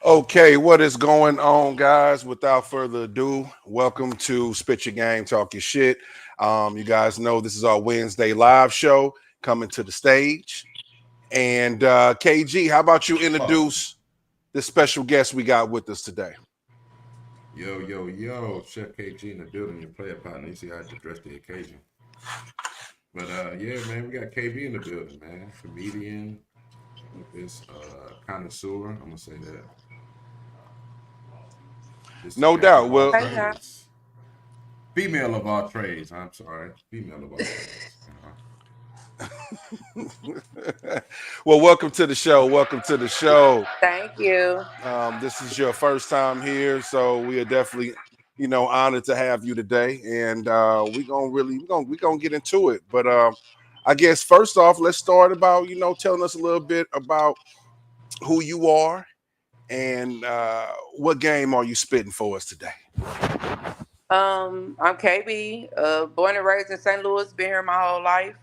Okay, what is going on, guys? Without further ado, welcome to Spit Your Game, Talk Your Shit. You guys know this is our Wednesday live show coming to the stage. And KG, how about you introduce this special guest we got with us today? Yo, Chef KG in the building, your player partner. You see how I address the occasion. But yeah, man, we got KB in the building, man. Comedian, this connoisseur. I'm gonna say that. Just a No jack doubt. of all Well, Hey, y'all. trades. Female of all trades. I'm sorry. Female of all trades. well, welcome to the show. Welcome to the show. Thank you. This is your first time here, so we are definitely, honored to have you today. And we're gonna get into it. But I guess first off, let's start about telling us a little bit about who you are and what game are you spitting for us today. I'm KB, born and raised in St. Louis, been here my whole life.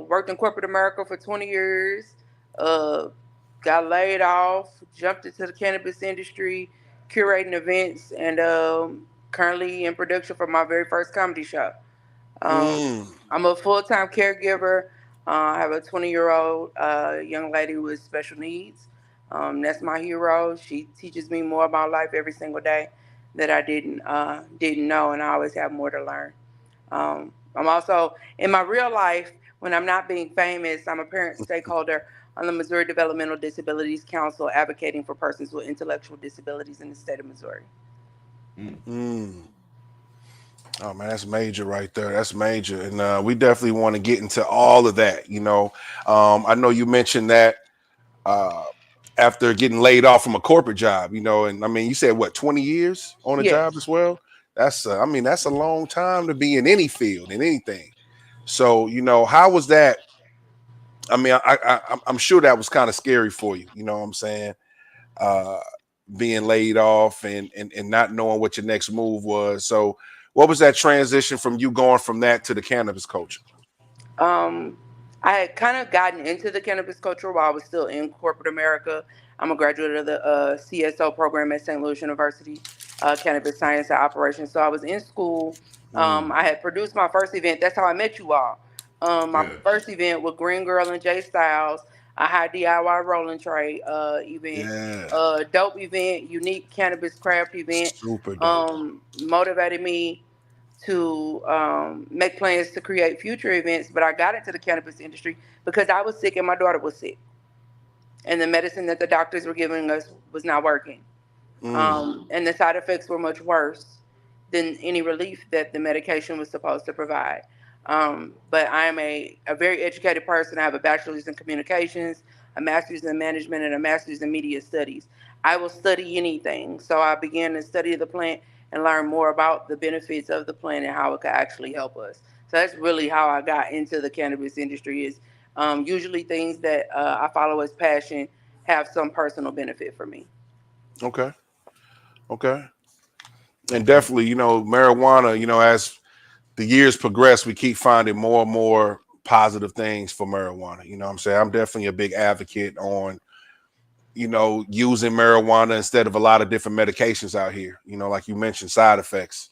Worked in corporate America for 20 years. Uh, got laid off, jumped into the cannabis industry, curating events, and currently in production for my very first comedy show. Um, Mm, I'm a full time caregiver. I have a 20-year-old young lady with special needs. That's my hero. She teaches me more about life every single day that I didn't know, and I always have more to learn. I'm also in my real life when I'm not being famous. I'm a parent stakeholder on the Missouri Developmental Disabilities Council, advocating for persons with intellectual disabilities in the state of Missouri. Mm. mm. Oh man, that's major right there. That's major, and we definitely want to get into all of that. I know you mentioned that uh, after getting laid off from a corporate job, and I mean, you said what, 20 years on a job Yes. as well? I mean, that's a long time to be in any field, in anything. So, how was that? I mean, I'm sure that was kind of scary for you. You know what I'm saying? Uh, Being laid off and not knowing what your next move was. So, what was that transition from you going from that to the cannabis culture? Um, I had kind of gotten into the cannabis culture while I was still in corporate America. I'm a graduate of the CSO program at St. Louis University, Cannabis Science and Operations. So I was in school. Mm, I had produced my first event. That's how I met you all. My Yeah. first event with Green Girl and Jay Styles. I had DIY rolling tray event, yeah, dope event, unique cannabis craft event. super dope. Motivated me to make plans to create future events. But I got into the cannabis industry because I was sick and my daughter was sick, and the medicine that the doctors were giving us was not working. Mm, And the side effects were much worse than any relief that the medication was supposed to provide. But I am a very educated person. I have a bachelor's in communications, a master's in management, and a master's in media studies. I will study anything. So I began to study the plant and learn more about the benefits of the plant and how it could actually help us. So that's really how I got into the cannabis industry. Is usually things that I follow as passion have some personal benefit for me. okay, okay. And definitely, marijuana, as the years progress, we keep finding more and more positive things for marijuana. You know what I'm saying? I'm definitely a big advocate on, using marijuana instead of a lot of different medications out here. Like you mentioned, side effects.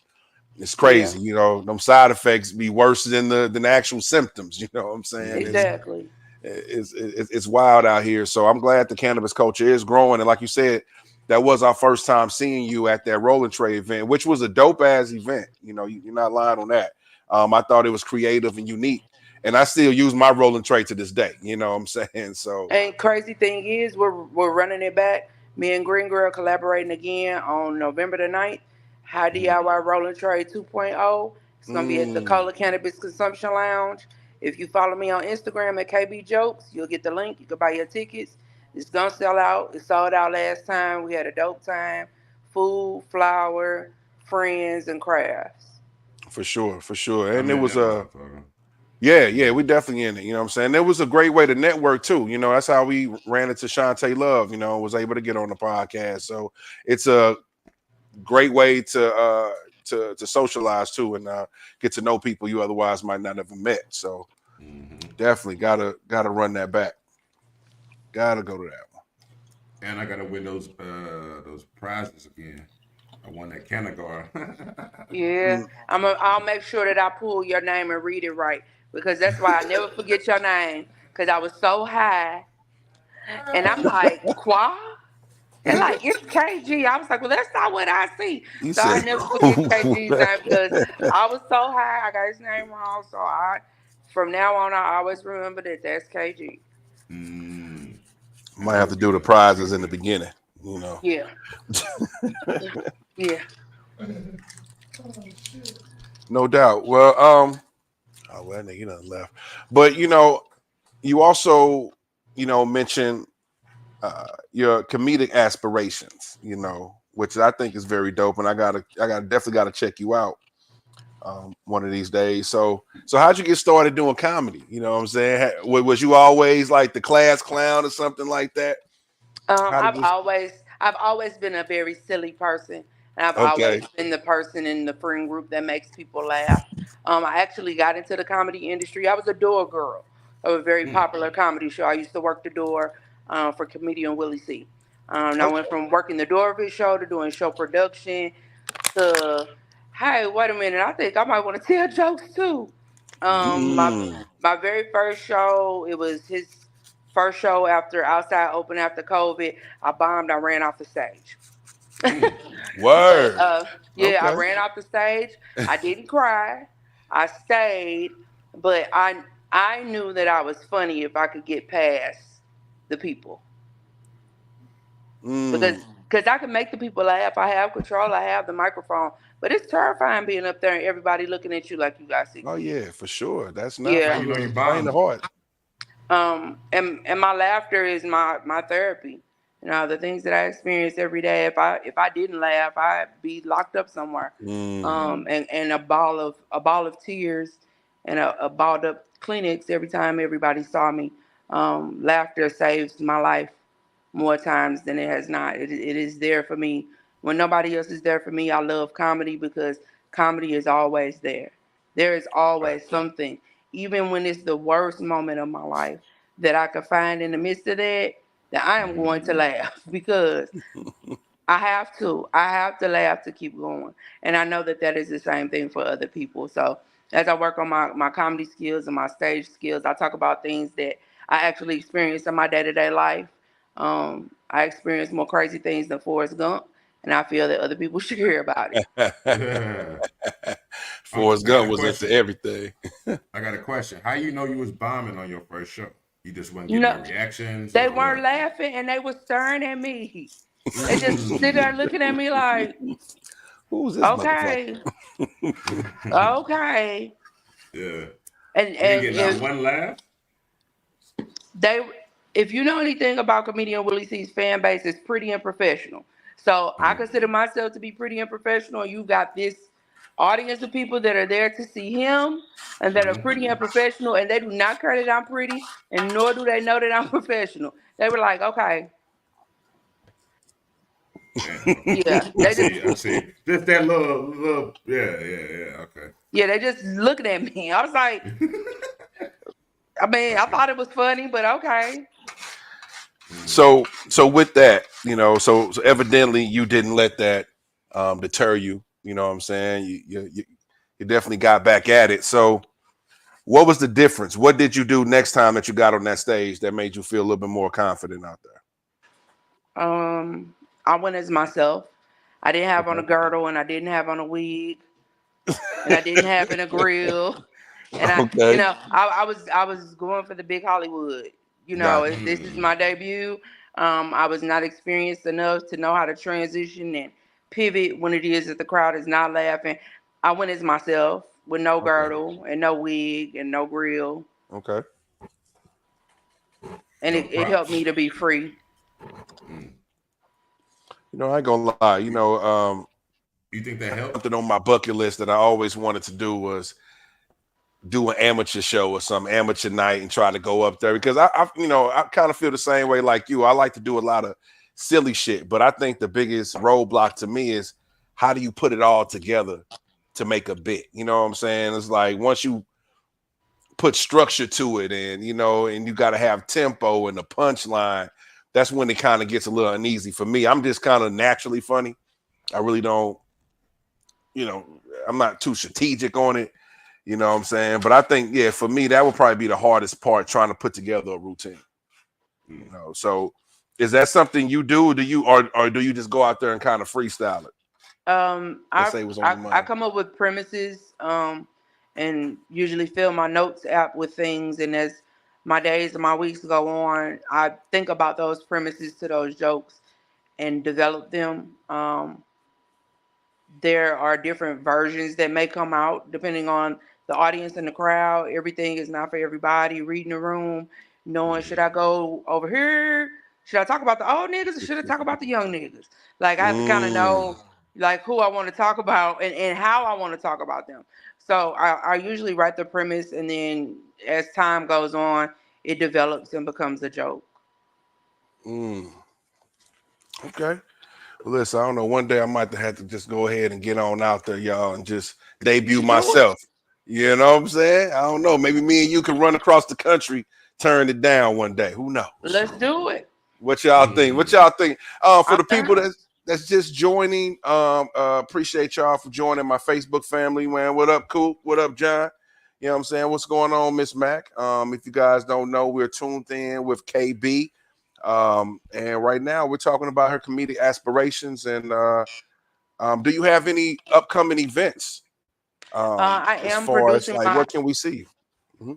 It's Yeah, crazy. Them side effects be worse than the actual symptoms. You know what I'm saying? Mm-hmm. exactly. It's wild out here. So I'm glad the cannabis culture is growing. And like you said, that was our first time seeing you at that rolling tray event, which was a dope ass event. You're not lying on that. I thought it was creative and unique, and I still use my rolling tray to this day. You know what I'm saying? So, And crazy thing is, we're running it back. Me and Green Girl collaborating again on November the 9th. High Mm-hmm. DIY Rolling Trade 2.0. It's gonna be at the mm, Cola Cannabis Consumption Lounge. If you follow me on Instagram at KB Jokes, you'll get the link. You can buy your tickets. It's gonna sell out. It sold out last time. We had a dope time. Food, flower, friends, and crafts. for sure, for sure. And I'm it in was that motherfucker. yeah, we definitely in it. You know what I'm saying? It was a great way to network too. That's how we ran into Shantae Love. Was able to get on the podcast. So it's a great way to socialize too and get to know people you otherwise might not have met. So Mm-hmm. definitely gotta run that back. Gotta go to that one. And I gotta win those prizes again. I won that Canagar. Yeah, I'll make sure that I pull your name and read it right because that's why I never forget your name because I was so high and I'm like Qua and like it's KG. I was like, well, that's not what I see. You So I said, never forget KG's name because I was so high. I got his name wrong. So from now on, I always remember that that's KG. Mm. might have to do the prizes in the beginning, you know. Yeah, yeah. No doubt. Well, oh well, nigga, you done left. But you also, mentioned your comedic aspirations, which I think is very dope, and I definitely gotta check you out one of these days. So how'd you get started doing comedy? You know what I'm saying? Was you always like the class clown or something like that? How did I've you? always been a very silly person, and I've Okay. always been the person in the friend group that makes people laugh. I actually got into the comedy industry. I was a door girl of a very popular comedy show. I used to work the door for comedian Willie C. I went Okay. from working the door of his show to doing show production to, hey, wait a minute, I think I might want to tell jokes too. Mm. My very first show, it was his first show after Outside Open after COVID. I bombed. I ran off the stage. But Word. yeah, I Okay. ran off the stage. I didn't cry. I stayed, but I knew that I was funny if I could get past the people because Mm. I can make the people laugh. I have control. I have the microphone, but it's terrifying being up there and everybody looking at you like you got six Oh teeth. yeah, for sure. That's not How Yeah. you know you faint of bombed? heart. And my laughter is my therapy. The things that I experience every day. If I didn't laugh, I'd be locked up somewhere. Mm. And a ball of tears and a balled up Kleenex every time everybody saw me. Laughter saves my life more times than it has not. It is there for me when nobody else is there for me. I love comedy because comedy is always there. There is Right. always something, even when it's the worst moment of my life, that I could find in the midst of that I am going to laugh because I have to. I have to laugh to keep going. And I know that that is the same thing for other people. So as I work on my comedy skills and my stage skills, I talk about things that I actually experience in my day-to-day life. I experience more crazy things than Forrest Gump, and I feel that other people should hear about it. Forrest I got Gump a was into question. everything. I got a question. How you know you was bombing on your first show? You just wasn't getting No, no reactions they or weren't what? laughing, and they were staring at me. They just sit there looking at me like, Who's this motherfucker? okay, okay. Yeah. And You ain't and getting not if one laugh? they if you know anything about comedian Willie C's fan base, it's pretty unprofessional. So I consider myself to be pretty unprofessional. You got this audience of people that are there to see him and that are pretty unprofessional, and they do not care that I'm pretty, and nor do they know that I'm professional. They were like, okay, Yeah, okay. yeah, I they just see. I see. Just that little. Yeah. Okay. yeah, they just looking at me. I was like, I mean, I thought it was funny, but okay. So with that, so evidently you didn't let that deter you. You know what I'm saying? You definitely got back at it. So what was the difference? What did you do next time that you got on that stage that made you feel a little bit more confident out there? Um, I went as myself. I didn't have on a Okay. girdle, and I didn't have on a wig, and I didn't have in a grill, and Okay. I was going for the big Hollywood. Got This is my debut. I was not experienced enough to know how to transition and pivot when it is that the crowd is not laughing. I went as myself with no you. Okay. girdle and no wig and no grill, Okay. and No it helped me props. to be free. I ain't gonna lie. You think that helped? Something on my bucket list that I always wanted to do was do an amateur show or some amateur night and try to go up there because I kind of feel the same way like you. I like to do a lot of silly shit, but I think the biggest roadblock to me is how do you put it all together to make a bit? You know what I'm saying? It's like once you put structure to it and and you got to have tempo and the punchline. that's when it kind of gets a little uneasy for me. I'm just kind of naturally funny. I really don't, I'm not too strategic on it. You know what I'm saying? But I think, yeah, for me, that would probably be the hardest part, trying to put together a routine. So is that something you do? Or do you just go out there and kind of freestyle it? Let's say what's on your mind. I come up with premises, and usually fill my notes app with things. And as my days and my weeks go on, I think about those premises to those jokes and develop them. There are different versions that may come out depending on the audience and the crowd. Everything is not for everybody. Reading the room, knowing should I go over here? Should I talk about the old niggas or should I talk about the young niggas? Like I have to kind of know like who I want to talk about and how I want to talk about them. So I usually write the premise, and then as time goes on, it develops and becomes a joke. Okay. Well, listen, I don't know. One day I might have to just go ahead and get on out there, y'all, and just debut myself. You know what I'm saying? I don't know. Maybe me and you can run across the country, turn it down one day. Who knows? Let's do it. What y'all think? What y'all think? For the people that's just joining, appreciate y'all for joining my Facebook family, man. What up, Coop? What up, John? You know what I'm saying? What's going on, Miss Mac? If you guys don't know, we're tuned in with KB. And right now we're talking about her comedic aspirations. And do you have any upcoming events? I as am far as producing like where can we see you?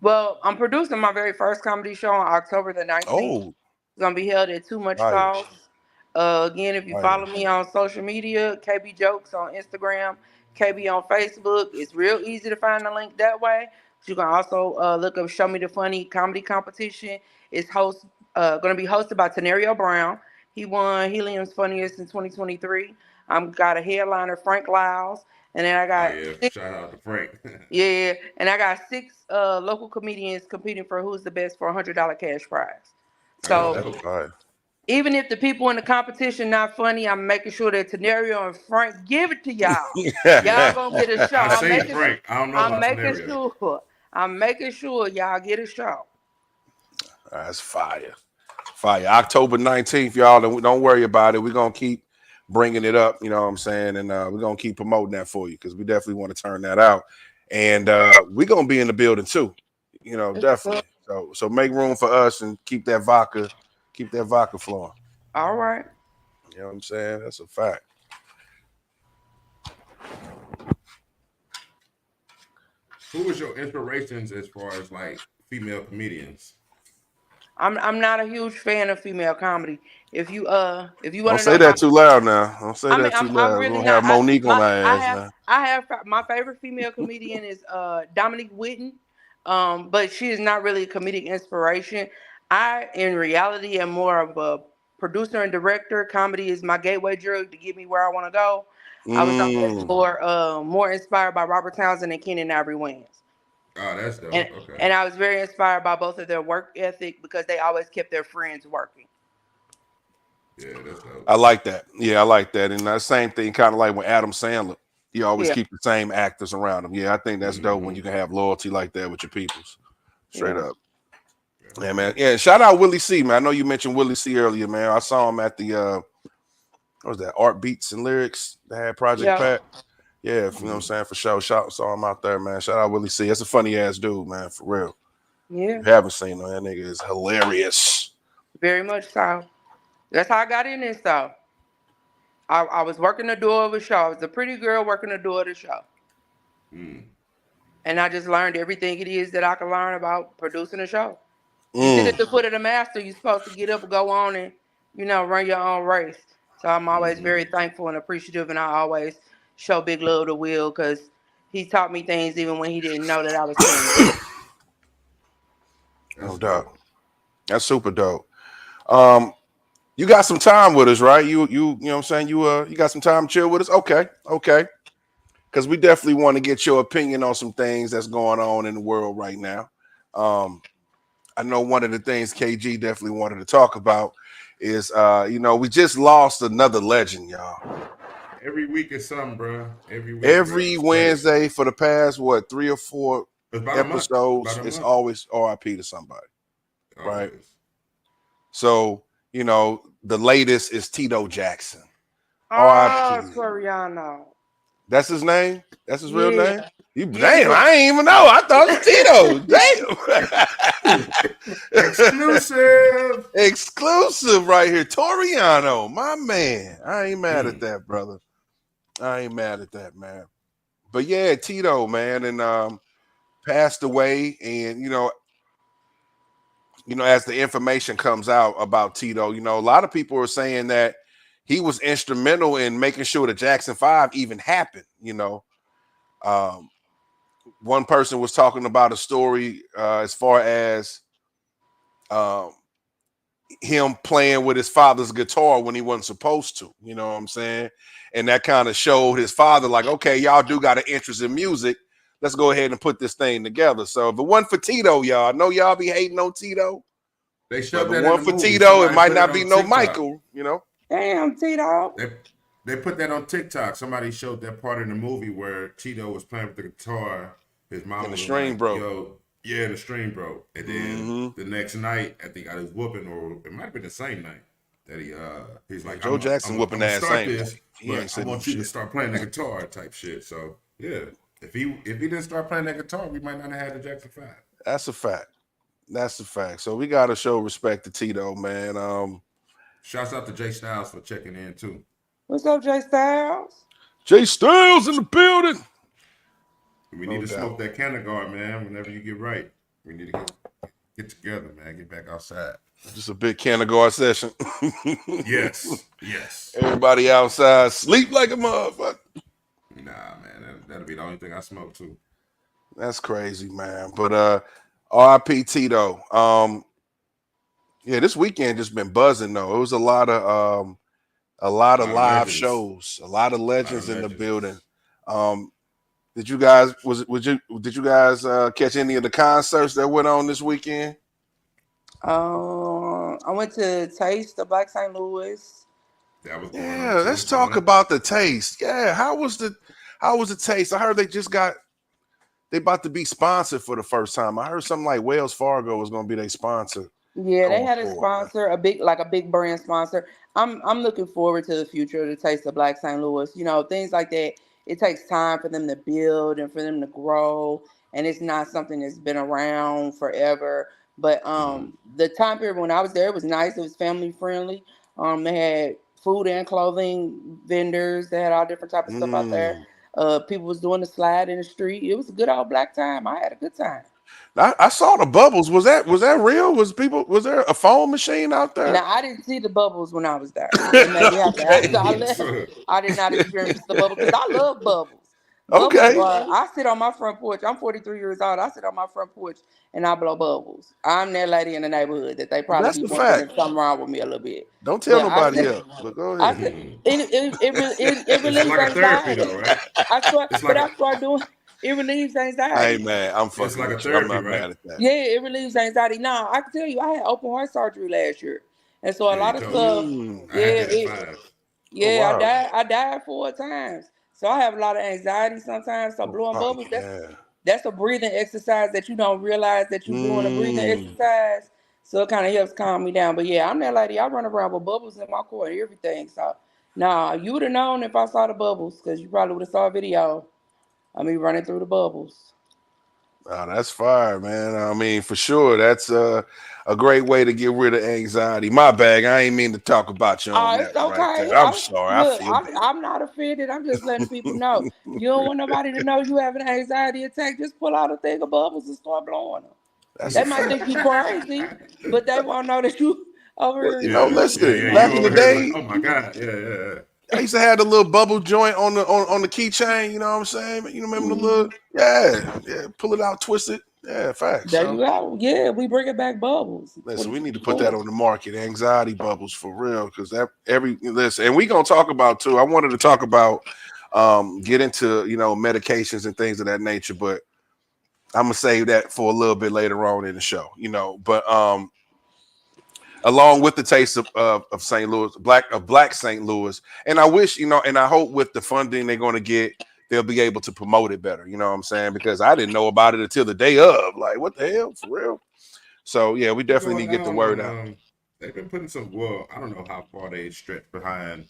Well, I'm producing my very first comedy show on October the 19th. Oh, It's gonna be held at Too Much Nice. Sauce. Again, if you follow me on social media, KB Jokes on Instagram, KB on Facebook, it's real easy to find the link that way. You can also look up Show Me the Funny Comedy Competition. It's going to be hosted by Tenario Brown. He won Helium's Funniest in 2023. I'm got a headliner, Frank Lyles, and then I got shout out to Frank. yeah, and I got 6 local comedians competing for who's the best for $100 cash prize. So that's fine. even if the people in the competition not funny, I'm making sure that Tenario and Frank give it to y'all. Y'all gonna get a show. I say Frank. I don't know I'm about making Tenario. sure. I'm making sure y'all get a show. That's fire. Fire. October 19th, y'all. Don't worry about it. We're going to keep bringing it up. You know what I'm saying? And we're going to keep promoting that for you because we definitely want to turn that out. And we're going to be in the building too. You know, definitely. So make room for us and keep that vodka flowing. All right. You know what I'm saying? That's a fact. Who was your inspirations as far as like female comedians? I'm not a huge fan of female comedy. If you want to don't say that too loud now. Don't say that too loud. Really We're gonna have Monique on our ass now. I have my favorite female comedian is Dominique Whitten. But she is not really a comedic inspiration. I, in reality, am more of a producer and director. Comedy is my gateway drug to get me where I want to go. I was more inspired by Robert Townsend and Keenen Ivory Wayans. Oh, that's dope. Okay. And I was very inspired by both of their work ethic because they always kept their friends working. Yeah, that's dope. I like that. Yeah, I like that. And that same thing, kind of like when Adam Sandler. You always keep the same actors around him. Yeah, I think that's dope when you can have loyalty like that with your peoples. Straight up. Yeah, man. Yeah, shout out Willie C, man. I know you mentioned Willie C earlier, man. I saw him at the what was that? Art Beats and Lyrics. They had Project Pat. Yeah, you know what I'm saying? For sure. Saw him out there, man. Shout out Willie C. That's a funny ass dude, man, for real. Yeah. You haven't seen him. That nigga is hilarious. Very much so. That's how I got in this stuff. I was working the door of a show. I was a pretty girl working the door of the show. And I just learned everything it is that I can learn about producing a show. You sit at the foot of the master, you're supposed to get up and go on and, run your own race. So I'm always very thankful and appreciative, and I always show big love to Will because he taught me things even when he didn't know that I was doing it. No doubt. That's super dope. You got some time with us, right? You know what I'm saying? You got some time to chill with us? Okay. Because we definitely want to get your opinion on some things that's going on in the world right now. I know one of the things KG definitely wanted to talk about is, we just lost another legend, y'all. Every week is something, bro. Every Wednesday for the past, 3 or 4 episodes, it's always RIP to somebody, right? So, you know, the latest is Tito Jackson. Oh, R.I.P. Toriano. That's his name? That's his real name? Yeah. Damn, I ain't even know. I thought it was Tito. Damn. Exclusive. Exclusive right here. Toriano, my man. I ain't mad at that, brother. I ain't mad at that, man. But yeah, Tito, man, and passed away. And you know, as the information comes out about Tito, you know, a lot of people are saying that he was instrumental in making sure the Jackson 5 even happened, you know. One person was talking about a story as far as him playing with his father's guitar when he wasn't supposed to, you know what I'm saying? And that kind of showed his father, like, okay, y'all do got an interest in music. Let's go ahead and put this thing together. So if it wasn't for Tito, y'all, I know y'all be hating on Tito. They showed But that one in the for movie. Tito, Somebody it might put not it be on no TikTok. Michael, you know. Damn, Tito. They put that on TikTok. Somebody showed that part in the movie where Tito was playing with the guitar. His mom And the was string like, broke. "Yo, yeah, the string broke." And then the next night, I think I was whooping, or it might have been the same night that he's like, Joe Jackson whooping I'm gonna ass start ain't. this, He ain't but I said no want you to shit. start playing the guitar type shit." So yeah, if he didn't start playing that guitar, we might not have had the Jackson 5. That's a fact. That's a fact. So we gotta show respect to Tito, man. Shouts out to Jay Styles for checking in too. What's up, Jay Styles? Jay Styles in the building. We No need to doubt. smoke that Canada Guard, man. Whenever you get right, we need to get together, man. Get back outside. Just a big Canada session. Yes. Everybody outside sleep like a motherfucker. Nah, man. That'll be the only thing I smoke too. That's crazy, man. But R.I.P. Tito. Yeah, this weekend just been buzzing though. It was a lot of live legends. shows, a lot of legends in the building. Did you guys catch any of the concerts that went on this weekend? I went to Taste of Black St. Louis. That was Yeah, let's talk about the Taste. Yeah, how was the Taste? I heard they about to be sponsored for the first time. I heard something like Wells Fargo was going to be their sponsor. Yeah, they had a sponsor, a big brand sponsor. I'm looking forward to the future of the Taste of Black St. Louis. You know, things like that. It takes time for them to build and for them to grow, and it's not something that's been around forever. But the time period when I was there, it was nice. It was family friendly. They had food and clothing vendors. They had all different type of stuff out there. People was doing the slide in the street. It was a good old black time. I had a good time. I saw the bubbles. Was that real? Was there a foam machine out there? Now I didn't see the bubbles when I was there. After I left, I did not experience the bubbles because I love bubbles. Okay. I sit on my front porch. I'm 43 years old. I sit on my front porch and I blow bubbles. I'm that lady in the neighborhood that they probably That's be the thinking fact. there's something wrong with me a little bit. Don't tell nobody else. But go ahead. It relieves like anxiety. though, right? I start doing. It relieves anxiety. Hey man, I'm fucking. It's like with a you. I'm therapy, not right? mad at that. Yeah, it relieves anxiety. Now I can tell you, I had open heart surgery last year, and so a lot of stuff. I died 4 times, so I have a lot of anxiety sometimes. So blowing bubbles, that's a breathing exercise that you don't realize that you're doing a breathing exercise. So it kind of helps calm me down. But yeah, I'm that lady. I run around with bubbles in my core and everything. So you would have known if I saw the bubbles because you probably would have saw a video of me running through the bubbles. Oh, that's fire, man. I mean, for sure, that's a great way to get rid of anxiety. My bag. I ain't mean to talk about you on that. It's okay. Right there. I'm sorry. I'm not offended. I'm just letting people know. You don't want nobody to know you have an anxiety attack. Just pull out a thing of bubbles and start blowing them. They might think you crazy, but they won't know that you over here. Listen. Back in the day, oh my god, yeah. I used to have the little bubble joint on the keychain. You know what I'm saying? You remember the little pull it out, twist it. Yeah, facts. There you go. Yeah, we bringing back bubbles. Listen, we need to put that on the market. Anxiety bubbles for real, because and we gonna talk about too. I wanted to talk about get into medications and things of that nature, but I'm gonna save that for a little bit later on in the show. But along with the Taste of St. Louis, Black St. Louis. And I wish, and I hope with the funding they're going to get, they'll be able to promote it better. You know what I'm saying? Because I didn't know about it until the day of. Like, what the hell? For real? So, yeah, we definitely need to get the word out. they've been putting some. Well, I don't know how far they stretch behind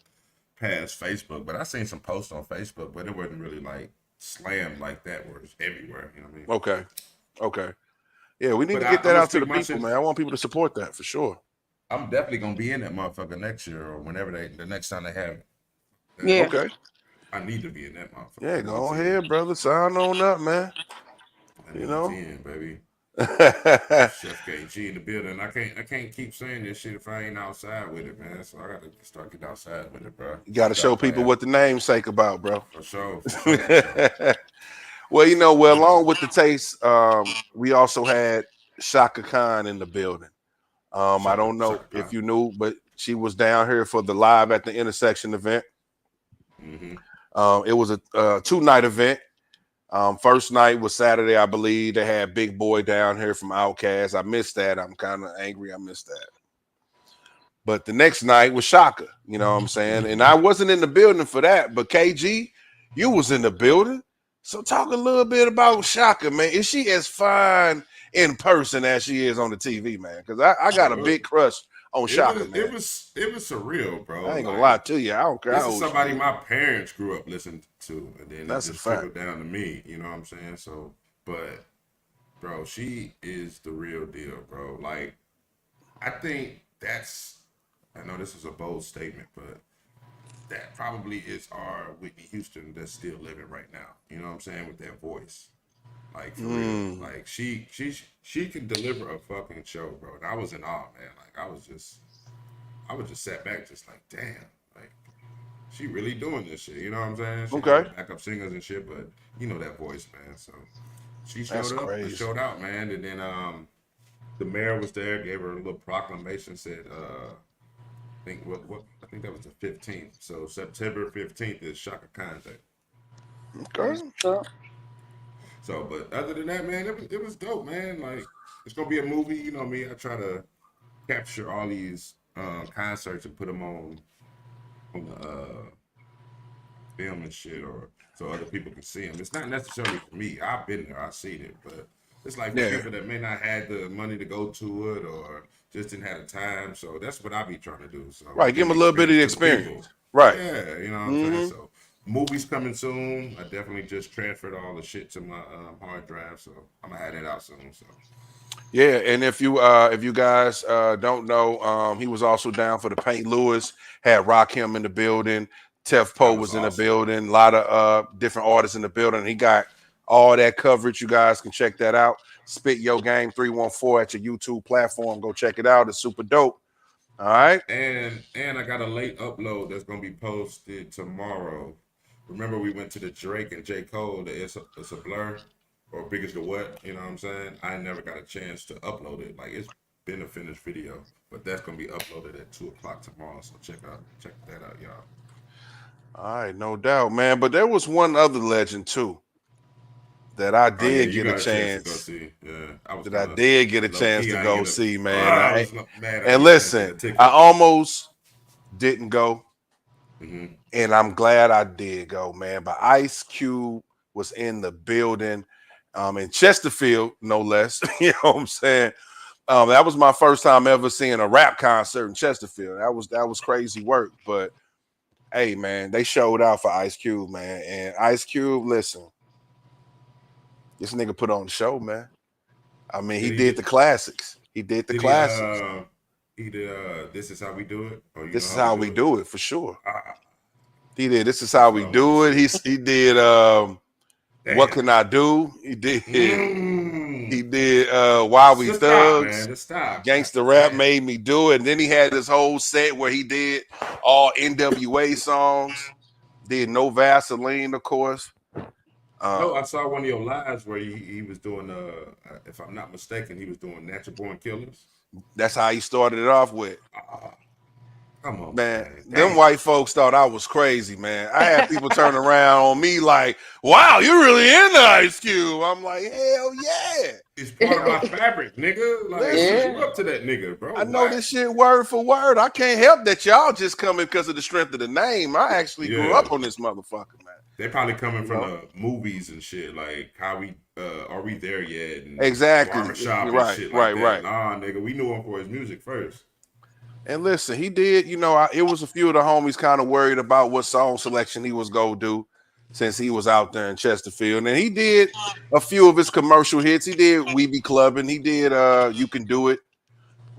past Facebook, but I seen some posts on Facebook, but it wasn't really like slammed like that, where it's everywhere. You know what I mean? Okay. Okay. Yeah, we need But to get I'm that gonna out to speak the my people, shit. man. I want people to support that for sure. I'm definitely gonna be in that motherfucker next year or whenever the next time they have. Yeah. Okay. I need to be in that motherfucker. Yeah, I need go to. ahead, brother. Sign on up, man. I You need know. 10, baby. Got Chef KG in the building. I can't keep saying this shit if I ain't outside with it, man. So I gotta start getting outside with it, bro. to show people what the namesake about, bro. For sure, for sure, for sure. Well, along with the taste, we also had Shaka Khan in the building. I don't know Shaka if Khan. you knew, but she was down here for the Live at the Intersection event. It was a 2-night event. First night was Saturday, I believe. They had Big Boy down here from Outkast. I missed that. I'm kind of angry I missed that. But the next night was Shaka, you know what I'm saying? And I wasn't in the building for that, but KG, you was in the building. So talk a little bit about Shaka, man. Is she as fine in person as she is on the TV, man? Because I got a big crush on Shaka, man. It was surreal, bro. I ain't gonna lie to you. I don't care. This is somebody my parents grew up listening to, and then That's it a just fact. trickled down to me. You know what I'm saying? So, but bro, she is the real deal, bro. Like, I think that's. I know this is a bold statement, but that probably is our Whitney Houston that's still living right now. You know what I'm saying? With that voice. Like for real. Like she can deliver a fucking show, bro. And I was in awe, man. Like I was just sat back just like, damn, like she really doing this shit. You know what I'm saying? She Okay. backup singers and shit, but you know that voice, man. So she That's showed up and crazy. showed out, man. And then the mayor was there, gave her a little proclamation, said I think that was the 15th. So September 15th is Shaka Khan Day. Okay. So, but other than that, man, it was dope, man. Like it's gonna be a movie. You know me, I try to capture all these concerts and put them on the film and shit, or so other people can see them. It's not necessarily for me. I've been there, I've seen it, but it's like for Yeah. people that may not have the money to go to it or just didn't have the time. So that's what I be trying to do. So Right, give them a little bit of the to experience. people. Right. Yeah, you know what I'm saying. So movies coming soon. I definitely just transferred all the shit to my hard drive, so I'm gonna have that out soon. So. Yeah, and if you guys don't know, he was also down for the Paint Lewis, had Rakim in the building, Tef Poe was in the awesome. building, a lot of different artists in the building. He got all that coverage. You guys can check that out. Spit Yo Game 314 at your YouTube platform. Go check it out. It's super dope. All right. And I got a late upload that's gonna be posted tomorrow. Remember we went to the Drake and J. Cole, the It's a Blur or Big as the What, you know what I'm saying? I never got a chance to upload it. Like it's been a finished video, but that's gonna be uploaded at 2:00 tomorrow. So check that out, y'all. All right, no doubt, man. But there was one other legend too that I did you get got a chance. to go see. Yeah, I did get a chance to go see, man. And listen, I almost didn't go, and I'm glad I did go, man. But Ice Cube was in the building, in Chesterfield, no less. You know what I'm saying? That was my first time ever seeing a rap concert in Chesterfield. That was crazy work. But hey, man, they showed out for Ice Cube, man. And Ice Cube, listen, this nigga put on the show, man. I mean, he did the classics. He did the classics. He did This Is How We Do It. Or This is how we do it for sure. Ah, He did This Is How We Do It. He did What Can I Do? He did he did Why We Thugs. Stop. Gangsta Rap Made Me Do It. And then he had this whole set where he did all NWA songs. Did No Vaseline, of course. No, I saw one of your lives where he was doing if I'm not mistaken, he was doing Natural Born Killers. That's how he started it off with. Come on, man. Them white folks thought I was crazy, man. I had people turn around on me like, wow, you're really into Ice Cube. I'm like, hell yeah. It's part of my fabric, nigga. Like, I grew up to that nigga, bro. I know this shit word for word. I can't help that y'all just coming because of the strength of the name. I actually grew up on this motherfucker, man. They probably coming from the movies and shit, like how we are we there yet? And exactly. Barbershop and shit like that. Nah, nigga, we knew him for his music first. And listen, he did. You know, it was a few of the homies kind of worried about what song selection he was gonna do since he was out there in Chesterfield, and he did a few of his commercial hits. He did "We Be Clubbing." He did "You Can Do It."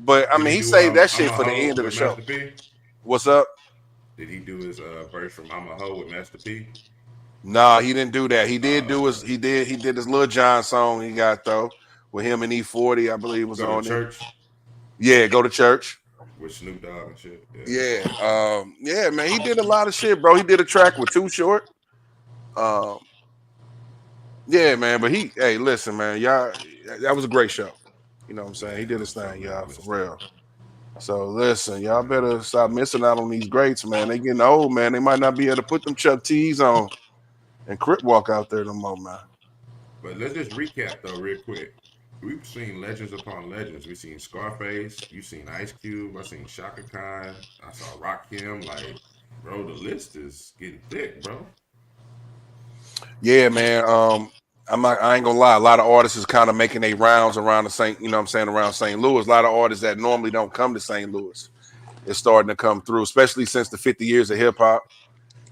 But I Did mean, he he do saved that I'm shit a for the Hoe end of the with show. Master P? What's up? Did he do his verse from I'm a Hoe with Master P? Nah, he didn't do that. He did do his. Okay. He did his Lil Jon song. He got though with him and E40, I believe, was Go to on it. church Yeah, go to church. with Snoop Dogg and shit. Yeah, man. He did a lot of shit, bro. He did a track with Too Short. Um, yeah, man. But hey, listen, man, y'all, that was a great show. You know what I'm saying? He did his thing, y'all, for real. So listen, y'all better stop missing out on these greats, man. They getting old, man. They might not be able to put them Chuck T's on and Crip walk out there no more, man. But let's just recap though, real quick. We've seen legends upon legends. We've seen Scarface. You've seen Ice Cube. I've seen Shaka Khan. I saw Rakim. Like, bro, the list is getting thick, bro. Yeah, man. I ain't gonna lie. A lot of artists is kind of making their rounds around the St. You know what I'm saying, around St. Louis. A lot of artists that normally don't come to St. Louis is starting to come through, especially since the 50 years of hip hop.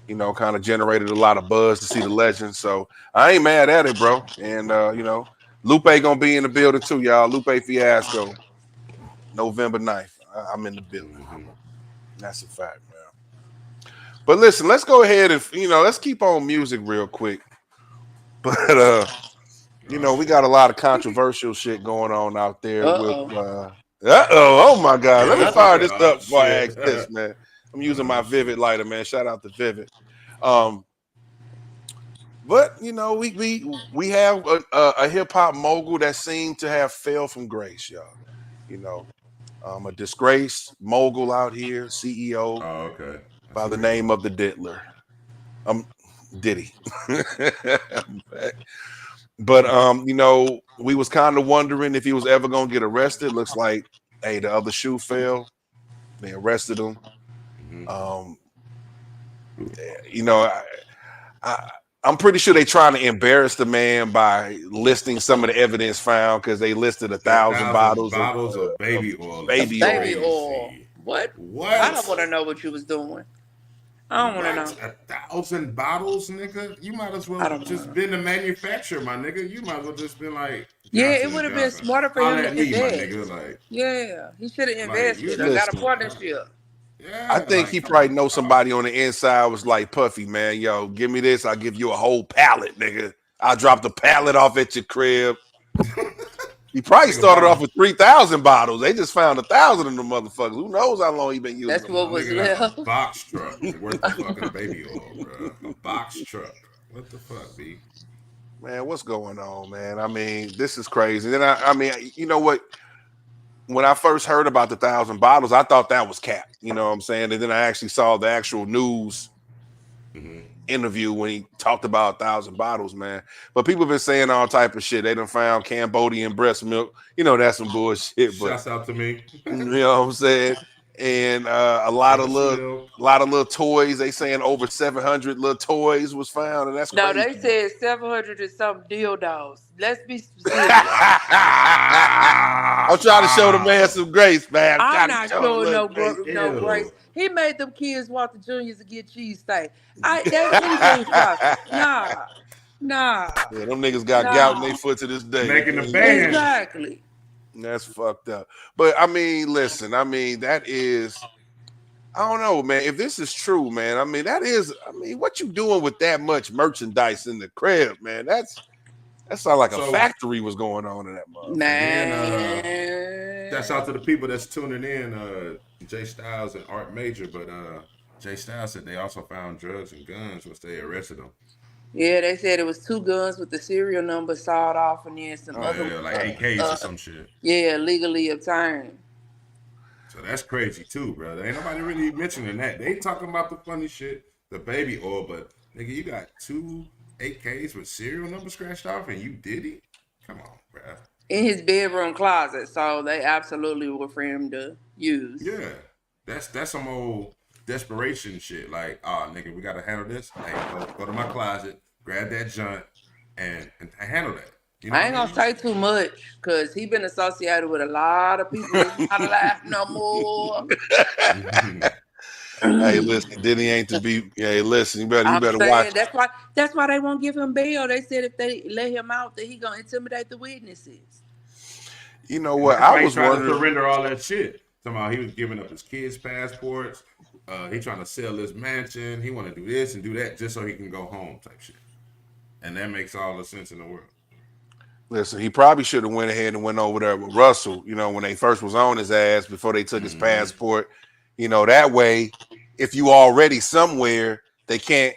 You know, kind of generated a lot of buzz to see the legends. So I ain't mad at it, bro. And you know, Lupe gonna be in the building too, y'all. Lupe Fiasco, November 9th. I'm in the building. That's a fact, man. But listen, let's go ahead and let's keep on music real quick. But you know, we got a lot of controversial shit going on out there with oh my God. Let me fire this up before I ask this, man. I'm using my Vivid lighter, man. Shout out to Vivid. But you know, we have a hip hop mogul that seemed to have fell from grace, y'all. You know, a disgraced mogul out here, CEO okay. by the name of the Diddler. Diddy. But you know, we was kind of wondering if he was ever gonna get arrested. Looks like, hey, the other shoe fell. They arrested him. You know, I'm pretty sure they trying to embarrass the man by listing some of the evidence found because they listed 1,000 bottles of baby oil. Baby oil. What? I don't want to know what you was doing. I don't want to know. 1,000 bottles, nigga. You might as well just been a manufacturer, my nigga. You might as well just been like. Yeah, it would have been smarter for him to invest. My nigga. Like, yeah, he should have invested. I got a partnership. Yeah, I think he probably knows somebody on the inside was like, Puffy, man, yo, give me this. I'll give you a whole pallet, nigga. I'll drop the pallet off at your crib. He probably started off with 3,000 bottles. They just found 1,000 of them motherfuckers. Who knows how long he been using That's them. what was left. A box truck worth of fucking baby oil, bro. A box truck. What the fuck, B? Man, what's going on, man? I mean, this is crazy. Then I mean, you know what? When I first heard about the 1,000 bottles, I thought that was cap. You know what I'm saying? And then I actually saw the actual news interview when he talked about 1,000 bottles, man. But people have been saying all type of shit. They done found Cambodian breast milk. You know, that's some bullshit. But shouts out to me. You know what I'm saying? And a lot of little toys. They saying over 700 little toys was found, and that's crazy. No, they said 700 and some dildos. Let's be specific. I'm trying to show the man some grace, man. I'm not showing no grace. He made them kids walk to Juniors to get cheesesteak. Nah. Yeah, them niggas got gout in their foot to this day. Making the band. Exactly. That's fucked up. But I mean, listen, I mean, that is, I don't know, man. If this is true, man, I mean, what you doing with that much merchandise in the crib, man? That sounds like a factory was going on in that motherfucker. Man. That's out to the people that's tuning in, Jay Styles and Art Major, but Jay Styles said they also found drugs and guns once they arrested him. Yeah, they said it was 2 guns with the serial number sawed off and then some other like AKs or some shit. Yeah, legally obtained. So that's crazy too, bro. Ain't nobody really mentioning that. They talking about the funny shit, the baby oil, but nigga, you got 2 AKs with serial number scratched off and you did it? Come on, bro. In his bedroom closet, so they absolutely were for him to use. Yeah, that's some old desperation shit. Like, nigga, we gotta handle this. Hey, go to my closet, grab that junk, and handle that. You know I what ain't I gonna say too much because he been associated with a lot of people that's not alive no more. mean? Hey, listen, Diddy ain't to be. Hey, listen, you I'm better watch. saying that's why they won't give him bail. They said if they let him out, that he gonna intimidate the witnesses. You know And what? that's I why he was tried to wondering. surrender all that shit. Somehow he was giving up his kids' passports. He trying to sell his mansion. He want to do this and do that just so he can go home, type shit. And that makes all the sense in the world. Listen, he probably should have went ahead and went over there with Russell. You know, when they first was on his ass before they took his Mm-hmm. passport. You know, that way, if you already somewhere, they can't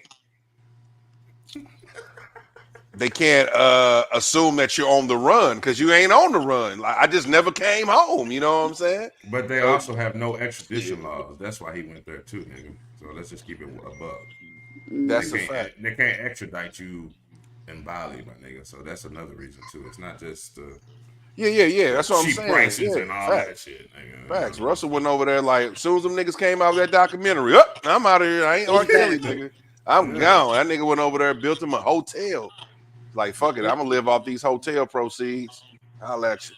assume that you're on the run because you ain't on the run. Like I just never came home. You know what I'm saying? But they So also have no yeah, extradition laws. That's why he went there too, nigga. So let's just keep it above. They that's a can't fact. they can't extradite you in Bali, my nigga. So that's another reason too. It's not just Yeah. the That's what I'm cheap saying. prices Yeah, and all that facts. shit, nigga. You know Facts. what I mean? Russell went over there like as soon as them niggas came out of that documentary. Up, I'm out of here. I ain't R. Kelly, Exactly. nigga. I'm Yeah. gone. That nigga went over there, built him a hotel. Like fuck it, I'm gonna live off these hotel proceeds. I'll let you.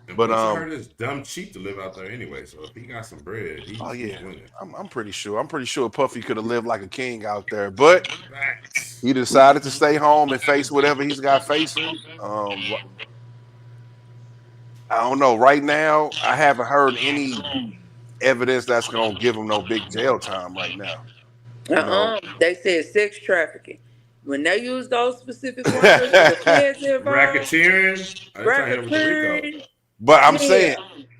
And But plus, I heard it's dumb cheap to live out there anyway. So if he got some bread, oh he's yeah, winning. I'm pretty sure. I'm pretty sure Puffy could have lived like a king out there, but Facts. he decided to stay home and face whatever he's got facing. I don't know. Right now, I haven't heard any evidence that's gonna give him no big jail time right now. You know, They said sex trafficking. When they use those specific words with the feds involved, Racketeering. They trying to hit him with the Rico. racketeering. but I'm Yeah. saying,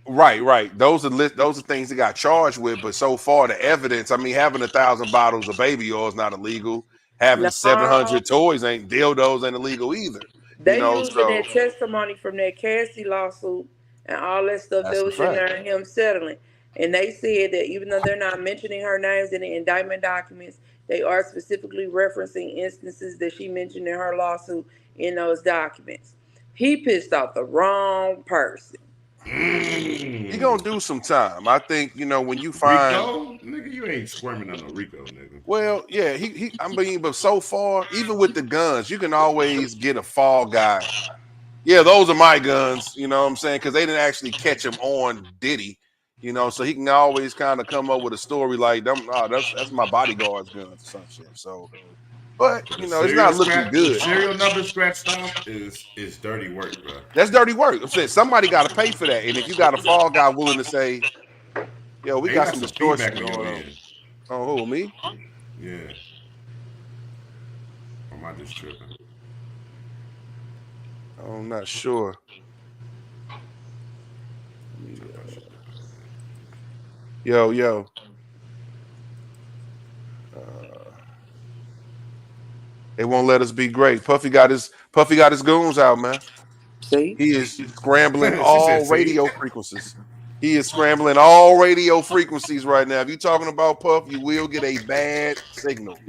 right. Those are things he got charged with. But so far, the evidence. I mean, having 1,000 bottles of baby oil is not illegal. Having No, 700 toys ain't dildos ain't illegal either. You they know, using so that testimony from that Cassie lawsuit and all that stuff that's that the was in fact. there and him settling. And they said that even though they're not mentioning her names in the indictment documents, they are specifically referencing instances that she mentioned in her lawsuit in those documents. He pissed off the wrong person. He gonna Mm. do some time. I think when you find. Rico, nigga, you ain't squirming on no Rico, nigga. Well, yeah, he. I mean, but so far, even with the guns, you can always get a fall guy. Yeah, those are my guns. You know what I'm saying? Because they didn't actually catch him on Diddy. So he can always kind of come up with a story like, "Them, oh, that's my bodyguard's guns or some shit." So, but But the it's not looking the good. serial number scratched off is dirty work, bro. That's dirty work. I'm saying somebody got to pay for that, and if you got a fall guy willing to say, "Yo, we And you got got some some feedback distortion on your going on," end. oh, who me? Yeah. Or am I just tripping? I'm not sure. Turn my shit down, man. Yo. Uh, They won't let us be great. Puffy got his goons out, man. See? He is scrambling She said, all see? radio frequencies. He is scrambling all radio frequencies right now. If you're talking about Puff, you will get a bad signal.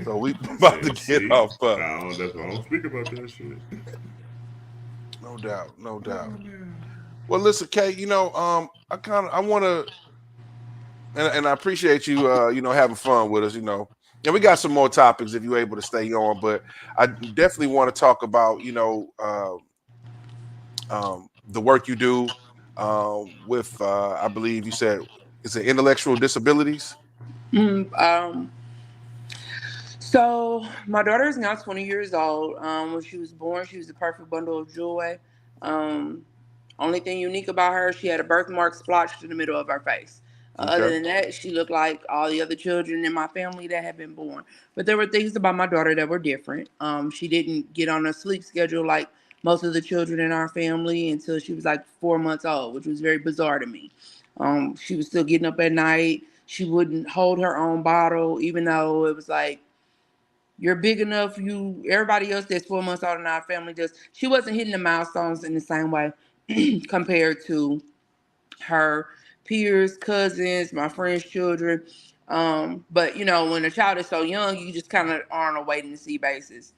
So we She about to said, get see? off Puff. That's why I don't speak about that shit. No doubt, no doubt. Oh, man. Well, listen, Kay, I want to, and I appreciate you, having fun with us, and we got some more topics if you're able to stay on, but I definitely want to talk about, the work you do with, I believe you said, is it intellectual disabilities? Mm, so my daughter is now 20 years old. When she was born, she was a perfect bundle of joy. Um, Only thing unique about her, she had a birthmark splotched in the middle of her face. Other Okay. than that, she looked like all the other children in my family that had been born. But there were things about my daughter that were different. She didn't get on a sleep schedule like most of the children in our family until she was like 4 months old, which was very bizarre to me. She was still getting up at night. She wouldn't hold her own bottle, even though it was like, you're big enough. Everybody else that's 4 months old in our family does. She wasn't hitting the milestones in the same way compared to her peers, cousins, my friends' children. But when a child is so young, you just kind of are on a waiting to see basis.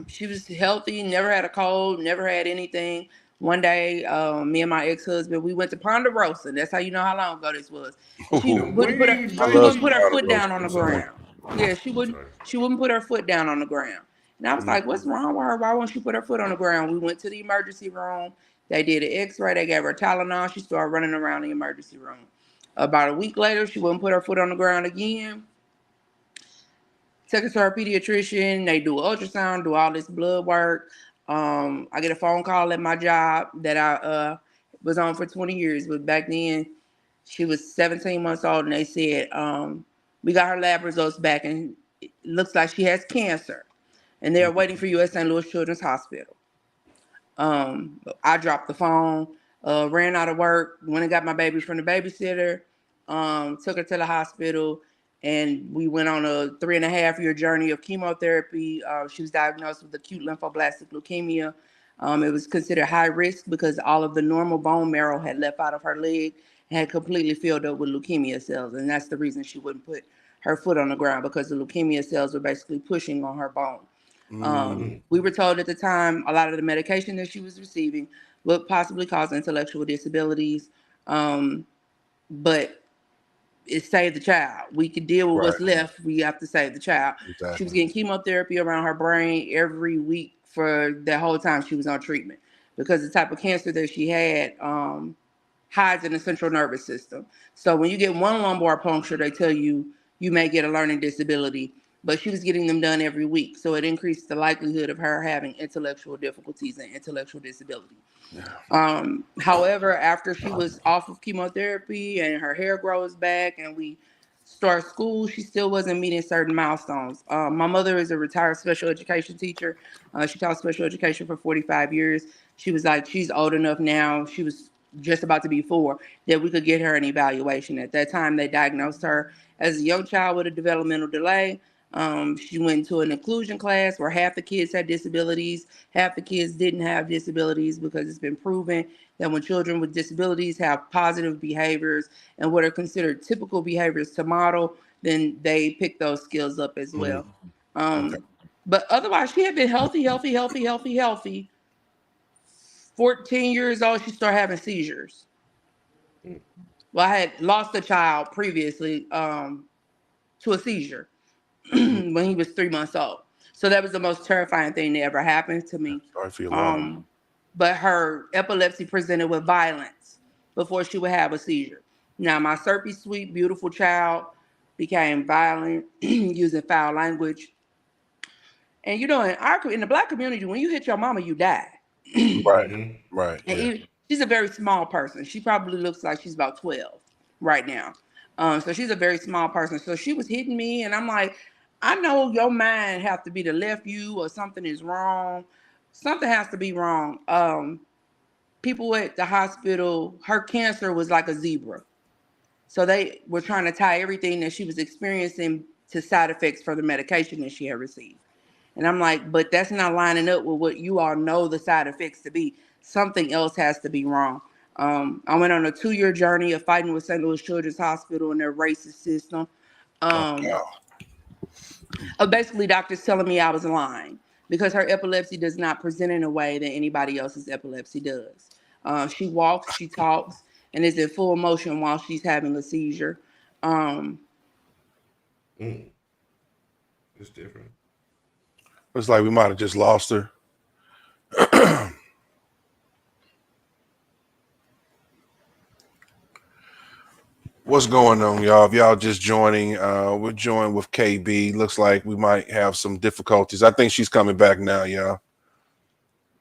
She was healthy, never had a cold, never had anything. One day, me and my ex-husband, we went to Ponderosa. That's how you know how long ago this was. And she Ooh, The wouldn't put her wings, I she love wouldn't some put baby. her foot Ponderosa. down on I'm the sorry. ground. Yeah, she I'm wouldn't sorry. she wouldn't put her foot down on the ground. And I was like, what's wrong with her? Why won't she put her foot on the ground? We went to the emergency room. They did an x-ray. They gave her Tylenol. She started running around the emergency room. About a week later, she wouldn't put her foot on the ground again. Took her to her pediatrician. They do ultrasound, do all this blood work. I get a phone call at my job that I was on for 20 years. But back then, she was 17 months old, and they said, we got her lab results back, and it looks like she has cancer. And they're waiting for you at St. Louis Children's Hospital. I dropped the phone, ran out of work, went and got my baby from the babysitter, took her to the hospital, and we went on a 3.5-year journey of chemotherapy. She was diagnosed with acute lymphoblastic leukemia. It was considered high risk because all of the normal bone marrow had left out of her leg and had completely filled up with leukemia cells. And that's the reason she wouldn't put her foot on the ground, because the leukemia cells were basically pushing on her bone. We were told at the time a lot of the medication that she was receiving would possibly cause intellectual disabilities, but it saved the child. We could deal with what's left. We have to save the child. Exactly. She was getting chemotherapy around her brain every week for the whole time she was on treatment, because the type of cancer that she had hides in the central nervous system. So when you get one lumbar puncture, they tell you you may get a learning disability, but she was getting them done every week. So it increased the likelihood of her having intellectual difficulties and intellectual disability. However, after she was off of chemotherapy and her hair grows back and we start school, she still wasn't meeting certain milestones. My mother is a retired special education teacher. She taught special education for 45 years. She was like, she's old enough now. She was just about to be 4, that we could get her an evaluation. At that time, they diagnosed her as a young child with a developmental delay. She went to an inclusion class where half the kids had disabilities, half the kids didn't have disabilities, because it's been proven that when children with disabilities have positive behaviors and what are considered typical behaviors to model, then they pick those skills up as well. But otherwise, she had been healthy. 14 years old, she started having seizures. Well, I had lost a child previously to a seizure when he was 3 months old. So that was the most terrifying thing that ever happened to me. Sorry for your loss. But her epilepsy presented with violence before she would have a seizure. Now, my Serpy sweet, beautiful child became violent, using foul language. And you know, in the Black community, when you hit your mama, you die. Right. And Yeah. she's a very small person. She probably looks like she's about 12 right now. So she's a very small person. So she was hitting me, and I'm like, I know your mind have to be to left you, or something is wrong. Something has to be wrong. People at the hospital, her cancer was like a zebra. So they were trying to tie everything that she was experiencing to side effects for the medication that she had received. And I'm like, but that's not lining up with what you all know the side effects to be. Something else has to be wrong. I went on a 2-year journey of fighting with St. Louis Children's Hospital and their racist system. Basically, doctors telling me I was lying because her epilepsy does not present in a way that anybody else's epilepsy does. She walks, she talks, and is in full motion while she's having a seizure. It's different. It's like we might have just lost her. What's going on, y'all? If y'all just joining, we're joined with KB. Looks like we might have some difficulties. I think she's coming back now, y'all.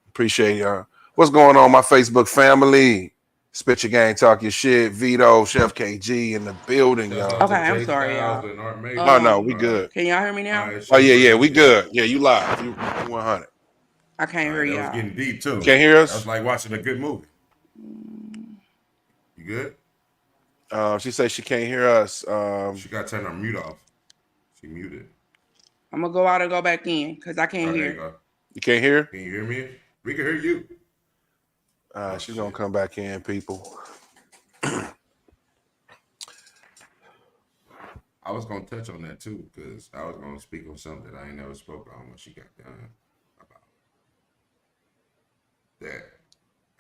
Appreciate y'all. What's going on, my Facebook family? Spit your game, talk your shit. Vito, Chef KG in the building, y'all. Okay, I'm sorry, y'all. Oh, no, we good. Can y'all hear me now? Right, Oh, yeah, we good. Yeah, you live. You 100. I can't hear that was y'all. getting deep too. Can't hear us? That was like watching a good movie. You good? She says she can't hear us. She got to turn her mute off. She muted. I'm going to go out and go back in because I can't There you hear. go. You can't hear? Can you hear me? We can hear you. She's going to come back in, people. I was going to touch on that too because I was going to speak on something that I ain't never spoke on when she got done about that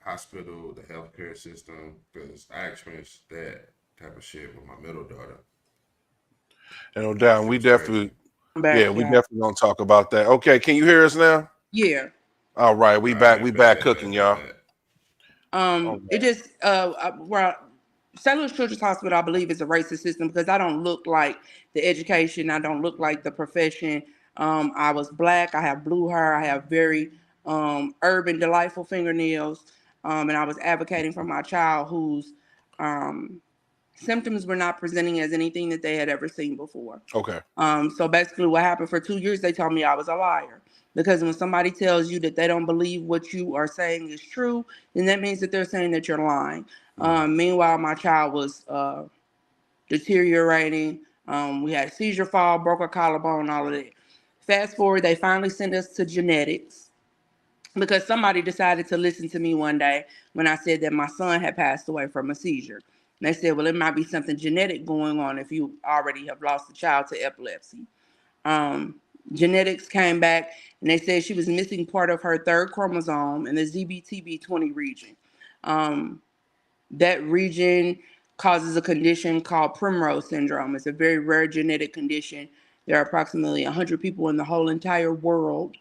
hospital, the healthcare system, because I experienced that type of shit with my middle daughter. And no doubt, we definitely I'm back, Yeah, we yeah. definitely gonna talk about that. Okay, can you hear us now? Yeah. All right, All we back. right, We bet, back bet, cooking, bet, bet, y'all. bet. All It right. just where St. Louis Children's Hospital, I believe, is a racist system because I don't look like the education. I don't look like the profession. I was black. I have blue hair. I have very urban, delightful fingernails. And I was advocating for my child whose um, symptoms were not presenting as anything that they had ever seen before. Okay. So basically, what happened for 2 years, they told me I was a liar. Because when somebody tells you that they don't believe what you are saying is true, then that means that they're saying that you're lying. Mm. Meanwhile, my child was deteriorating. We had a seizure fall, broke a collarbone, all of that. Fast forward, they finally sent us to genetics because somebody decided to listen to me one day when I said that my son had passed away from a seizure. And they said, well, it might be something genetic going on if you already have lost a child to epilepsy. Um, Genetics came back and they said she was missing part of her third chromosome in the ZBTB20 region. Um, that region causes a condition called Primrose syndrome. It's a very rare genetic condition. There are approximately 100 people in the whole entire world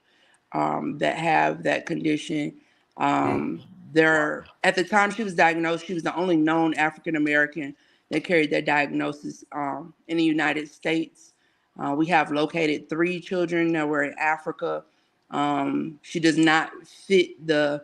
that have that condition. Mm. Wow. There, at the time she was diagnosed, she was the only known African American that carried that diagnosis in the United States. We have located 3 children that were in Africa. She does not fit the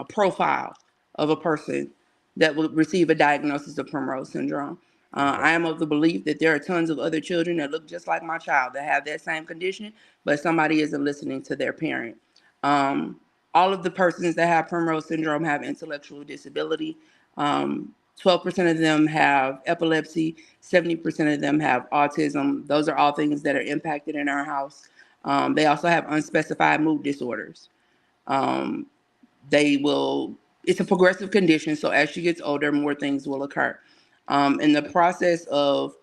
profile of a person that would receive a diagnosis of Primrose syndrome. Okay. I am of the belief that there are tons of other children that look just like my child that have that same condition, but somebody isn't listening to their parent. Um, all of the persons that have Primrose syndrome have intellectual disability. 12% of them have epilepsy, 70% of them have autism. Those are all things that are impacted in our house. They also have unspecified mood disorders. Um, they will, it's a progressive condition, so as she gets older, more things will occur. In the process of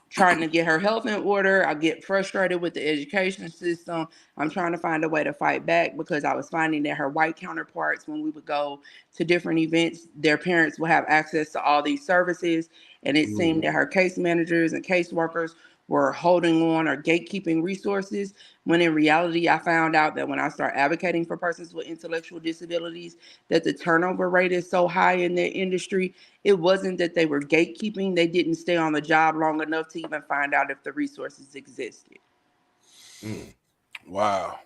trying to get her health in order, I get frustrated with the education system. I'm trying to find a way to fight back because I was finding that her white counterparts, when we would go to different events, their parents would have access to all these services. And it seemed that Mhm. her case managers and caseworkers were holding on or gatekeeping resources. When in reality, I found out that when I start advocating for persons with intellectual disabilities, that the turnover rate is so high in the industry. It wasn't that they were gatekeeping, they didn't stay on the job long enough to even find out if the resources existed. Mm. Wow.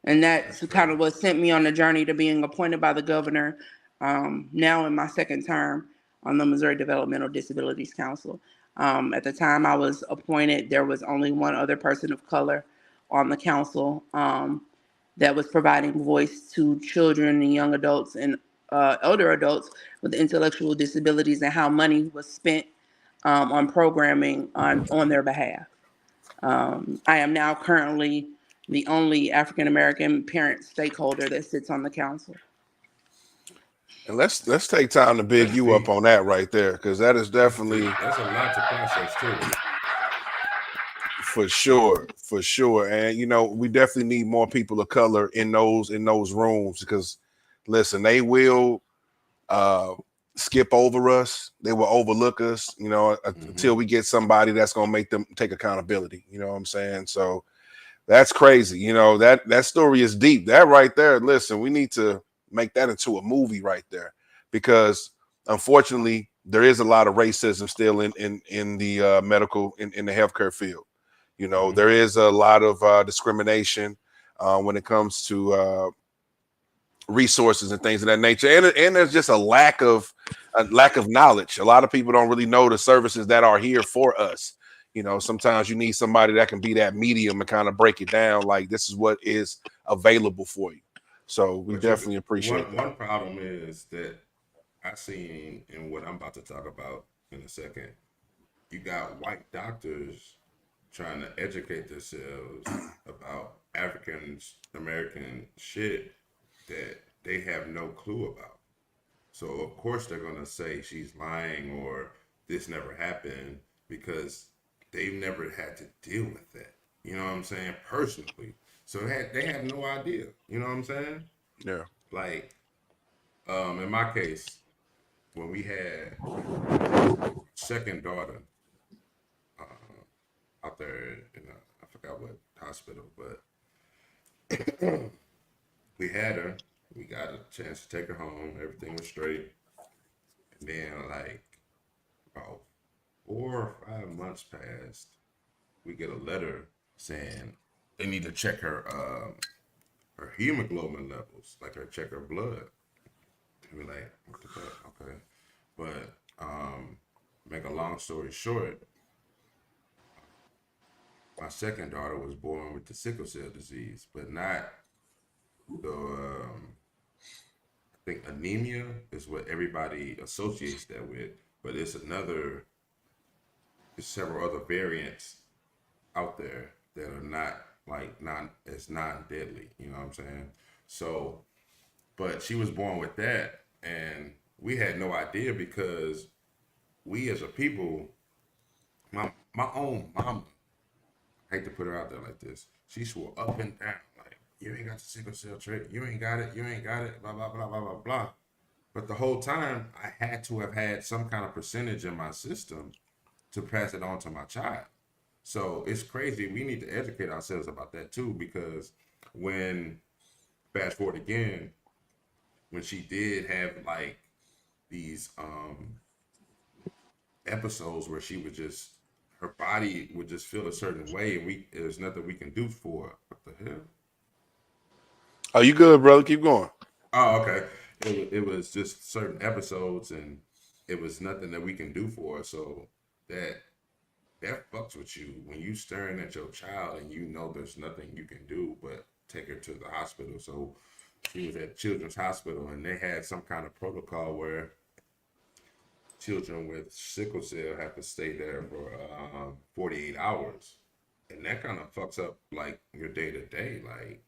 And That's that's kind crazy. of what sent me on the journey to being appointed by the governor, now in my second term on the Missouri Developmental Disabilities Council. At the time I was appointed, there was only one other person of color on the council that was providing voice to children and young adults and elder adults with intellectual disabilities and how money was spent on programming on their behalf. I am now currently the only African American parent stakeholder that sits on the council. And let's take time to big That's you up deep. on that right there, because that is That's definitely deep. That's a lot to process too. for sure, for sure. And we definitely need more people of color in those rooms because listen, they will uh skip over us, they will overlook us, Hmm. until we get somebody that's gonna make them take accountability. You know what I'm saying? So that's crazy. That story is deep. That right there, listen, we need to make that into a movie right there, because unfortunately there is a lot of racism still in the medical in the healthcare field. Hmm. There is a lot of discrimination when it comes to resources and things of that nature, and there's just a lack of knowledge. A lot of people don't really know the services that are here for us. Sometimes you need somebody that can be that medium and kind of break it down, like this is what is available for you. So we But you definitely appreciate one that. one problem is that I seen in what I'm about to talk about in a second. You got white doctors trying to educate themselves about African American shit that they have no clue about. So of course they're gonna say she's lying or this never happened because they've never had to deal with that. You know what I'm saying? Personally. So they have no idea. You know what I'm saying? Yeah. Like, in my case, when we had second daughter out there in forgot what hospital, but we had her. We got a chance to take her home. Everything was straight. And then, like, about 4 or 5 months passed. We get a letter saying they need to check her hemoglobin levels, like check her blood. And we're like, what the fuck? Okay. But make a long story short, my second daughter was born with the sickle cell disease, but not the I think anemia is what everybody associates that with, but it's several other variants out there that are not like non-deadly, you know what I'm saying? So, but she was born with that, and we had no idea because we as a people, my own mama, I hate to put her out there like this, she swore up and down like, you ain't got the sickle cell trait, you ain't got it, blah blah blah blah blah blah. But the whole time I had to have had some kind of percentage in my system to pass it on to my child. So it's crazy. We need to educate ourselves about that too, because when fast forward again, when she did have like these episodes where she would just her body would just feel a certain way, and there's nothing we can do for her. What the hell? Oh, you good, brother? Keep going. Oh, okay. It was just certain episodes, and it was nothing that we can do for her. So that fucks with you when you staring at your child and you know there's nothing you can do but take her to the hospital. So she was at Children's Hospital, and they had some kind of protocol where children with sickle cell have to stay there for 48 hours, and that kind of fucks up like your day to day. Like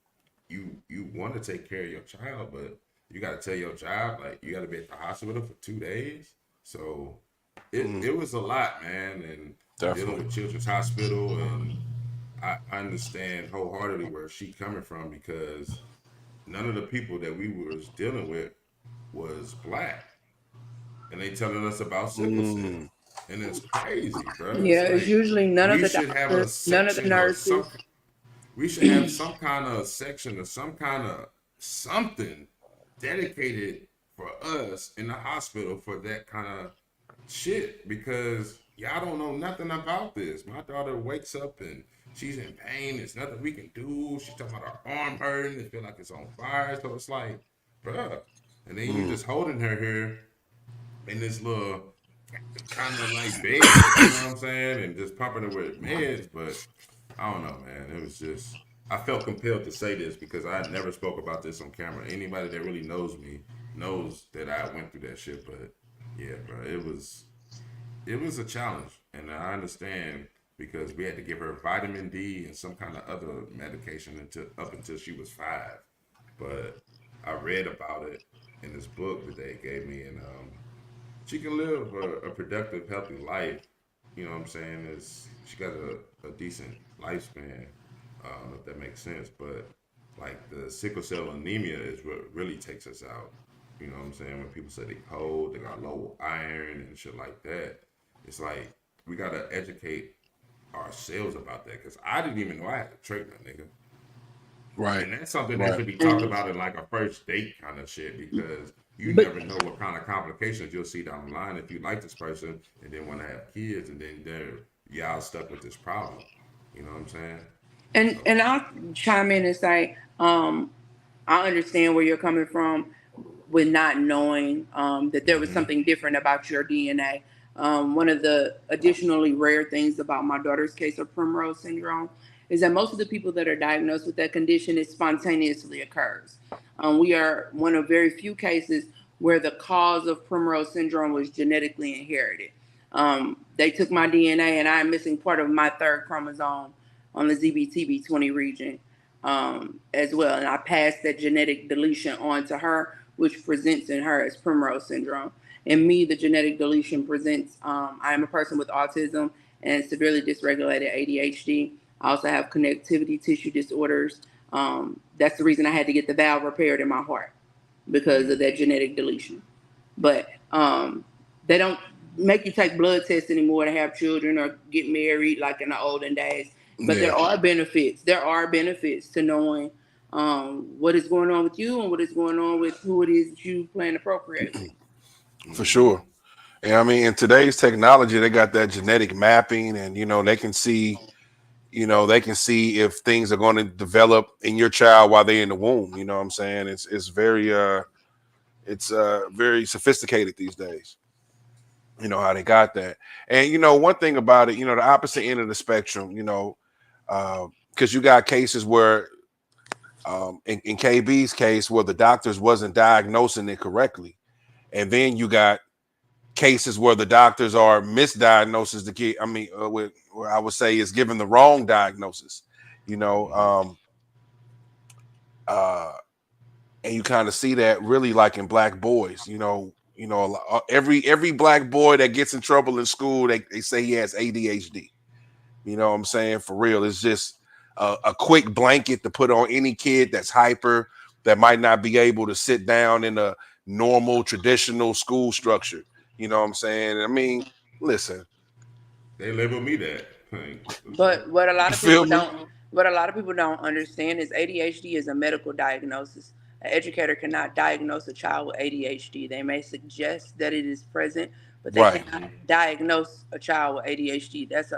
you want to take care of your child, but you got to tell your child like you got to be at the hospital for 2 days. So it was a lot, man, and dealing with Children's Hospital, and I understand wholeheartedly where she coming from, because none of the people that we was dealing with was black, and they telling us about sickle cell, and it's crazy, bro. Yeah, It's it's like, usually none of we the should have a doctors, none of the section of nurses. we should have some kind of section or some kind of something dedicated for us in the hospital for that kind of shit, because y'all don't know nothing about this. My daughter wakes up and she's in pain. There's nothing we can do. She's talking about her arm hurting. It feel like it's on fire. So it's like, bruh. And then you just holding her here in this little kind of like bed, you know what I'm saying? And just pumping her with meds. But I don't know, man. It was just, I felt compelled to say this because I never spoke about this on camera. Anybody that really knows me knows that I went through that shit. But yeah, bro, it was a challenge, and I understand because we had to give her vitamin D and some kind of other medication until she was 5. But I read about it in this book that they gave me, and she can live a productive, healthy life. You know what I'm saying? She got a decent lifespan, if that makes sense. But like the sickle cell anemia is what really takes us out. You know what I'm saying? When people say they cold, they got low iron and shit like that. It's like we gotta educate ourselves about that, because I didn't even know I had a treatment, nigga. Right. And that's something that should be talked about in like a first date kind of shit, because you never know what kind of complications you'll see down the line if you like this person and then want to have kids, and then y'all stuck with this problem. You know what I'm saying? And I'll chime in and say, I understand where you're coming from with not knowing that there was something different about your DNA. One of the additionally rare things about my daughter's case of Primrose syndrome is that most of the people that are diagnosed with that condition, it spontaneously occurs. We are one of very few cases where the cause of Primrose syndrome was genetically inherited. They took my DNA, and I'm missing part of my third chromosome on the ZBTB20 region as well. And I passed that genetic deletion on to her, which presents in her as Primrose syndrome. In me, the genetic deletion presents, I am a person with autism and severely dysregulated ADHD. I also have connectivity tissue disorders. That's the reason I had to get the valve repaired in my heart, because of that genetic deletion. But they don't make you take blood tests anymore to have children or get married like in the olden days. But Yeah, there are benefits. There are benefits to knowing what is going on with you and what is going on with who it is that you plan to procreate with. for sure. And I mean, in today's technology, they got that genetic mapping, and they can see, they can see if things are going to develop in your child while they're in the womb. You know what I'm saying? It's very sophisticated these days. You know how they got that. And one thing about it, the opposite end of the spectrum, because you got cases where in KB's case where the doctors wasn't diagnosing it correctly. And then you got cases where the doctors are misdiagnosing the kid. I mean, where I would say is given the wrong diagnosis, you know. And you kind of see that really like in black boys, every black boy that gets in trouble in school, they say he has ADHD. You know what I'm saying? For real. It's just a quick blanket to put on any kid that's hyper, that might not be able to sit down in a normal, traditional school structure. You know what I'm saying? I mean, listen. They label me that. But what a lot You of feel people me? don't understand is ADHD is a medical diagnosis. An educator cannot diagnose a child with ADHD. They may suggest that it is present, but they Right. cannot diagnose a child with ADHD. That's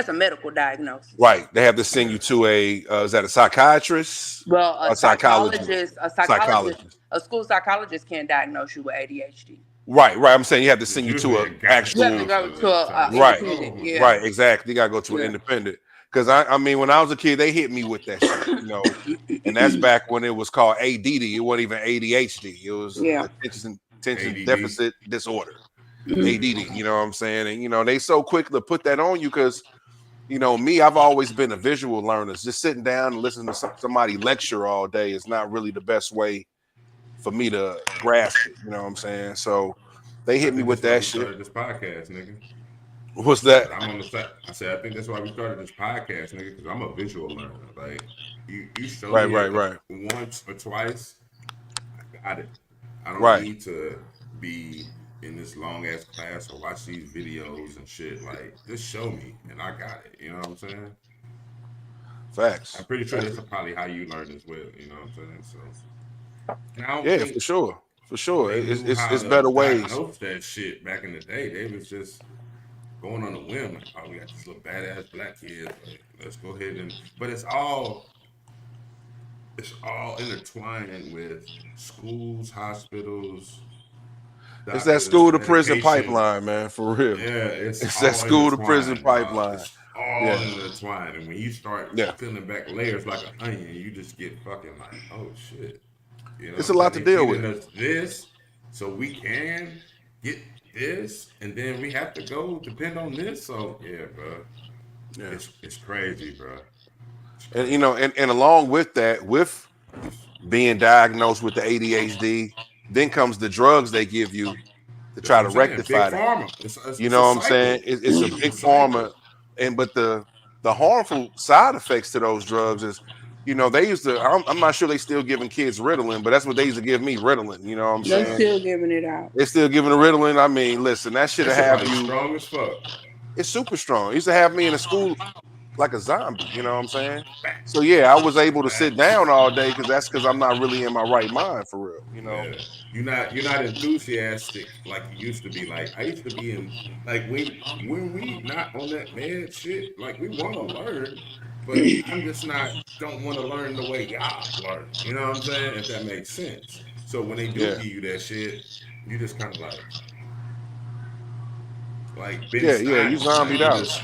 a medical diagnosis. Right. They have to send you to is that a psychiatrist? Well, A psychologist. a school psychologist can't diagnose you with ADHD. Right. I'm saying you have to It's send you to usually an a guidance You have to actual. go to a Right. independent. Yeah. Right, exactly. You gotta go to an Yeah. independent. Because I mean, when I was a kid, they hit me with that shit, and that's back when it was called ADD. It wasn't even ADHD. It was Yeah. attention ADD. deficit disorder, Mhm. ADD. You know what I'm saying? And they so quick to put that on you because me, I've always been a visual learner. Just sitting down and listening to somebody lecture all day is not really the best way for me to grasp it. You know what I'm saying? So they hit me with that We shit. started this podcast, nigga. What's that? I'm on the side. I said I think that's why we started this podcast, nigga, because I'm a visual learner. Like you show Right, me right, it right. once or twice, I got it. I don't Right. need to be in this long ass class or watch these videos and shit. Like just show me and I got it. You know what I'm saying? Facts. I'm pretty sure that's probably how you learn as well. You know what I'm saying? So and I don't Yeah, think for sure. For sure. they It's knew it's, how it's to better ways. diagnose that shit back in the day. They was just going on a whim, like, oh, we got this little badass black kid. Like, let's go ahead and. But it's all intertwined with schools, hospitals, It's that doctors, school to prison medication. pipeline, man, for real. Yeah, it's It's that all school to prison intertwined, dog. pipeline. It's all Yeah. intertwined, and when you start Yeah. peeling back layers like an onion, you just get fucking like, oh shit. You know It's what a I'm lot saying? to They deal feeding with. us this so we can get this, and then we have to go depend on this. So yeah, bro, Yeah. it's crazy, bro. It's And crazy. and along with that, with being diagnosed with the ADHD, then comes the drugs they give you to That's try what to I'm saying. Big rectify that. pharma. You It's know a what I'm saying? cycle. It's a It's a big pharma, cycle. but the harmful side effects to those drugs is, they used to. I'm not sure they still giving kids Ritalin, but that's what they used to give me, Ritalin. You know what I'm They're saying? still giving it out. They're still giving the Ritalin. I mean, listen, that should That shit have probably you. strong as fuck. It's super strong. It used to have me in a school like a zombie. You know what I'm saying? So yeah, I was able to sit Facts. down all day because I'm not really in my right mind for real. Yeah. You're not enthusiastic like you used to be. Like I used to be in like when we not on that mad shit, like we wanna learn, but I'm just not don't want to learn the way y'all learn. You know what I'm saying? If that makes sense. So when they do Yeah, give you that shit, you just kinda like Ben yeah, yeah. You Stein. zombied Like you out. just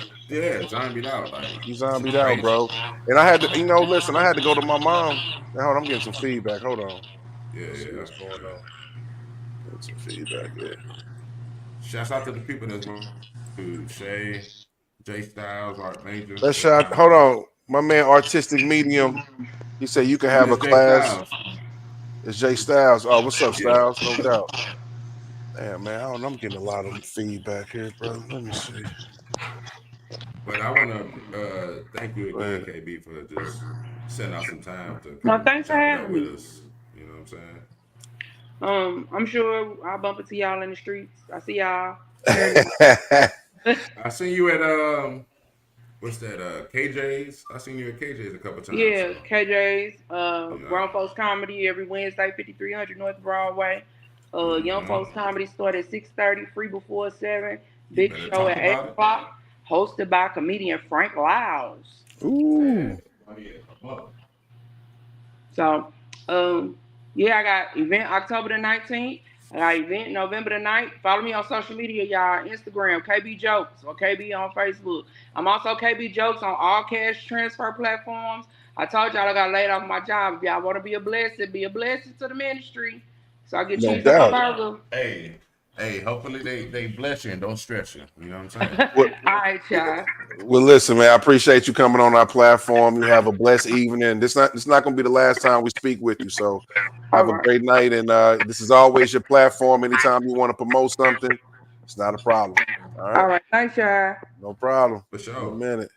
zombied out. Like You this is zombied out, crazy. bro. And I had to, listen. I had to go to my mom. Now, hold on, I'm getting some feedback. Hold on. Yeah, Let's see yeah, what's going yeah. on. Get some feedback. Yeah. Shouts out to the people that's going to Shay, J Styles, Art Major. Let's They shot. popping Hold in. on. My man, artistic medium. He said you can Yeah, have a it's J class. Styles. It's Jay Styles. Oh, what's up, Yeah. Styles? No doubt. Damn, man. I don't know. I'm getting a lot of feedback here, bro. Let me see. But I want to thank you again, Man. KB, for just setting out some time to No, come thanks for chop it up having with me. us. You know what I'm saying? I'm sure I'll bump into y'all in the streets. I see y'all. I seen you at what's that? KJ's. I seen you at KJ's a couple times. Yeah, So, KJ's, yeah. Grown Folks Comedy every Wednesday, 5300 North Broadway. Young Folks Comedy start at 6:30, free before 7. You Big better show talk at 8 about it. o'clock, hosted by comedian Frank Lyles. Ooh. Oh, yeah. Come on. So, yeah, I got event October the 19th. I got event November the 9th. Follow me on social media, y'all. Instagram, KB Jokes, or KB on Facebook. I'm also KB Jokes on all cash transfer platforms. I told y'all I got laid off my job. If y'all want to be a blessing to the ministry. So I get No cheese on my doubt. burger. Hey, hopefully they bless you and don't stress you. You know what I'm saying? All right, y'all. Well, listen, man, I appreciate you coming on our platform. You have a blessed evening. It's not going to be the last time we speak with you. So have All a right. great night. And this is always your platform. Anytime you want to promote something, it's not a problem. All right. All right. Thanks, y'all. No problem. For In a sure. minute.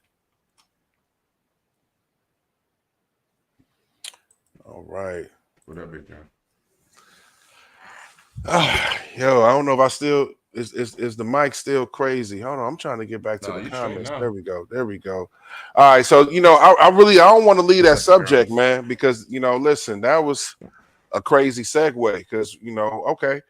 All right. What up, Big John? Yo, I don't know if I still is the mic still crazy. Hold on, I'm trying to get back to No, the you straight comments. now. There we go. There we go. All right, so I don't want to leave that What's up, subject, girls? man, because listen, that was a crazy segue because okay.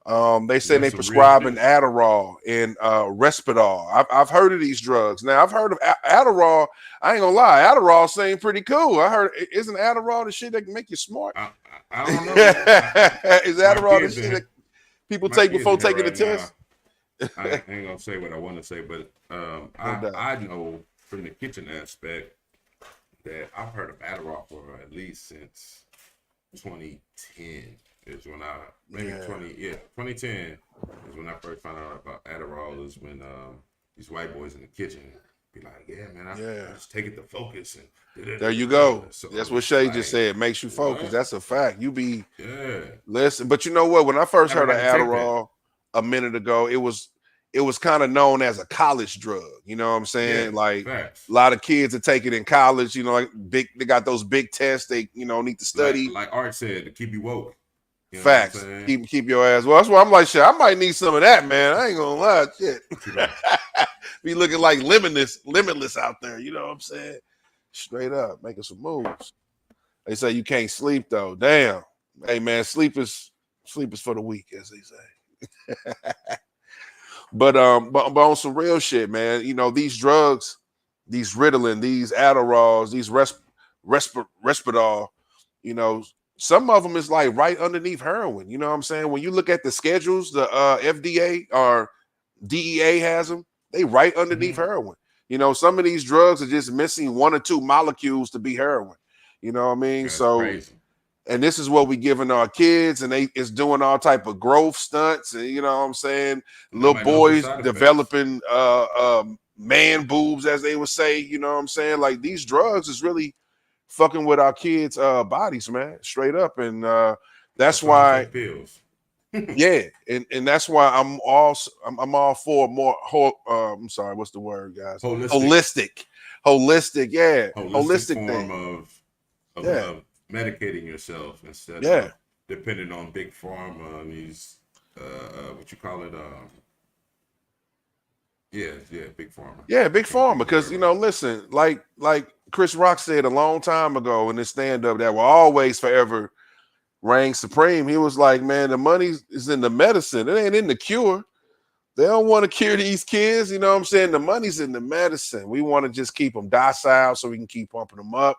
They say That's they some real prescribing shit. Adderall and Risperdal. I've heard of these drugs. Now I've heard of Adderall. I ain't gonna lie, Adderall seem pretty cool. I heard isn't Adderall the shit that can make you smart? I don't know. Is Adderall the kids shit in- that people My take kids before in here taking the right now. test? I ain't gonna say what I want to say, but doubt. I know from the kitchen aspect that I've heard of Adderall for at least since 2010 is when I 2010 is when I first found out about Adderall. Is when these white boys in the kitchen be like, yeah, man, I just take it to focus and There you go. So That's what it's Shay like, just said. Makes you focus. what? That's a fact. You be Yeah, listen, but you know what? When I first Never heard of had to take that. Adderall a minute ago, it was kind of known as a college drug. You know what I'm saying? yeah, Like facts. a lot of kids that take it in college. Like they got those big tests. They need to study. Like Art said, to keep you woke. You know Facts. what I'm saying? Keep your ass. Well, that's why I'm like, shit. I might need some of that, man. I ain't gonna lie, shit. Be looking like limitless out there. You know what I'm saying? Straight up, making some moves. They say you can't sleep though. Damn. Hey man, sleep is for the weak, as they say. but on some real shit, man. These drugs, these Ritalin, these Adderalls, these Risperdal, some of them is like right underneath heroin. You know what I'm saying? When you look at the schedules, the FDA or DEA has them, they right underneath heroin. Some of these drugs are just missing one or two molecules to be heroin. You know what I mean? That's So crazy. and this is what we giving our kids, and it's doing all type of growth stunts, and you know what I'm saying, little Nobody knows the boys side effects. developing man boobs, as they would say. You know what I'm saying? Like these drugs is really fucking with our kids' bodies, man, straight up, and that's why why. take pills. Yeah, and that's why I'm all for more. I'm sorry, what's the word, guys? Holistic. Yeah, holistic form thing. of medicating yourself instead of depending on big pharma and these what you call it big pharma. Yeah, big pharma, because listen, like Chris Rock said a long time ago in his stand-up that will always forever reign supreme. He was like, man, the money is in the medicine, it ain't in the cure. They don't want to cure these kids, you know what I'm saying? The money's in the medicine. We want to just keep them docile so we can keep pumping them up.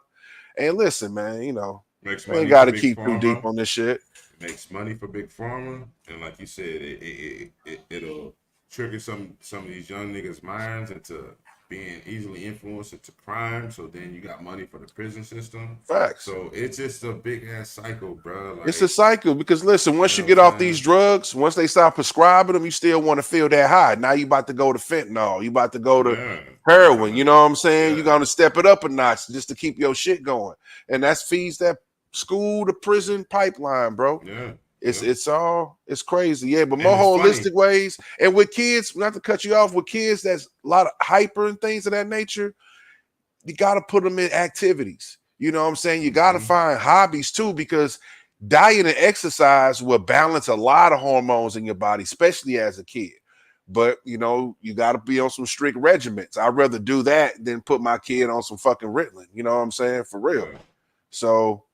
And listen, man, we ain't got to keep too deep on this shit. It makes money for big pharma, and like you said, it'll trigger some of these young niggas' minds into being easily influenced into crime. So then you got money for the prison system. Facts. So it's just a big ass cycle, bro. Like, it's a cycle because listen, once you get off these drugs, once they stop prescribing them, you still want to feel that high. Now you about to go to fentanyl, you about to go to heroin. You know what I'm saying? You're gonna step it up a notch just to keep your shit going, and that feeds that school to prison pipeline, bro. Yeah. It's crazy, yeah, but more holistic ways. And with kids, not to cut you off, with kids that's a lot of hyper and things of that nature, you got to put them in activities. You know what I'm saying? You got to find hobbies too, because diet and exercise will balance a lot of hormones in your body, especially as a kid. but you know, you got to be on some strict regiments. I'd rather do that than put my kid on some fucking Ritalin. You know what I'm saying? For real. Right. So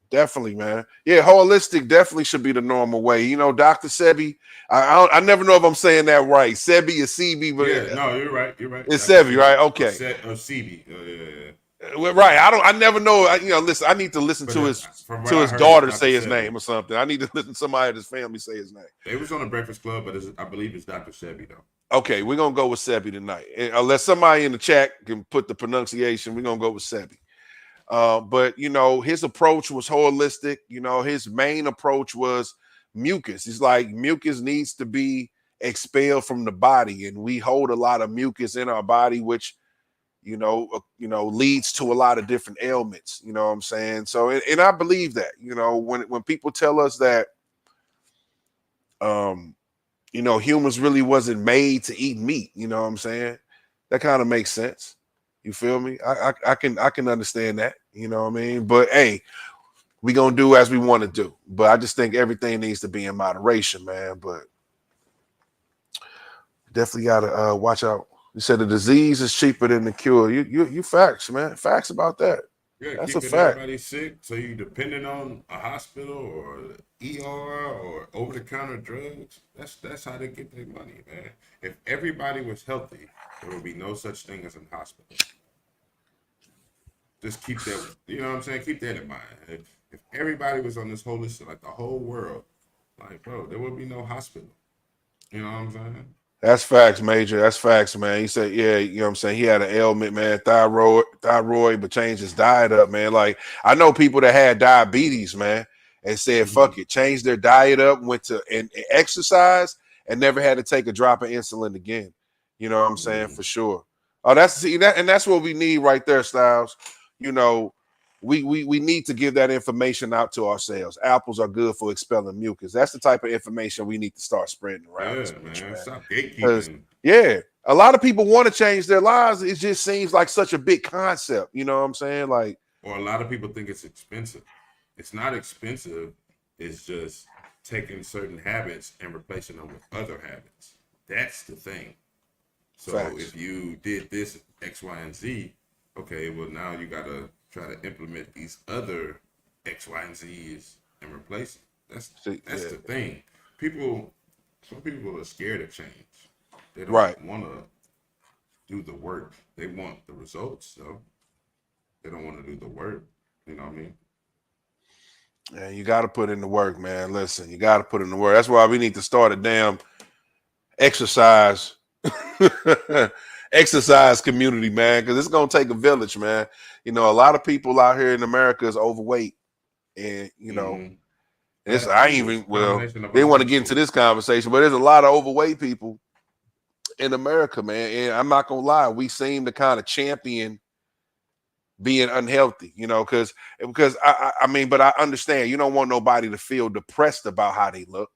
definitely, man. Yeah, holistic definitely should be the normal way. You know, Dr. Sebi, I never know if I'm saying that right. Sebi or Sebi, but Yeah, no, you're right. You're right. it's Dr. Sebi, right? Or Okay. CB. Yeah. Well, right. I never know. You know, listen, I need to listen But to from what to I his heard, daughter Dr. say his Sebi. name or something. I need to listen to somebody at his family say his name. They was on the Breakfast Club, but I believe it's Dr. Sebi though. Okay, we're gonna go with Sebi tonight. And unless somebody in the chat can put the pronunciation, we're gonna go with Sebi. But you know, his approach was holistic. You know, his main approach was mucus. He's like, mucus needs to be expelled from the body, and we hold a lot of mucus in our body, which you know, leads to a lot of different ailments. You know what I'm saying? So, and I believe that. You know, when people tell us that, you know, humans really wasn't made to eat meat. You know what I'm saying? That kind of makes sense. You feel me? I can understand that. You know what I mean? But hey, we gonna do as we want to do. But I just think everything needs to be in moderation, man. But definitely gotta watch out. You said the disease is cheaper than the cure. You facts, man. Facts about that. Yeah, That's a keeping fact. everybody sick, so you depending on a hospital or ER or over-the-counter drugs. That's how they get their money, man. If everybody was healthy, there would be no such thing as a hospital. Just keep that, you know what I'm saying? Keep that in mind. If everybody was on this holistic, like the whole world, like, bro, there would be no hospital. You know what I'm saying? That's facts, Major. That's facts, man. He said, yeah, you know what I'm saying? He had an ailment, man, thyroid, but changed his diet up, man. Like, I know people that had diabetes, man, and said, fuck it, changed their diet up, went to and exercise, and never had to take a drop of insulin again. You know what I'm saying? For sure. Oh, that's what we need right there, Styles. You know, we need to give that information out to ourselves. Apples are good for expelling mucus. That's the type of information we need to start spreading around. Yeah, This bitch, man. man. Stop gatekeeping. Yeah, a lot of people want to change their lives. It just seems like such a big concept. You know what I'm saying? Like, Or a lot of people think it's expensive. It's not expensive. It's just taking certain habits and replacing them with other habits. That's the thing. So facts. if you did this X, Y, and Z, okay, well now you gotta try to implement these other X, Y, and Z's and replace it. That's Yeah. the thing. Some people are scared of change. They don't Right. want to do the work. They want the results, though. They don't want to do the work. You know what I mean? Yeah, you got to put in the work, man. Listen, you got to put in the work. That's why we need to start a damn exercise community, man, because it's gonna take a village, man. You know, a lot of people out here in America is overweight, and you know, That's I ain't true. even It's a well. combination of They a want to bunch get of into shit. this conversation, but there's a lot of overweight people in America, man. And I'm not gonna lie, we seem to kind of champion being unhealthy, you know, because I mean, but I understand you don't want nobody to feel depressed about how they look.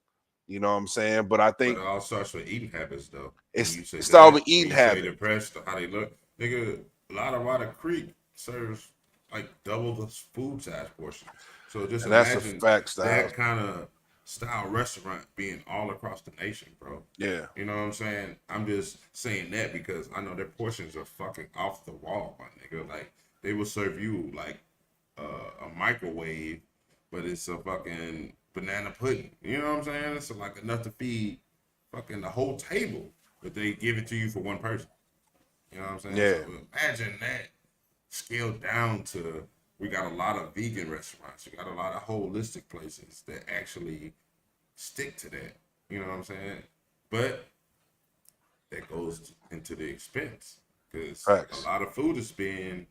You know what I'm saying? But I But think it all starts with eating habits, though. When it's you say starting with that, when eating you say habits. depressed, how they look, nigga, a lot of Water Creek serves like double the food size portions. So just And that's a imagine fact, Styles. that kind of style restaurant being all across the nation, bro. Yeah. You know what I'm saying? I'm just saying that because I know their portions are fucking off the wall, my nigga. Like, they will serve you like a microwave, but it's a fucking banana pudding. You know what I'm saying? It's like enough to feed fucking the whole table, but they give it to you for one person. You know what I'm saying? Yeah. So imagine that scaled down to, we got a lot of vegan restaurants. We got a lot of holistic places that actually stick to that. You know what I'm saying? But that goes into the expense because Facts. a lot of food is being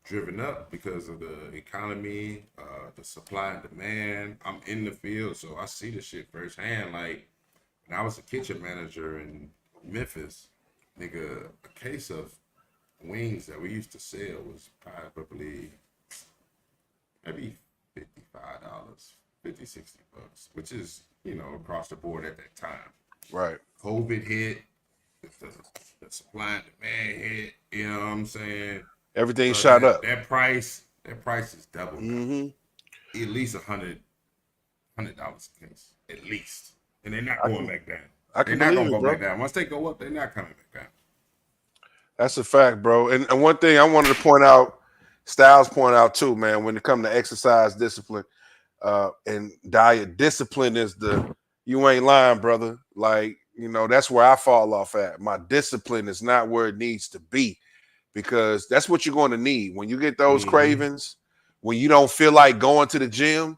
driven up because of the economy, the supply and demand. I'm in the field, so I see the shit firsthand. Like, when I was a kitchen manager in Memphis, nigga, a case of wings that we used to sell was probably maybe $55, $50, $60, which is, you know, across the board at that time. Right. COVID hit, the supply and demand hit, you know what I'm saying? Everything So shot up. That price is double now. Mm-hmm. At least $100 a case, at least, and they're not going back down. I They're can not believe gonna it, go bro. back down. Once they go up, they're not coming back down. That's a fact, bro. And one thing I wanted to point out, Styles point out too, man, when it comes to exercise discipline and diet, discipline is you ain't lying, brother. Like, that's where I fall off at. My discipline is not where it needs to be because that's what you're going to need. When you get those cravings, when you don't feel like going to the gym,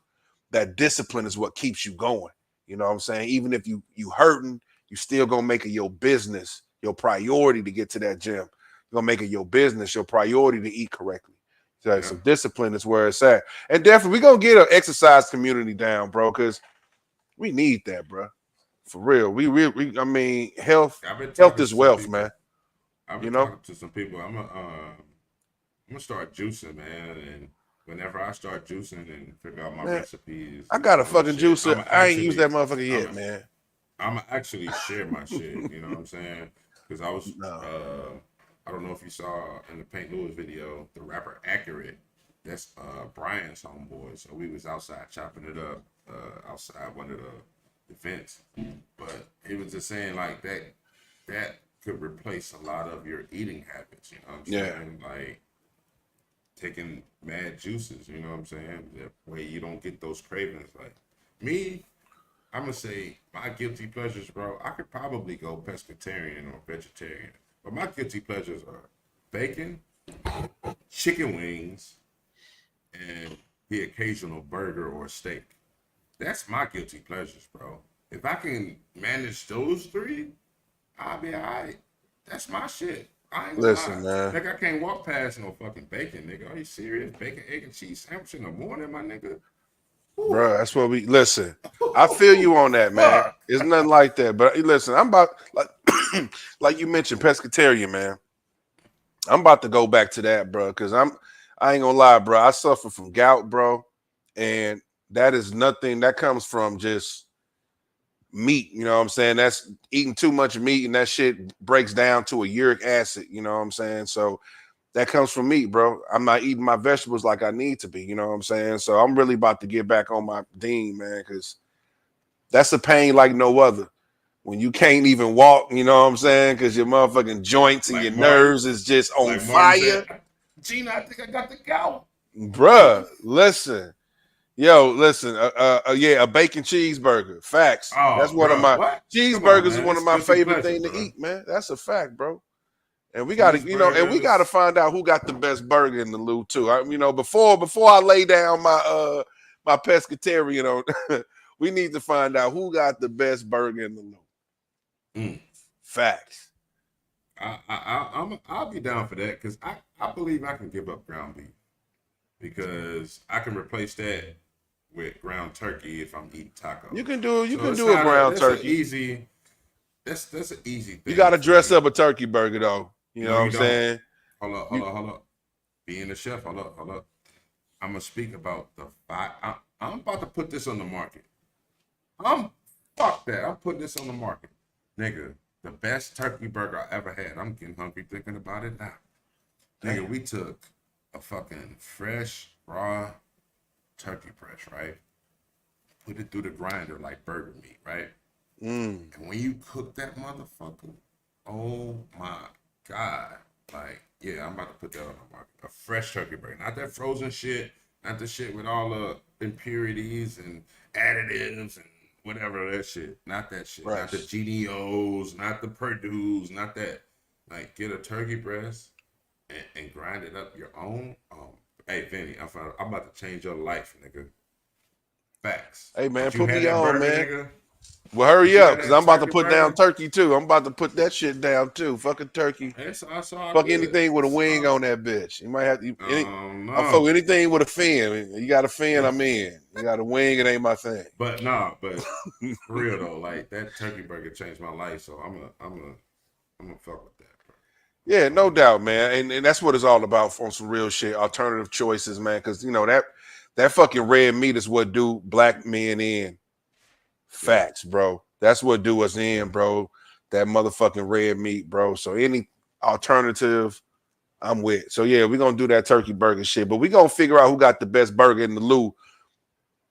that discipline is what keeps you going. You know what I'm saying? Even if you hurting, you still gonna make it your business, your priority to get to that gym. You're gonna make it your business, your priority to eat correctly. So discipline is where it's at. And definitely we're gonna get an exercise community down, bro, because we need that, bro. For real. I mean, health is wealth, man. I've been talking to some people. I'm gonna start juicing, man, and whenever I start juicing and figure out my recipes, I got a fucking juicer. I ain't used that motherfucker yet, man. I'm actually share my shit. You know what I'm saying? Because I was, I don't know if you saw in the Paint Lewis video, the rapper Accurate. That's Brian's homeboy. So we was outside chopping it up outside one of the events. But he was just saying like that could replace a lot of your eating habits. You know what I'm saying? Like taking mad juices. You know what I'm saying? That way you don't get those cravings. Like me, I'm gonna say my guilty pleasures, bro. I could probably go pescatarian or vegetarian, but my guilty pleasures are bacon, chicken wings, and the occasional burger or steak. That's my guilty pleasures, bro. If I can manage those three, I'll be all right. That's my shit. I ain't gonna Listen, lie. man. Like I can't walk past no fucking bacon, nigga. Are you serious? Bacon, egg, and cheese sandwich in the morning, my nigga. Bro, that's what we listen. I feel you on that, man. It's nothing like that. But listen, I'm about like you mentioned, pescatarian, man. I'm about to go back to that, bro, because I ain't gonna lie, bro. I suffer from gout, bro, and that is nothing that comes from just meat. You know what I'm saying? That's eating too much meat, and that shit breaks down to a uric acid. You know what I'm saying? So that comes from meat, bro. I'm not eating my vegetables like I need to be. You know what I'm saying? So I'm really about to get back on my dean, man, because that's a pain like no other. When you can't even walk, you know what I'm saying? Because your motherfucking joints and Like your Martin- nerves is just on Like fire. Martin said, Gina, I think I got the gout. Bruh, listen. Yo, listen. Yeah, a bacon cheeseburger. Facts. Oh, That's one of bruh, my what? cheeseburgers is man. one of It's my guilty favorite pleasure, things to bro. eat, man. That's a fact, bro. And we gotta, and we gotta find out who got the best burger in the Lou too. Before I lay down my my pescatarian on, we need to find out who got the best burger in the Lou. Facts. I'll be down for that because I believe I can give up ground beef because I can replace that with ground turkey if I'm eating tacos. You can do a not ground that's turkey. That's an easy thing. You got to dress up a turkey burger though. You know what I'm saying? Hold up. Being a chef, hold up. I'm gonna speak about I'm about to put this on the market. Fuck that. I'm putting this on the market, nigga. The best turkey burger I ever had. I'm getting hungry thinking about it now. Nigga, we took a fucking fresh, raw turkey breast, right? Put it through the grinder like burger meat, right? And when you cook that motherfucker, oh my God. Like, yeah, I'm about to put that on the market. A fresh turkey burger. Not that frozen shit, not the shit with all the impurities and additives and whatever that shit. Not that shit. Right. Not the GDOs, not the Purdue's, not that. Like, get a turkey breast and grind it up your own. Hey, Vinny, I'm about to change your life, nigga. Facts. Hey, man, put me on, burger, man. Nigga? Well, hurry up, because I'm about to put down turkey, too. I'm about to put that shit down, too. Fucking turkey. Fuck anything with a wing on that bitch. You might have to. I fuck anything with a fin. You got a fin, I'm in. You got a wing, it ain't my thing. But for real, though, like, that turkey burger changed my life, so I'm gonna fuck with that, bro. Yeah, no doubt, man. And that's what it's all about on some real shit. Alternative choices, man. Because, that fucking red meat is what do black men in. Facts, bro. That's what do us in, bro. That motherfucking red meat, bro. So any alternative, I'm with. So yeah, we're gonna do that turkey burger shit, but we're gonna figure out who got the best burger in the Lou.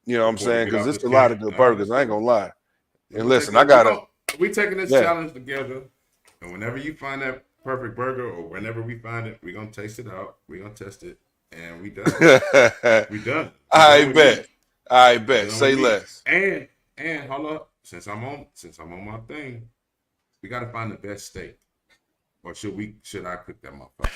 You know what I'm saying? Because there's a lot of good burgers. I ain't gonna lie. And listen, I gotta we taking this Yeah. challenge together, and whenever you find that perfect burger, or whenever we find it, we're gonna taste it out. We're gonna test it, and we done. We done. We I done with me. bet. I We bet. done Say with me. less. And hold up, since I'm on my thing, we gotta find the best steak. Or should I cook that motherfucker?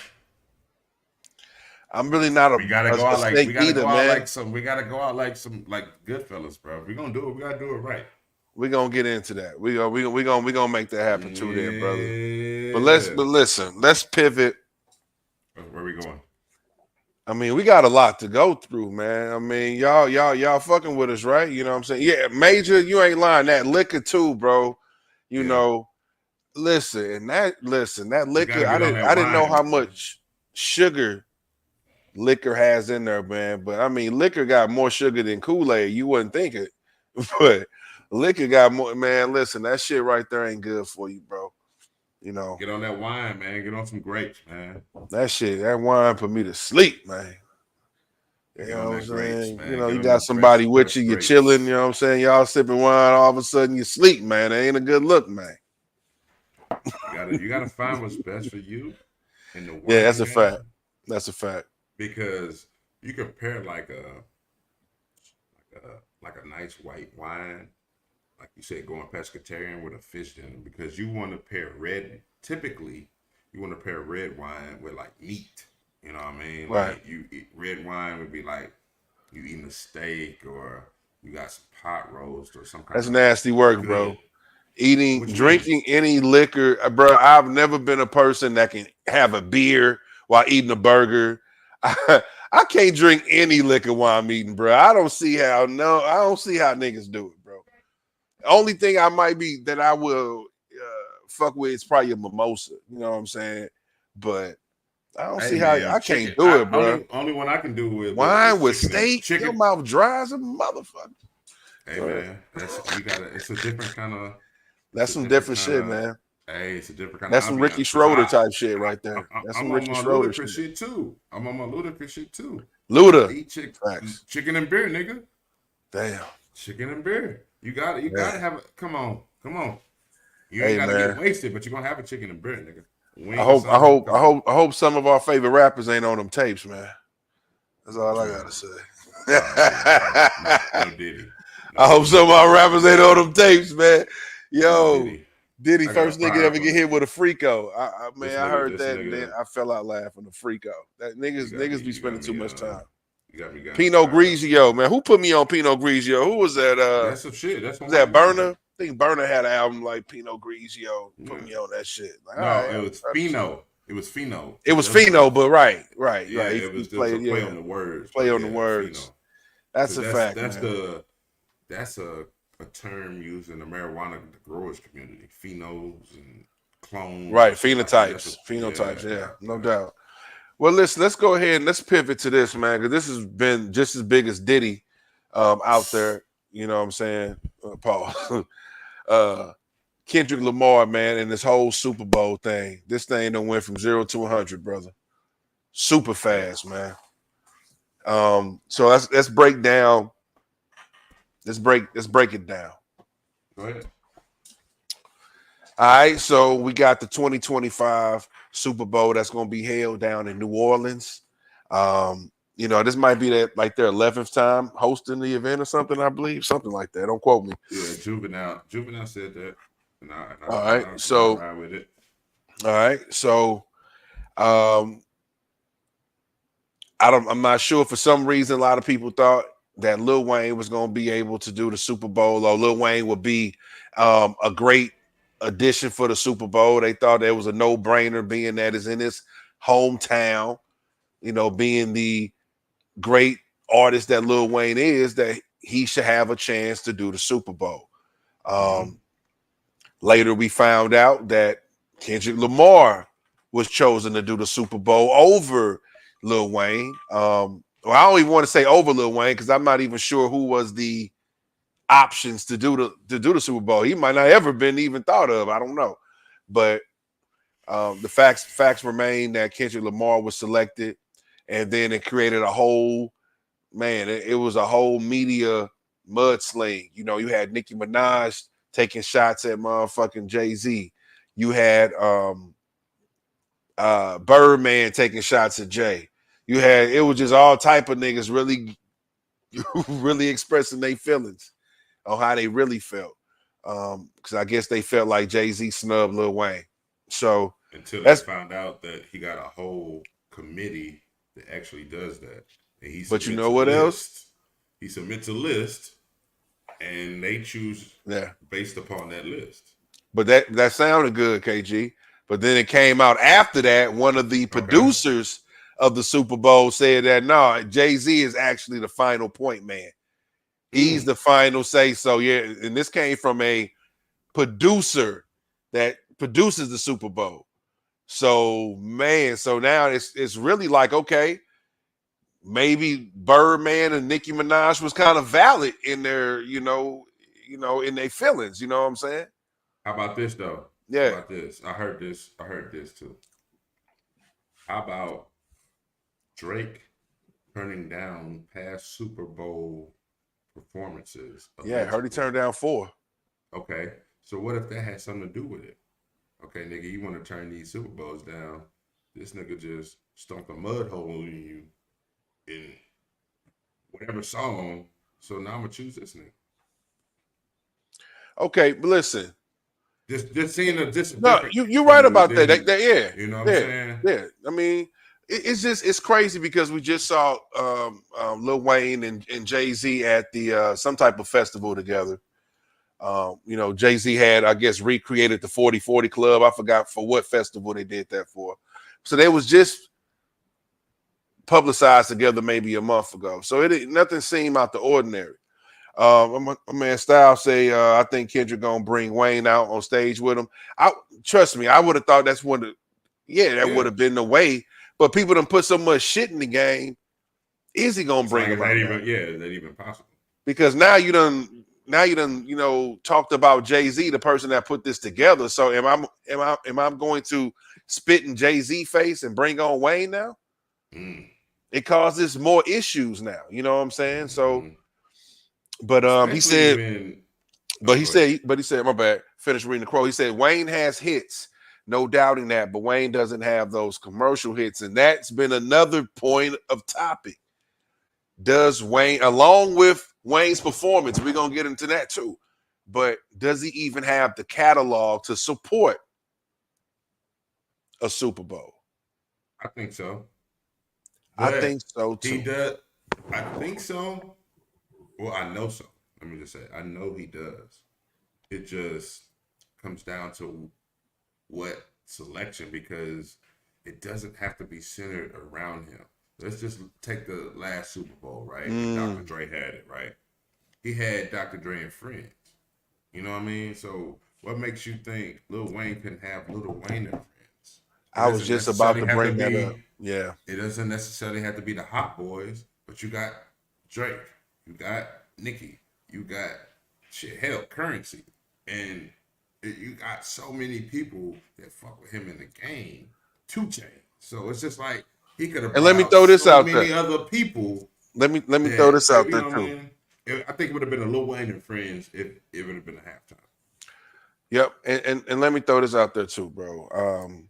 I'm really not We gotta go a out like steak we gotta eater, go out man. like some we gotta go out like some like Goodfellas, bro. If we're gonna do it, we gotta do it right. We're gonna get into that. We gonna make that happen too, there, brother. Yeah. But listen, let's pivot. Where we going? I mean, we got a lot to go through, man. I mean, y'all fucking with us, right? You know what I'm saying? Yeah, Major, you ain't lying. That liquor too, bro. You Yeah. know, that liquor, get I on didn't that know wine, how man. much sugar liquor has in there, man. But I mean, liquor got more sugar than Kool-Aid. You wouldn't think it, but liquor got more, man. Listen, that shit right there ain't good for you, bro. You know, Get on that wine, man. Get on some grapes, man. that wine put me to sleep, man. You Get know on what I'm that grapes, saying? man. You know, Get you on got them somebody fresh with you, you're grapes. chilling, you know what I'm saying? Y'all sipping wine, all of a sudden you sleep, man. That ain't a good look, man. You gotta find what's best for you in the wine. Yeah, that's a game, fact. That's a fact. Because you compare like a nice white wine, like you said, going pescatarian with a fish dinner, because you want to pair typically you want to pair red wine with like meat. You know what I mean? Right. Like you eat red wine would be like you eating a steak, or you got some pot roast or some kind That's of nasty work, good- bro. What you Drinking any liquor, bro. I've never been a person that can have a beer while eating a burger. I can't drink any liquor while I'm eating, bro. I don't see how niggas do it, bro. The only thing I might be that I will fuck with is probably a mimosa. You know what I'm saying? But I don't see how I can't do it, bro. Only one I can do it Wine with chicken and- steak, chicken. your mouth dry as a motherfucker. Hey man, it's a different kind of. That's some different shit, man. Hey, it's a different kind That's of. some Ricky Schroeder type shit right there. That's I'm some on Ricky my Schroeder Ludacris shit. shit too. I'm on my Ludacris shit too. Luda. Eat Facts. chicken and beer, nigga. Damn. Chicken and beer. You gotta have it. Come on. You Hey, ain't gotta man. get wasted, but you're gonna have a chicken and beer, nigga. I hope some of our favorite rappers ain't on them tapes, man. That's all I gotta say. No Diddy. I hope some of our rappers ain't on them tapes, man. Yo, Diddy. Diddy I got first a nigga fire ever up get on hit that. with a Freako. This I heard nigga- that and then I fell out laughing. The Freako. That niggas be spending too much time. You got me. Pinot Grigio, man. Who put me on Pinot Grigio? Who was that? That's some shit. That's Was that Burner? I think Burner had an album like Pinot Grigio. Put me on that shit. Like, No, it was Fino. It was Fino. It was Fino, but right. Yeah, He it was played, a play on the words. Play but on the words. Fino. That's a fact. That's a term used in the marijuana growers community. Phenos and clones. Right, and shit like phenotypes. Yeah, no doubt. Well, let's go ahead and let's pivot to this, man, because this has been just as big as Diddy out there. You know what I'm saying, Paul? Kendrick Lamar, man, and this whole Super Bowl thing. This thing done went from 0 to 100, brother. Super fast, man. So let's break down. Let's break it down. Go ahead. All right, so we got the 2025 Super Bowl that's going to be held down in New Orleans. This might be their 11th time hosting the event or something, I believe, something like that. Don't quote me. Yeah, Juvenile said that. And I all right, ride with it. All right, so I'm not sure. For some reason, a lot of people thought that Lil Wayne was going to be able to do the Super Bowl, or Lil Wayne would be a great addition for the Super Bowl. They thought it was a no-brainer, being that it's in his hometown, being the great artist that Lil Wayne is, that he should have a chance to do the Super Bowl. Later, we found out that Kendrick Lamar was chosen to do the Super Bowl over Lil Wayne. Well, I don't even want to say over Lil Wayne, because I'm not even sure who was the options to do the Super Bowl. He might not ever been even thought of. I don't know, but the facts remain that Kendrick Lamar was selected, and then it created a whole it was a whole media mudsling. You had Nicki Minaj taking shots at motherfucking Jay-Z. You had Birdman taking shots at Jay. You had it was just all type of niggas really really expressing their feelings on how they really felt. Because I guess they felt like Jay-Z snubbed Lil Wayne. So until they that's found out that he got a whole committee that actually does that. And he but you submits know a what list. else? He submits a list and they choose Yeah. based upon that list. But that sounded good, KG. But then it came out after that. One of the producers of the Super Bowl said that no, Jay-Z is actually the final point man. He's the final say so. Yeah, and this came from a producer that produces the Super Bowl. So man, so now it's really like okay, maybe Birdman and Nicki Minaj was kind of valid in their in their feelings. You know what I'm saying? How about this though? Yeah. How about this? I heard this too. How about Drake turning down past Super Bowl performances? Yeah, I heard he turned down 4. Okay. So what if that had something to do with it? Okay, nigga, you want to turn these Super Bowls down. This nigga just stumped a mud hole in you in whatever song. So now I'm gonna choose this nigga. Okay, but listen. Just seeing a No, you're right about that. Yeah. You know what I'm saying? Yeah. I mean, it's crazy because we just saw Lil Wayne and Jay-Z at the some type of festival together. Jay-Z had, I guess, recreated the 40/40 Club. I forgot for what festival they did that for. So they was just publicized together maybe a month ago. So nothing seemed out the ordinary. My man Styles say I think Kendrick gonna bring Wayne out on stage with him. Trust me, I would have thought that's would have been the way. But people done put so much shit in the game. Is he gonna bring him out? Is that even possible? Because now you done talked about Jay-Z, the person that put this together. So am I going to spit in Jay-Z face and bring on Wayne now? It causes more issues now. You know what I'm saying? So. But he said, my bad. Finish reading the quote. He said Wayne has hits, no doubting that, but Wayne doesn't have those commercial hits, and that's been another point of topic. Does Wayne, along with Wayne's performance, we're gonna get into that too, but does he even have the catalog to support a Super Bowl? I think so. I think so too. He does. I think so. Well, I know so. Let me just say, I know he does. It just comes down to what selection, because it doesn't have to be centered around him. Let's just take the last Super Bowl, right? Dr. Dre had it, right? He had Dr. Dre and Friends. You know what I mean? So what makes you think Lil Wayne can have Lil Wayne and Friends? I was just about to bring that up. Yeah. It doesn't necessarily have to be the Hot Boys, but you got Drake. You got Nicki, you got Currency, and you got so many people that fuck with him in the game. 2 Chainz. So it's just like he could have. And let me throw this out there. Many other people. Let me throw this out there too. I think it would have been a Lil Wayne and Friends if it would have been a halftime. Yep, and let me throw this out there too, bro.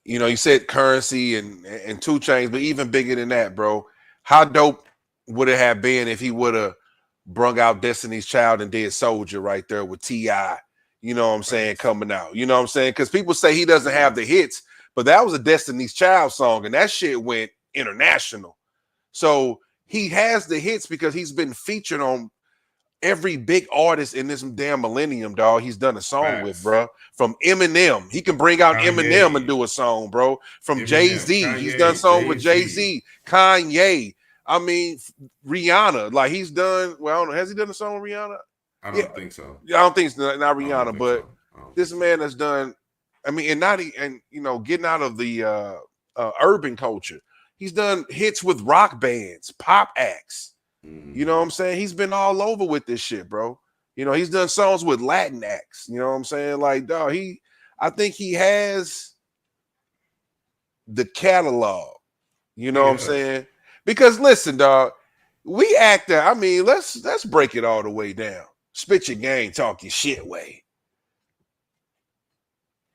You said Currency and 2 Chainz, but even bigger than that, bro. How dope would it have been if he would have brung out Destiny's Child and did Soldier right there with T.I., you know what I'm saying, coming out. You know what I'm saying? Because people say he doesn't have the hits, but that was a Destiny's Child song, and that shit went international. So he has the hits because he's been featured on every big artist in this damn millennium, dog. He's done a song with, bro. From Eminem. He can bring out Eminem and do a song, bro. From Jay-Z. He's done songs with Jay-Z, Kanye. I mean, Rihanna, like he's done. Well, I don't know. Has he done a song with Rihanna? I don't think so. I don't think it's not Rihanna, but this man has done. I mean, getting out of the urban culture, he's done hits with rock bands, pop acts. You know what I'm saying? He's been all over with this shit, bro. He's done songs with Latin acts. You know what I'm saying? Like, dog, I think he has the catalog. You know what I'm saying? Because listen, dog, we act that. I mean, let's break it all the way down. spit your game, talk your shit way.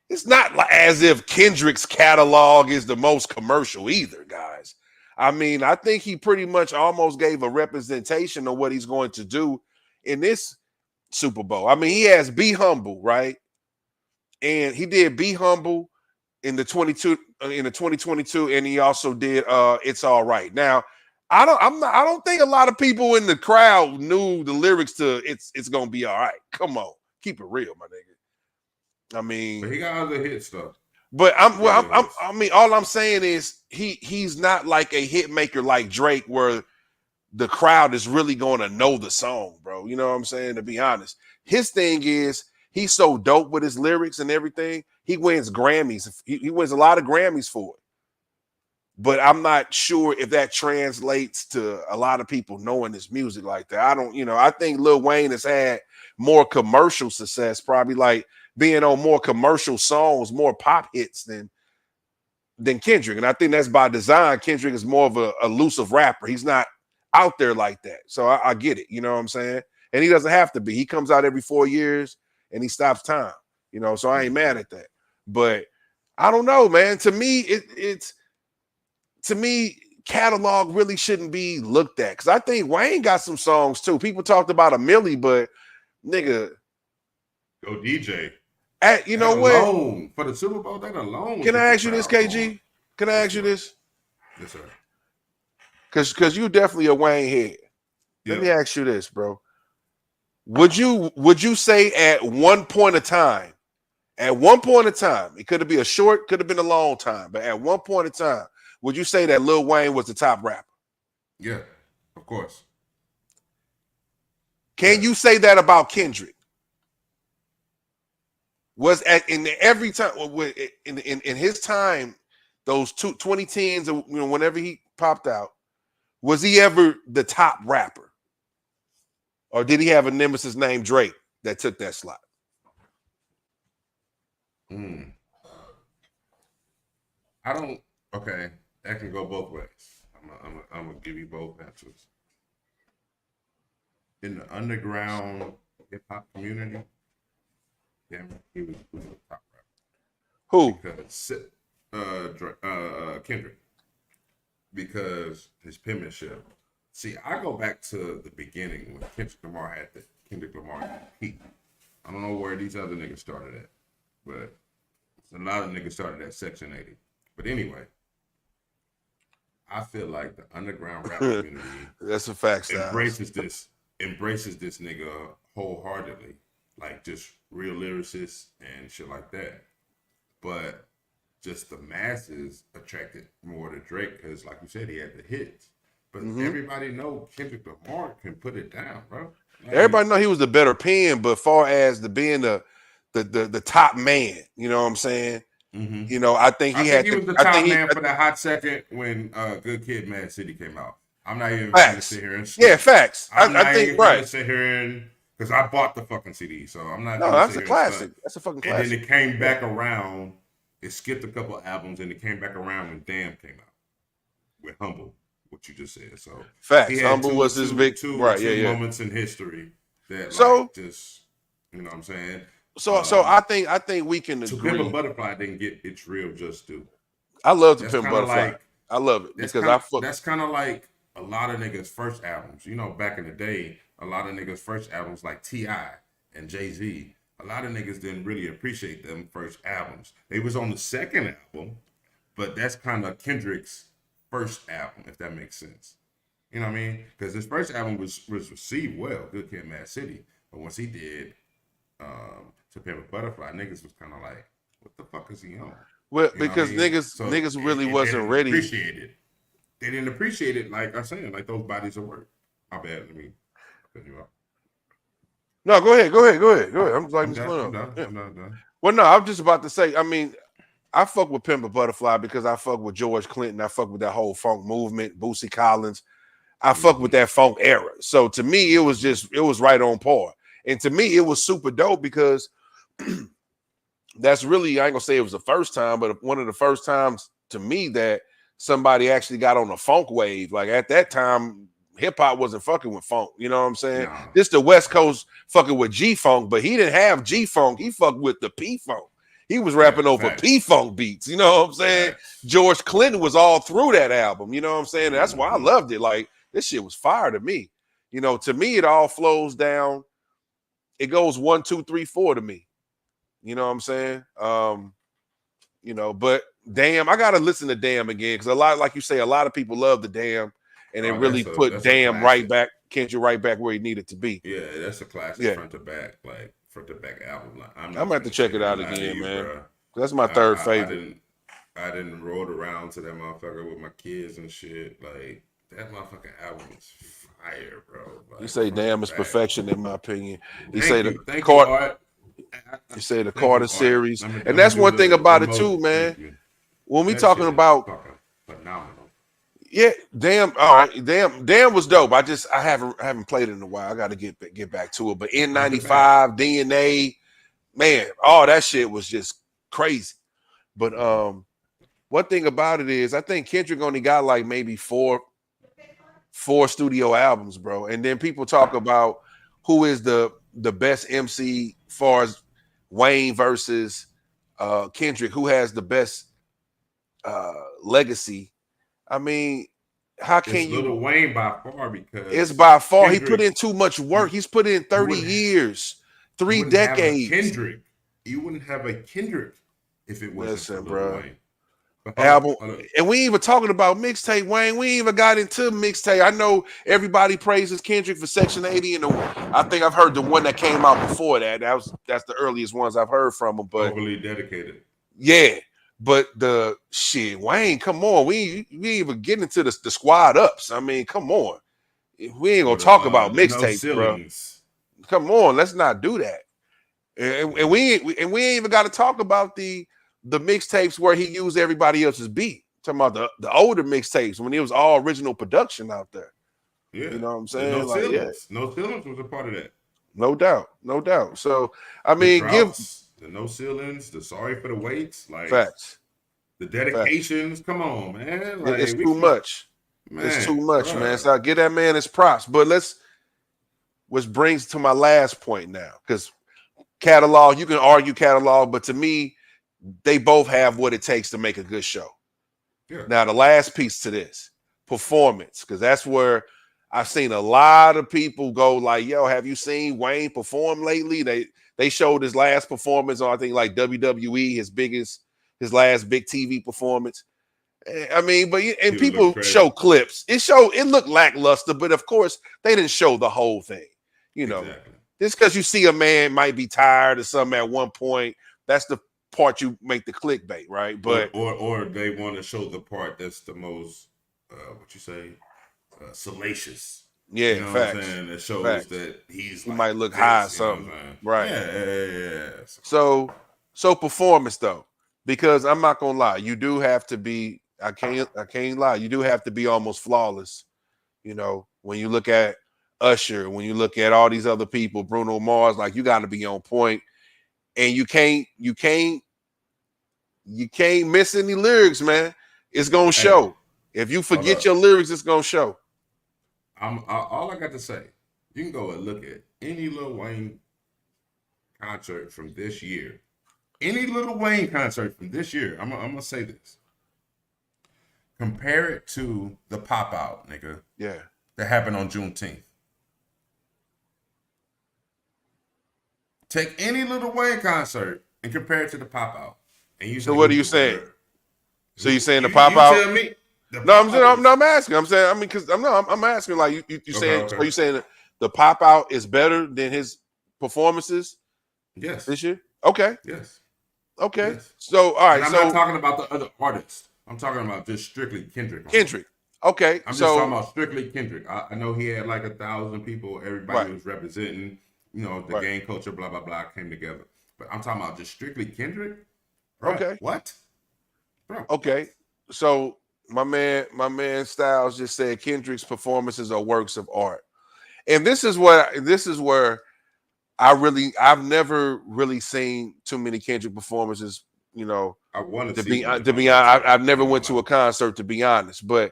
It's not like as if Kendrick's catalog is the most commercial either, guys. I mean, I think he pretty much almost gave a representation of what he's going to do in this Super Bowl. I mean, he has Be Humble, right? And he did Be Humble in the 2022, and he also did It's All Right. Now, I don't think a lot of people in the crowd knew the lyrics to It's Gonna Be All Right. Come on, keep it real, my nigga. I mean, But he got other hits though. but I mean, all I'm saying is he's not like a hit maker like Drake, where the crowd is really going to know the song, bro. You know what I'm saying? To be honest, his thing is he's so dope with his lyrics and everything. He wins Grammys. He wins a lot of Grammys for it. But I'm not sure if that translates to a lot of people knowing his music like that. I don't, I think Lil Wayne has had more commercial success, probably like being on more commercial songs, more pop hits than Kendrick. And I think that's by design. Kendrick is more of a elusive rapper. He's not out there like that. So I get it. You know what I'm saying? And he doesn't have to be. He comes out every 4 years and he stops time. So I ain't mad at that. But I don't know, man. To me, it's catalog really shouldn't be looked at. Because I think Wayne got some songs too. People talked about a Millie, but nigga. Go DJ. You know what? Alone, for the Super Bowl, that alone. Can I ask you this, KG? Can I ask you this? Yes, sir. Because you definitely a Wayne head. Let me ask you this, bro. Would you say at one point of time, it could have been a short, could have been a long time, but at one point in time, would you say that Lil Wayne was the top rapper? Yeah, of course. Can you say that about Kendrick? Was in every time in his time, those 2010s, whenever he popped out, was he ever the top rapper? Or did he have a nemesis named Drake that took that slot? I don't. Okay, that can go both ways. I'm gonna give you both answers. In the underground hip hop community, yeah, he was the top rapper. Who? Because Kendrick. Because his penmanship. See, I go back to the beginning when Kendrick Lamar had the peak. I don't know where these other niggas started at, but a lot of niggas started at Section 80. But anyway, I feel like the underground rap community that's a fact. embraces this nigga wholeheartedly, like just real lyricists and shit like that. But just the masses attracted more to Drake because, like you said, he had the hits. But everybody know Kendrick Lamar can put it down, bro. Like, everybody know he was the better pen, but far as being the top man, you know what I'm saying? I think he was the top man for that hot second when Good Kid, Mad City came out. I'm not even going to sit here and facts. I think right. Sit here and because I bought the fucking CD, so I'm not. No, that's a classic. That's a fucking classic. And then it came back around. It skipped a couple albums, and it came back around when Damn came out with Humble, what you just said. So facts. Humble was his big two moments in history that just you know what I'm saying. So I think we can agree. To Pimp a Butterfly didn't get its real just due. I love To Pimp a Butterfly. I love it because that's kind of like a lot of niggas' first albums. Back in the day, a lot of niggas' first albums like T.I. and Jay-Z. A lot of niggas didn't really appreciate them first albums. They was on the second album, but that's kind of Kendrick's first album, if that makes sense. You know what I mean? Because his first album was received well, Good Kid, Mad City. But once he did To Pimp a Butterfly, niggas was kind of like, what the fuck is he on? Well, because niggas really wasn't ready. They didn't appreciate it, like I'm saying, like those bodies of work. My bad, let me cut you off. No, go ahead. I'm done. Well, no, I'm just about to say, I mean, I fuck with Pimp a Butterfly because I fuck with George Clinton. I fuck with that whole funk movement, Boosie Collins. I fuck with that funk era. So to me, it was right on par. And to me, it was super dope because that's really, I ain't gonna say it was the first time, but one of the first times to me that somebody actually got on a funk wave. Like at that time, hip hop wasn't fucking with funk. You know what I'm saying? No. This the West Coast fucking with G funk, but he didn't have G funk. He fucked with the P funk. He was rapping over facts. P funk beats. You know what I'm saying? Facts. George Clinton was all through that album. You know what I'm saying? That's why I Mhm. loved it. Like this shit was fire to me. You know, to me, it all flows down. It goes 1, 2, 3, 4 to me. You know what I'm saying? You know, but Damn, I gotta listen to Damn again because a lot, like you say, a lot of people love the Damn, and it really put that's a Damn classic. right back, Kendrick right back where he needed to be. Yeah, that's a classic Yeah. front to back album. Like, I'm gonna have to check it out again, man. Bro. That's my third favorite. I didn't roll around to that motherfucker with my kids and shit. Like that motherfucking album is fire, bro. Like, You say front Damn to is back. perfection, in my opinion. He Thank say you. the Thank Carter. you, Art. You say the Thank Carter you, Art. series, Let me and that's do one thing about it emoji. too, man. Thank you. When we That talking shit is about, fucking phenomenal. yeah, Damn, all right, Damn was dope. I haven't played it in a while. I got to get back to it. But N95, DNA, man, all that shit was just crazy. But one thing about it is, I think Kendrick only got like maybe four studio albums, bro. And then people talk about who is the best MC far as Wayne versus Kendrick, who has the best legacy. I mean, how can It's you? Lil Wayne by far because It's by far. Kendrick, he put in too much work. He's put in 30 years, 3 decades. You wouldn't have a Kendrick if it wasn't Listen, for Lil bro. Wayne. Album, and we ain't even talking about mixtape, Wayne. We ain't even got into mixtape. I know everybody praises Kendrick for Section 80, and I think I've heard the one that came out before that. That's the earliest ones I've heard from him. But overly dedicated. Yeah, but the shit, Wayne, come on. We ain't even getting into the squad ups. I mean, come on. We ain't gonna talk about mixtapes, bro. Come on, let's not do that. And we ain't even got to talk about the mixtapes where he used everybody else's beat. Talking about the older mixtapes when it was all original production out there. Yeah, you know what I'm saying? No Ceilings. No Ceilings was a part of that. No doubt. So I mean, the No Ceilings, the Sorry for the Waits, like facts. The dedications. Facts. Come on, man. Like, it's too much. Man, it's too much, man. So I give that man his props. But which brings to my last point now, because catalog, you can argue catalog, but to me, they both have what it takes to make a good show. Yeah. Now, the last piece to this, performance, because that's where I've seen a lot of people go like, yo, have you seen Wayne perform lately? They showed his last performance on, I think, like WWE, his last big TV performance. I mean, but people show clips. It looked lackluster, but of course, they didn't show the whole thing. You know, just because you see a man might be tired or something at one point, that's the part you make the clickbait, right? But or they want to show the part that's the most salacious. Yeah, you know facts. What I'm saying? That shows that he might look high or something, right? Yeah. So performance though, because I'm not gonna lie, you do have to be. I can't lie. You do have to be almost flawless. You know, when you look at Usher, when you look at all these other people, Bruno Mars, like you got to be on point, and you can't miss any lyrics, man. It's gonna show. If you forget your lyrics, it's gonna show. All I got to say, you can go and look at any Lil Wayne concert from this year. Any Lil Wayne concert from this year. I'm gonna say this. Compare it to the Pop Out, nigga. Yeah. That happened on Juneteenth. Take any Lil Wayne concert and compare it to the Pop Out. And you. So what are you saying? So you saying the Pop Out? Tell me. I'm asking. Because I'm asking. Like you saying? Okay. Are you saying the Pop Out is better than his performances? Yes. This year. Okay. Yes. Okay. Yes. So all right. And I'm not talking about the other artists. I'm talking about just strictly Kendrick. Okay. I'm just talking about strictly Kendrick. I know he had like 1,000 people. Everybody was representing. You know, the gang culture, blah blah blah, came together. But I'm talking about just strictly Kendrick. Bro, okay. What? Bro. Okay. So my man Styles just said Kendrick's performances are works of art, and this is where I've never really seen too many Kendrick performances. You know, I want to see be one to if I'm be gonna honest, lie. I've never I ain't went gonna to a concert, to be honest. But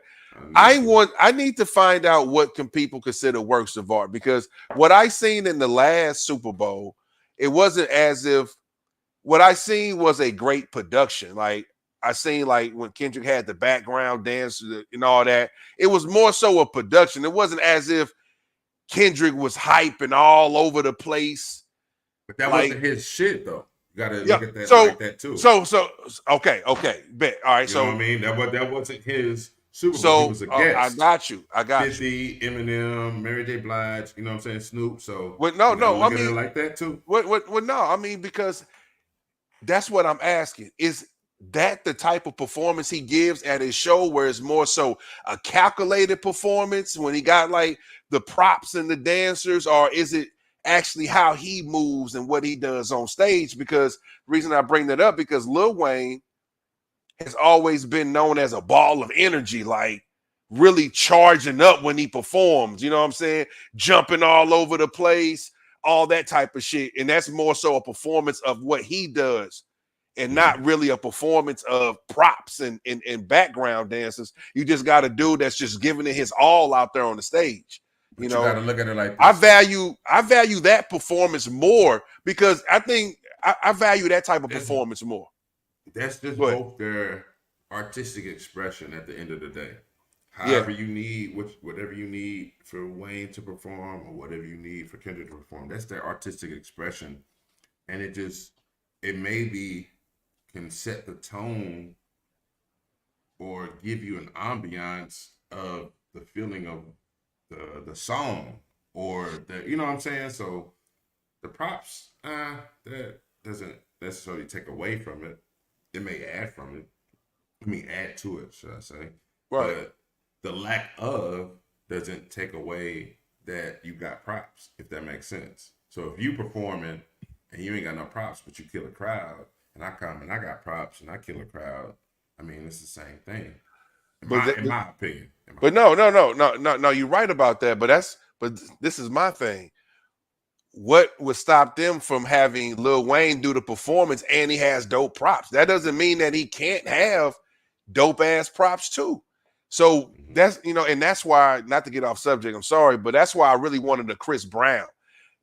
lie. I need to find out what can people consider works of art, because what I seen in the last Super Bowl, it wasn't as if what I seen was a great production. Like I seen like when Kendrick had the background dance and all that, it was more so a production. It wasn't as if Kendrick was hyping all over the place. But that Like, wasn't his shit though. You gotta yeah. look at that So like that too. okay, bet. All right. You know what I So mean? That wasn't his Super Bowl. He was a I guest. got you. 50, Eminem, Mary J. Blige, you know what I'm saying? Snoop. So Well, you gotta no. I look at it mean, like that too. no. I mean, because that's what I'm asking. Is that the type of performance he gives at his show, where it's more so a calculated performance when he got like the props and the dancers, or is it actually how he moves and what he does on stage? Because the reason I bring that up, because Lil Wayne has always been known as a ball of energy, like really charging up when he performs, you know what I'm saying? Jumping all over the place, all that type of shit. And that's more so a performance of what he does, and not really a performance of props and background dancers. You just got a dude that's just giving it his all out there on the stage. But you gotta look at it like I this. value that performance more, because I think I value that type of performance more. That's just Go ahead. both their artistic expression at the end of the day. Yeah. However you need, whatever you need for Wayne to perform or whatever you need for Kendrick to perform, that's their artistic expression. And it maybe can set the tone or give you an ambiance of the feeling of the song, or you know what I'm saying? So the props, that doesn't necessarily take away from it. It may add from it. I mean, add to it, should I say? Right. But the lack of doesn't take away that you got props, if that makes sense. So if you performing and you ain't got no props, but you kill a crowd, and I come and I got props and I kill a crowd, I mean, it's the same thing. In my opinion. But no, you're right about that. But this is my thing. What would stop them from having Lil Wayne do the performance and he has dope props? That doesn't mean that he can't have dope ass props too. So that's, and that's why, not to get off subject, I'm sorry, but that's why I really wanted a Chris Brown,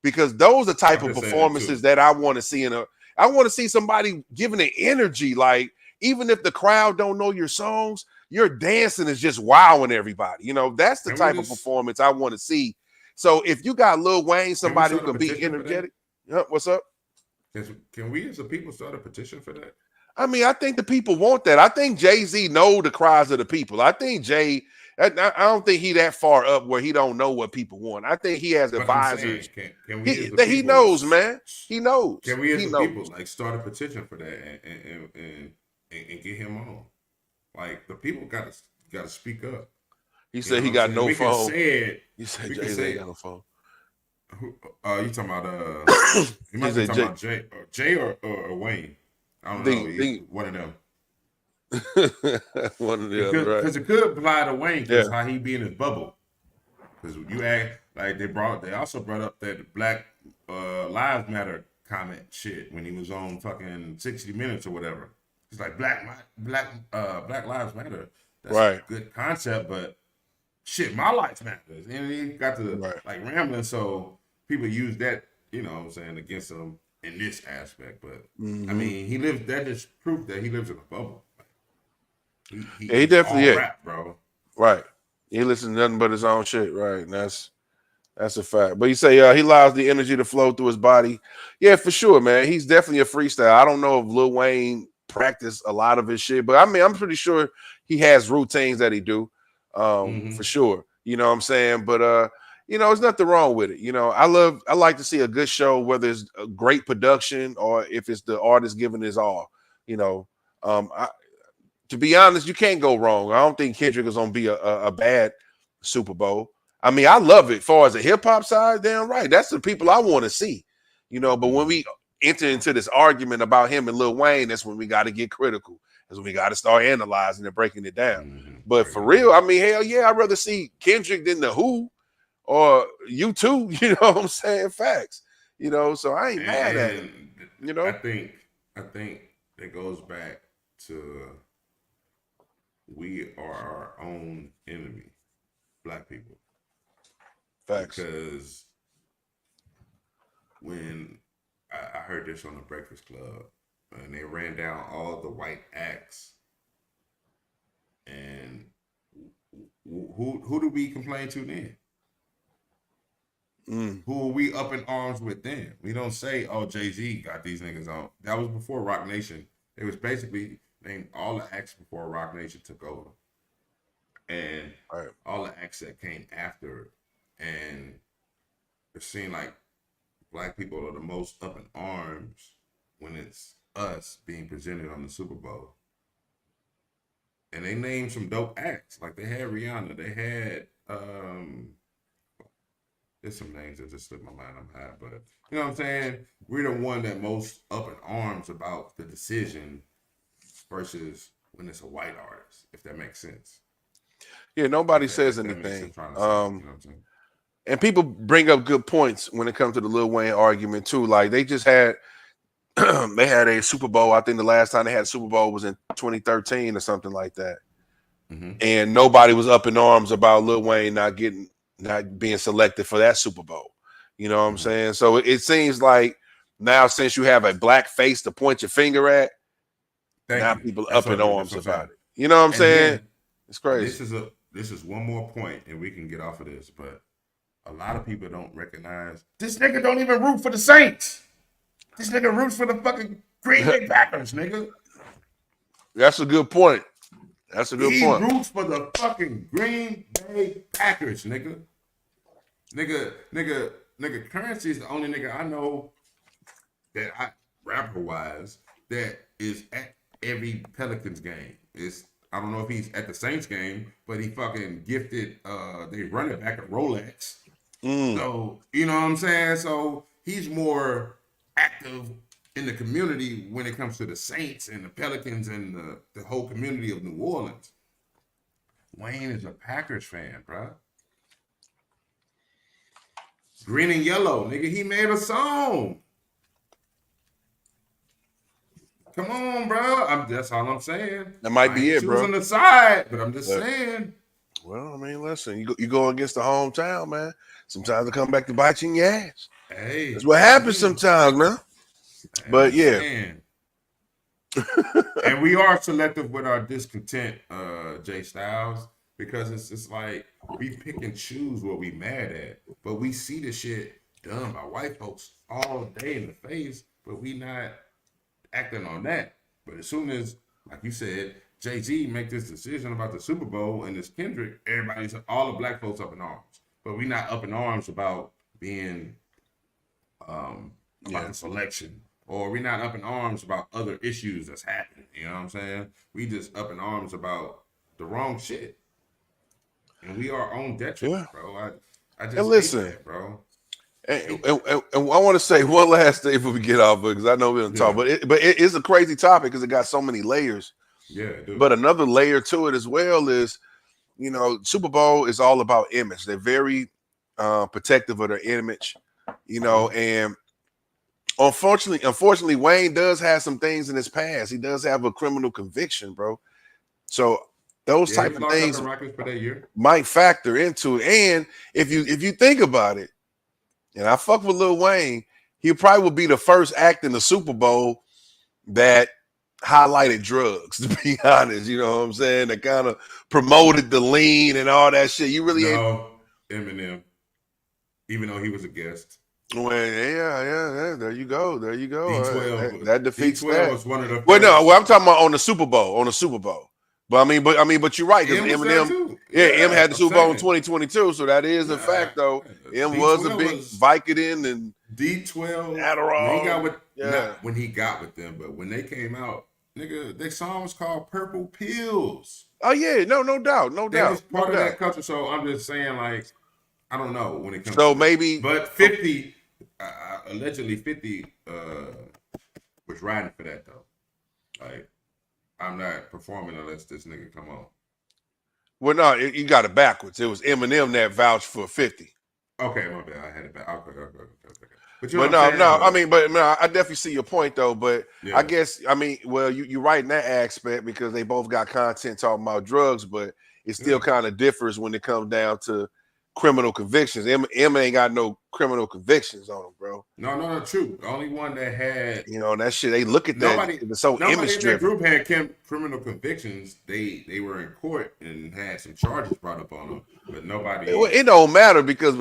because those are the type of performances that I want to see I want to see somebody giving it energy. Like, even if the crowd don't know your songs, your dancing is just wowing everybody. That's the type of performance I want to see. So if you got Lil Wayne, somebody who can be energetic, what's up? Can we as a people start a petition for that? I mean, I think the people want that. I think Jay-Z know the cries of the people. I think I don't think he that far up where he don't know what people want. I think he has advisors. Can we he knows, man. He knows. Can we as a people like start a petition for that and get him on? Like, the people gotta speak up. He said he got no phone. You said Jay-Z got no phone. You talking about you might be talking about Jay or Wayne. I don't know. One of them. One of the other, right? Because it could apply to Wayne, because how he be in his bubble. Because you act like they also brought up that Black Lives Matter comment shit when he was on fucking 60 Minutes or whatever. It's like Black Lives Matter. That's a good concept, but shit, my life matters. And he got to like rambling, so people use that, you know what I'm saying, against him in this aspect. But I mean, he lives. That is proof that he lives in a bubble. He definitely is, rap, bro. Right. He listens to nothing but his own shit. Right. And that's a fact. But you say he allows the energy to flow through his body. Yeah, for sure, man. He's definitely a freestyle. I don't know if Lil Wayne practiced a lot of his shit, but I mean, I'm pretty sure he has routines that he do. For sure. You know what I'm saying? But there's nothing wrong with it. I like to see a good show, whether it's a great production or if it's the artist giving his all. To be honest, you can't go wrong. I don't think Kendrick is gonna be a bad Super Bowl. I mean, I love it. As far as the hip hop side, damn right. That's the people I want to see. But when we enter into this argument about him and Lil Wayne, that's when we got to get critical. That's when we got to start analyzing and breaking it down. But for real, I mean, hell yeah, I'd rather see Kendrick than the Who or U2. You know what I'm saying? Facts. So I ain't mad at it. I think it goes back to we are our own enemy, black people. Facts. Because when I heard this on the Breakfast Club, and they ran down all the white acts, and who do we complain to then? Who are we up in arms with then? We don't say, "Oh, Jay-Z got these niggas on." That was before Rock Nation. It was basically named all the acts before Rock Nation took over, and all the acts that came after. And it seemed like black people are the most up in arms when it's us being presented on the Super Bowl. And they named some dope acts. Like they had Rihanna. They had there's some names that just slipped my mind. I'm high, but you know what I'm saying? We're the one that most up in arms about the decision versus when it's a white artist, if that makes sense. Yeah, nobody says anything. And people bring up good points when it comes to the Lil Wayne argument too. Like they just had they had a Super Bowl. I think the last time they had a Super Bowl was in 2013 or something like that. And nobody was up in arms about Lil Wayne not being selected for that Super Bowl. You know what I'm saying? So it seems like now, since you have a black face to point your finger at, now people up in arms about it. You know what I'm saying? It's crazy. This is one more point, and we can get off of this, but a lot of people don't recognize this nigga don't even root for the Saints. This nigga roots for the fucking Green Bay Packers, nigga. That's a good point. That's a good point. He roots for the fucking Green Bay Packers, nigga. Nigga, Currency is the only nigga I know that rapper-wise that is at every Pelicans game. I don't know if he's at the Saints game, but he fucking gifted they run it back at Rolex. So, you know what I'm saying? So he's more active in the community when it comes to the Saints and the Pelicans and the whole community of New Orleans. Wayne is a Packers fan, bro. Green and Yellow, nigga, he made a song. Come on, bro. That's all I'm saying. That might be it, bro. Choosing the side, but I'm just saying. Well, I mean, listen, you go against the hometown, man. Sometimes they come back to bite you in your ass. Hey, that's what happens sometimes, man. But yeah. And we are selective with our discontent, Jay Styles, because it's like we pick and choose what we mad at, but we see the shit done by white folks all day in the face, but we not acting on that. But as soon as, like you said, Jay-Z make this decision about the Super Bowl and this Kendrick, all the black folks up in arms. But we not up in arms about being about the selection, or we not up in arms about other issues that's happening. You know what I'm saying? We just up in arms about the wrong shit, and we are on detriment, bro. I just listen, hate that, bro. And I want to say one last thing before we get off, because I know we don't talk, but it is a crazy topic because it got so many layers. Yeah, but another layer to it as well is, you know, Super Bowl is all about image. They're very protective of their image, you know, and unfortunately, Wayne does have some things in his past. He does have a criminal conviction, bro. So those type of things might factor into it. And if you think about it, and I fuck with Lil Wayne, he probably would be the first act in the Super Bowl that highlighted drugs, to be honest. You know what I'm saying? That kind of promoted the lean and all that shit. You really Eminem, even though he was a guest. Well, yeah. There you go. D12, that defeats D12 that. was one of the. Well, no, I'm talking about on the Super Bowl. But but you're right, because Eminem, M had the Super Bowl in 2022, so that is a fact, though. M was a big Vicodin and D12 Adderall. When he got with them, but when they came out, nigga, their song was called Purple Pills. Oh yeah, no doubt. That was part of that culture. So I'm just saying, like, I don't know when it comes. So maybe, but 50, allegedly 50, was riding for that though. Like, I'm not performing unless this nigga come on. Well, no, you got it backwards. It was Eminem that vouched for 50. Okay, my bad. I had it back. Okay. But you know But what I'm no, saying? I mean, but no, I definitely see your point though. But Yeah. I guess I mean, well, you're right in that aspect because they both got content talking about drugs, but it still Yeah. kind of differs when it comes down to criminal convictions. Emma ain't got no criminal convictions on him, bro. No, true. The only one that had You know, that shit. They look at that. nobody It's so nobody image in that driven. group had criminal convictions. They were in court and had some charges brought up on them, but nobody. It don't matter because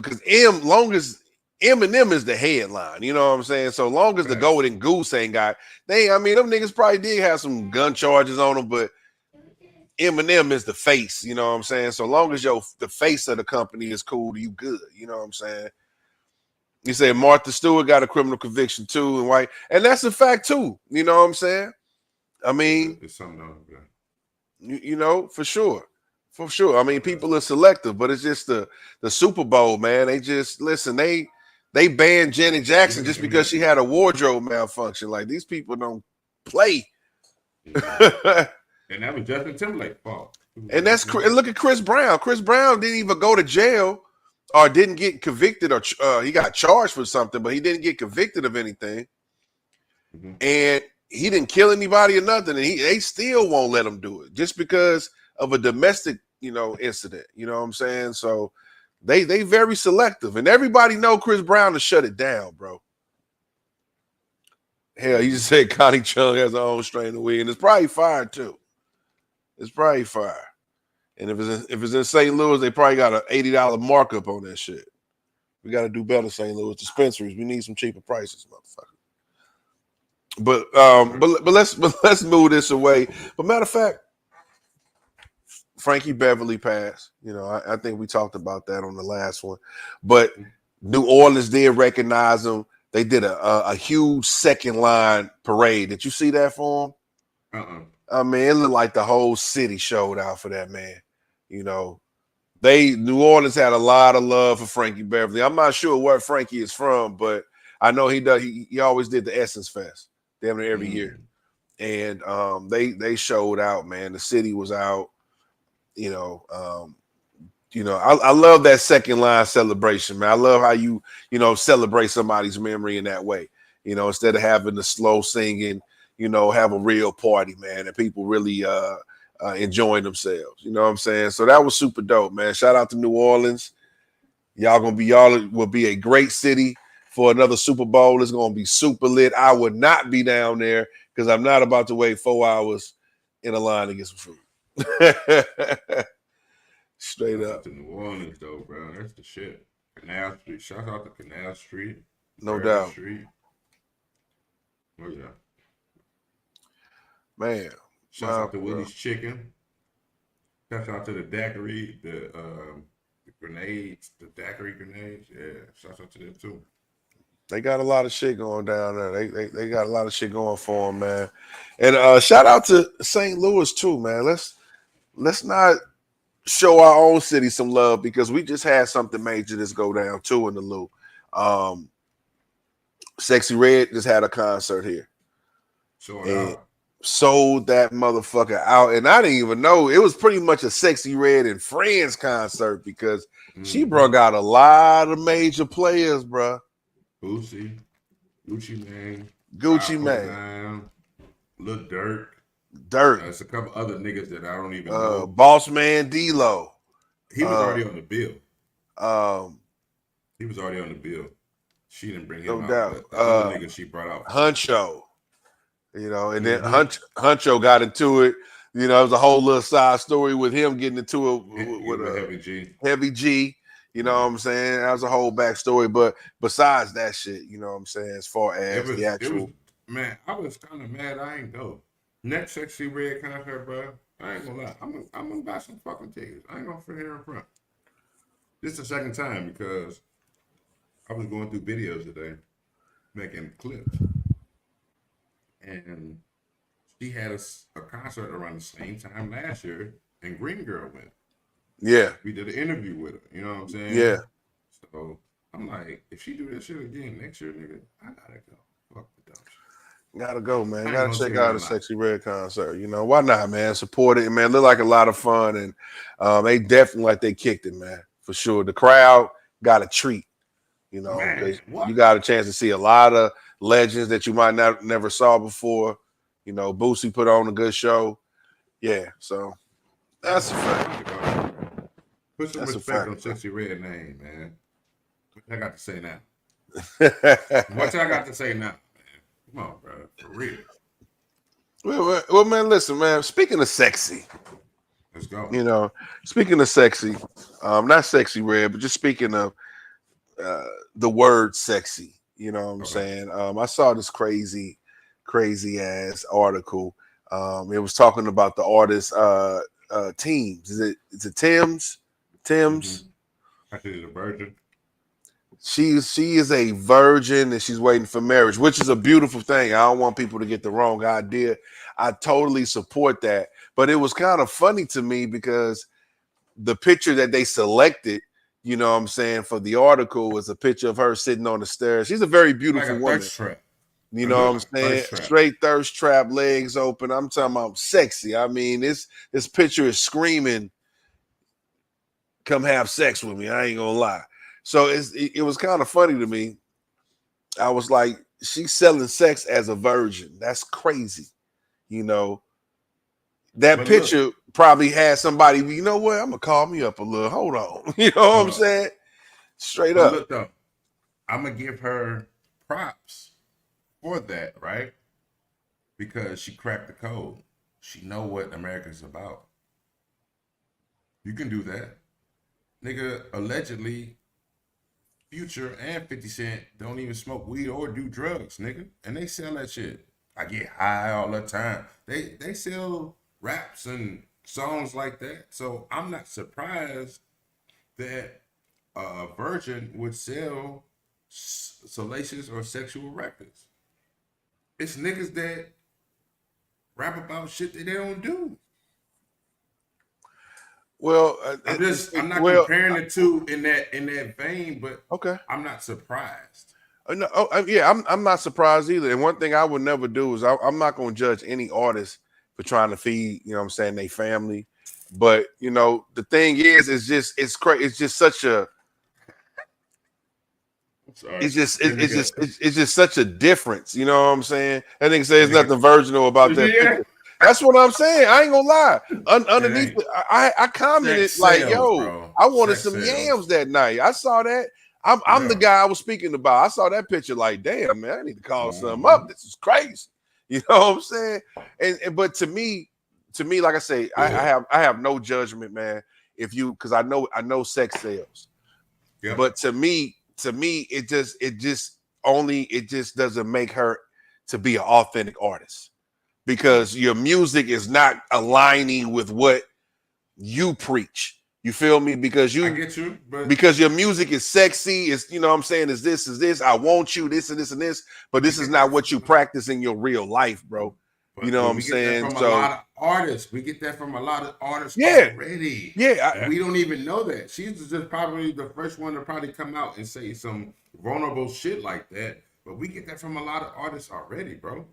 long as Eminem is the headline, you know what I'm saying. So long as the Facts. Golden Goose ain't got I mean, them niggas probably did have some gun charges on them, but Eminem is the face, you know what I'm saying. So long as the face of the company is cool, you good, you know what I'm saying. You said Martha Stewart got a criminal conviction too, and that's a fact too, you know what I'm saying. I mean, it's something else. Yeah. you know, for sure. For sure. I mean, people are selective, but it's just the Super Bowl, man. They just listen, they banned Janet Jackson just because she had a wardrobe malfunction. Like these people don't play. Yeah. And that was Justin Timberlake's fault. And look at Chris Brown. Chris Brown didn't even go to jail or didn't get convicted or he got charged for something, but he didn't get convicted of anything. Mm-hmm. And he didn't kill anybody or nothing. And they still won't let him do it just because of a domestic, incident. You know what I'm saying? So they very selective, and everybody know Chris Brown to shut it down, bro. Hell, you just said Connie Chung has her own strain of weed, and it's probably fire too. It's probably fire. And if it's in St. Louis, they probably got an $80 markup on that shit. We got to do better, St. Louis dispensaries. We need some cheaper prices, motherfucker. But let's move this away. But matter of fact, Frankie Beverly passed. I think we talked about that on the last one. But New Orleans did recognize him. They did a huge second line parade. Did you see that for him? I mean, it looked like the whole city showed out for that man. New Orleans had a lot of love for Frankie Beverly. I'm not sure where Frankie is from, but I know he does. He always did the Essence Fest damn near every year, and they showed out. Man, the city was out. I love that second line celebration, man. I love how you celebrate somebody's memory in that way. Instead of having the slow singing, have a real party, man, and people really enjoying themselves. You know what I'm saying? So that was super dope, man. Shout out to New Orleans. Y'all will be a great city for another Super Bowl. It's gonna be super lit. I would not be down there because I'm not about to wait 4 hours in a line to get some food. Straight up. To New Orleans though, bro. That's the shit. Canal Street. Shout out to Canal Street. No doubt. Street. Oh yeah. Man. Shout out to Willie's Chicken. Shout out to the daiquiri, the grenades, the daiquiri grenades. Yeah, shout out to them too. They got a lot of shit going down there. They got a lot of shit going for them, man. And shout out to St. Louis too, man. Let's not show our own city some love because we just had something major that's go down too in the Lou. Sexy Red just had a concert here. Sold that motherfucker out. And I didn't even know. It was pretty much a Sexy Red and Friends concert because she brought out a lot of major players, bro. Gucci Mane. Lil Durk. There's a couple other niggas that I don't even know. Boss Man D-Lo. He was already on the bill. She didn't bring him out. Doubt. The other niggas she brought out. Huncho. And then Huncho got into it. It was a whole little side story with him getting into it with Heavy G. You know what I'm saying? That was a whole backstory. But besides that shit, you know what I'm saying, as far as the actual. Man, I was kind of mad I ain't go. Next Sexy Red concert, bro. I ain't gonna lie. I'm gonna buy some fucking tickets. I ain't gonna fit here in front. This is the second time because I was going through videos today, making clips. And she had a concert around the same time last year, and Green Girl went. Yeah. We did an interview with her. You know what I'm saying? Yeah. So I'm like, if she do this shit again next year, nigga, I gotta go. Fuck the dumb shit. Gotta go, man. Gotta check out a Sexy Red concert. Why not, man? Support it, man. Look like a lot of fun, and they definitely they kicked it, man, for sure. The crowd got a treat. You know, Man, because what? you got a chance to see a lot of legends that you might not never saw before. You know, Boosie put on a good show. Yeah, so that's a fact. Put some That's a respect on fact, bro. Sexy Red name, man. What I got to say now? What well, y'all got to say now, man? Come on, bro. For real. well, man, listen, man. Speaking of sexy, Let's go. you know, speaking of sexy, not Sexy Red, but just speaking of uh, the word sexy. You know what I'm Okay. saying? I saw this crazy ass article. It was talking about the artist Teams. Is it Tim's? Tim's. I think a virgin. She is a virgin and she's waiting for marriage, which is a beautiful thing. I don't want people to get the wrong idea. I totally support that. But it was kind of funny to me because the picture that they selected, you know what I'm saying, for the article was a picture of her sitting on the stairs. She's a very Like beautiful a woman. thirst trap. You It know what I'm look like saying? thirst trap. Straight thirst trap, legs open. I'm talking about sexy. I mean, this picture is screaming, come have sex with me. I ain't gonna lie. So it was kind of funny to me. I was like, she's selling sex as a virgin. That's crazy. You know, that But look, picture probably had somebody, you know what? I'm gonna call me up a little. Hold on. You know what I'm saying? Straight but up. look though, I'm gonna give her props for that, right? Because she cracked the code. She know what America's about. You can do that. Nigga, allegedly, Future and 50 Cent don't even smoke weed or do drugs, nigga. And they sell that shit. I get high all the time. They sell raps and songs like that. So I'm not surprised that a virgin would sell salacious or sexual records. It's niggas that rap about shit that they don't do. Well, I'm not well, comparing the two in that vein, but okay. I'm not surprised. No, yeah, I'm not surprised either. And one thing I would never do is I'm not going to judge any artist for trying to feed, you know what I'm saying, they family. But, you know, the thing is it's crazy. It's just such a Sorry. it's just such a difference. You know what I'm saying? That nigga says Nigga. nothing virginal about that Yeah. picture. That's what I'm saying. I ain't gonna lie. Underneath ain't. it, I commented Sex like, sells, yo, bro. I wanted Sex some sells. yams that night. I saw that. I'm the Yeah. guy I was speaking about. I saw that picture like, damn, man, I need to call something Mhm. up. This is crazy. You know what I'm saying? And but to me, like I say, I have no judgment, man. If you because I know sex sells. Yep. But to me, it just doesn't make her to be an authentic artist because your music is not aligning with what you preach. You feel me? Because I get you, but because your music is sexy, it's you know what I'm saying, is this, I want you, this and this and this, but this is not what you practice in your real life, bro. You know what I'm we get that saying? from a So lot of artists. We get that from a lot of artists yeah, already. yeah. And we don't even know that. She's just probably the first one to probably come out and say some vulnerable shit like that. But we get that from a lot of artists already, bro.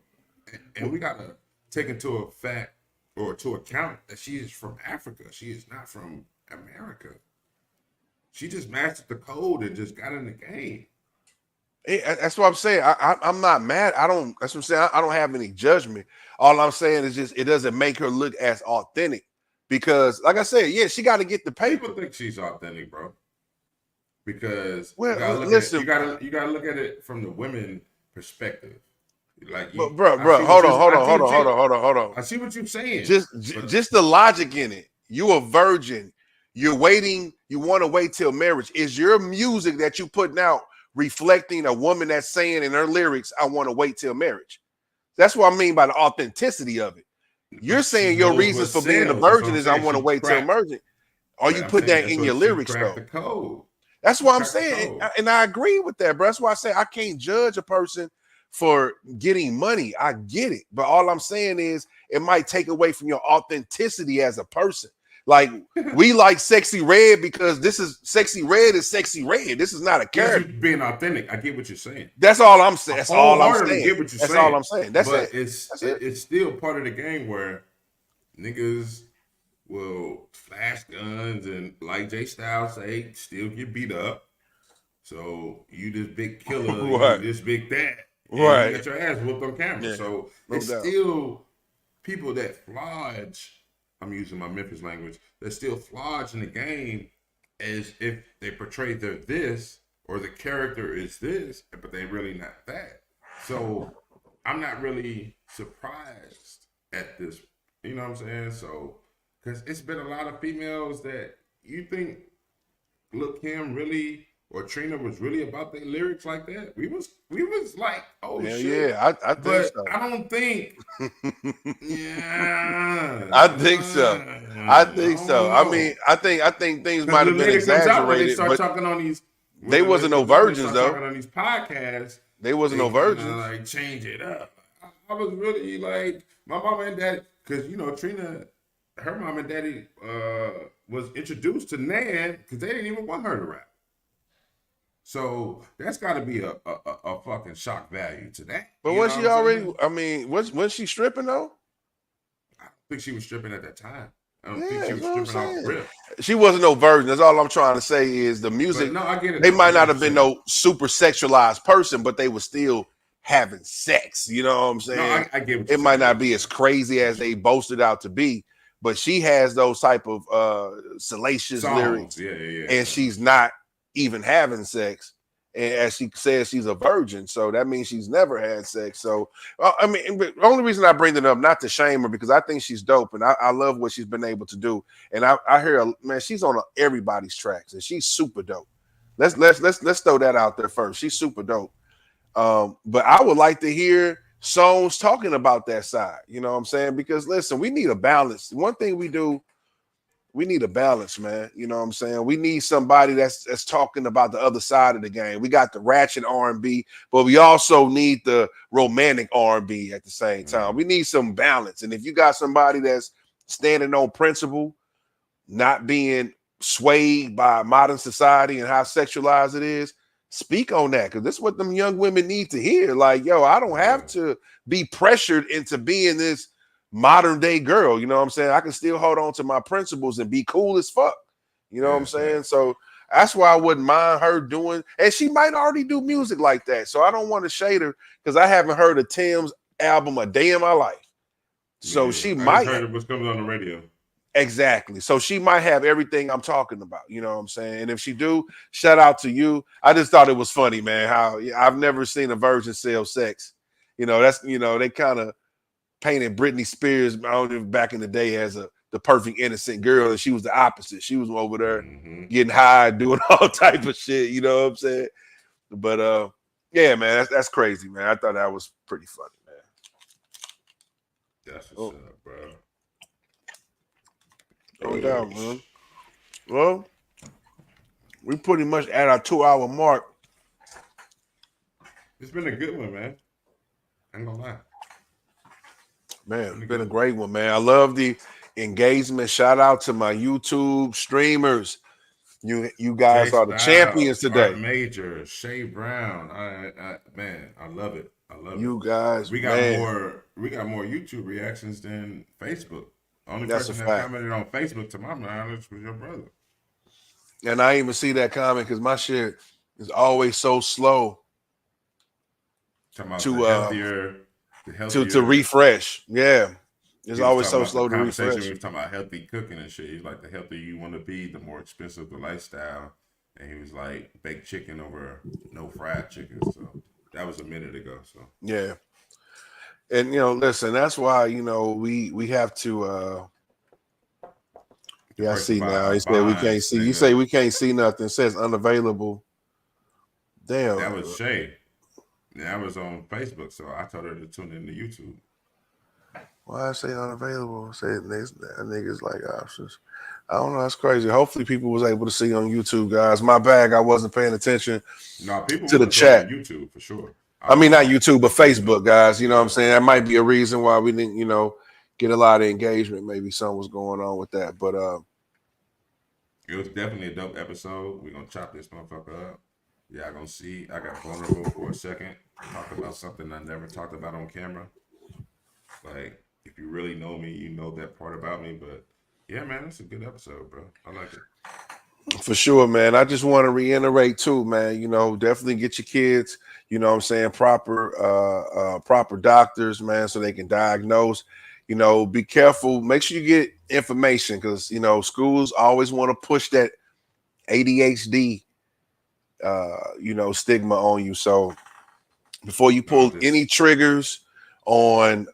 And we gotta take into a fact or to account that she is from Africa. She is not from America. She just mastered the code and just got in the game. That's what I'm saying. I'm not mad. That's what I'm saying. I don't have any judgment. All I'm saying is just it doesn't make her look as authentic because, like I said, yeah, she got to get the paper. People think she's authentic, bro. Because Well, you gotta look listen, at it. You gotta look at it from the women perspective. Like, but bro, I see hold what on. I see what you're saying. Just the logic in it. You a virgin. You're waiting. You want to wait till marriage. Is your music that you putting out reflecting a woman that's saying in her lyrics, "I want to wait till marriage"? That's what I mean by the authenticity of it. You're saying your reasons for being a virgin is I want to wait till marriage. Or you put that in your lyrics though. The code. That's what I'm saying, and I agree with that, bro. That's why I say I can't judge a person for getting money. I get it, but all I'm saying is it might take away from your authenticity as a person. Like we like Sexy Red because this is Sexy Red is Sexy Red. This is not a character. Being authentic, I get what you're saying. That's all I'm saying. That's all I'm saying. Get what you're That's saying. all I'm saying. That's but it. It's still part of the game where niggas will flash guns and, like Jay Styles say, still get beat up. So you this big killer, Right. you this big that, and you Right. got your ass whooped on camera. Yeah, So no it's doubt. still people that flodge. I'm using my Memphis language. That still flodge in the game as if they portray they're this or the character is this, but they really not that. So I'm not really surprised at this. You know what I'm saying? So because it's been a lot of females that you think Lil' Kim really or Trina was really about their lyrics like that. We was like, oh Yeah, shit. yeah, I think But so. I don't think. Yeah, I think so. I I think don't so. I know. mean, I think things Because might the have been later comes out when they exaggerated, start but talking on these. When they the later wasn't no comes out, when they virgins start though. talking on these podcasts. They wasn't They no kind of virgins. like change it up. I was really like my mama and daddy, because you know Trina, her mom and daddy was introduced to Nan because they didn't even want her to rap. So that's got to be a fucking shock value to that. But You know was what she I'm already? saying? I mean, was she stripping though? I don't think she was stripping at that time. I don't Yeah, think she that's was what I'm stripping off saying. rip. She wasn't no virgin. That's all I'm trying to say is the But music. no, I get it. They Though. I might get not what have you're been saying. no super sexualized person, but they were still having sex. You know what I'm saying? No, I get what you're It might saying. not be as crazy as they boasted out to be, but she has those type of salacious lyrics, Songs, yeah. and she's not even having sex. And as she says, she's a virgin, so that means she's never had sex. So, I mean, the only reason I bring it up, not to shame her, because I think she's dope, and I love what she's been able to do. And I hear, man, she's on everybody's tracks, and she's super dope. Let's throw that out there first. She's super dope. But I would like to hear songs talking about that side. You know what I'm saying? Because listen, we need a balance. One thing we do, we need a balance, man. You know what I'm saying? We need somebody that's talking about the other side of the game. We got the ratchet R&B, but we also need the romantic R&B at the same time. We need some balance. And if you got somebody that's standing on principle, not being swayed by modern society and how sexualized it is, speak on that, because this is what them young women need to hear. Like, yo, I don't have to be pressured into being this modern day girl. You know what I'm saying? I can still hold on to my principles and be cool as fuck. You know what I'm saying? So that's why I wouldn't mind her doing, and she might already do music like that. So I don't want to shade her because I haven't heard of Tim's album a day in my life. So she I might just heard it was coming on the radio. Exactly. So she might have everything I'm talking about. You know what I'm saying? And if she do, shout out to you. I just thought it was funny, man, how I've never seen a virgin sell sex. You know, that's, you know, they kind of painted Britney Spears, I don't know, back in the day as the perfect innocent girl, and she was the opposite. She was over there getting high, doing all type of shit. You know what I'm saying? But yeah, man, that's crazy, man. I thought that was pretty funny, man. That's what's up, bro. No doubt, man. Well, we pretty much at our 2-hour mark. It's been a good one, man. I ain't gonna lie. Man, it's been a great one, man. I love the engagement. Shout out to my YouTube streamers. You guys are the champions today. Art Major, Shay Brown. Man, I love it. I love you it. Guys, we got more YouTube reactions than Facebook. Only person that commented on Facebook, to my knowledge, was your brother. And I even see that comment because my shit is always so slow to refresh. Yeah, it's always so slow to refresh. We were talking about healthy cooking and shit. He's like, the healthier you want to be, the more expensive the lifestyle. And he was like, baked chicken over no fried chicken. So that was a minute ago. So yeah. And you know, listen, that's why, you know, we have to I see now. He said we can't see. You say we can't see nothing. It says unavailable. Damn. That was Shay. That was on Facebook, so I told her to tune in to YouTube. Why I say unavailable? Say niggas like options. I don't know. That's crazy. Hopefully, people was able to see on YouTube, guys. My bag. I wasn't paying attention. No, people to the chat. On YouTube for sure. I mean, not YouTube, but Facebook, guys. You know what I'm saying? That might be a reason why we didn't, you know, get a lot of engagement. Maybe something was going on with that. But it was definitely a dope episode. We're gonna chop this motherfucker up. Yeah, gonna see. I got vulnerable for a second. Talked about something I never talked about on camera. Like, if you really know me, you know that part about me. But yeah, man, it's a good episode, bro. I like it. For sure, man. I just want to reiterate too, man. You know, definitely get your kids, you know what I'm saying, proper doctors, man, so they can diagnose. You know, be careful. Make sure you get information because you know, schools always want to push that ADHD you know, stigma on you. So before you No, pull any triggers on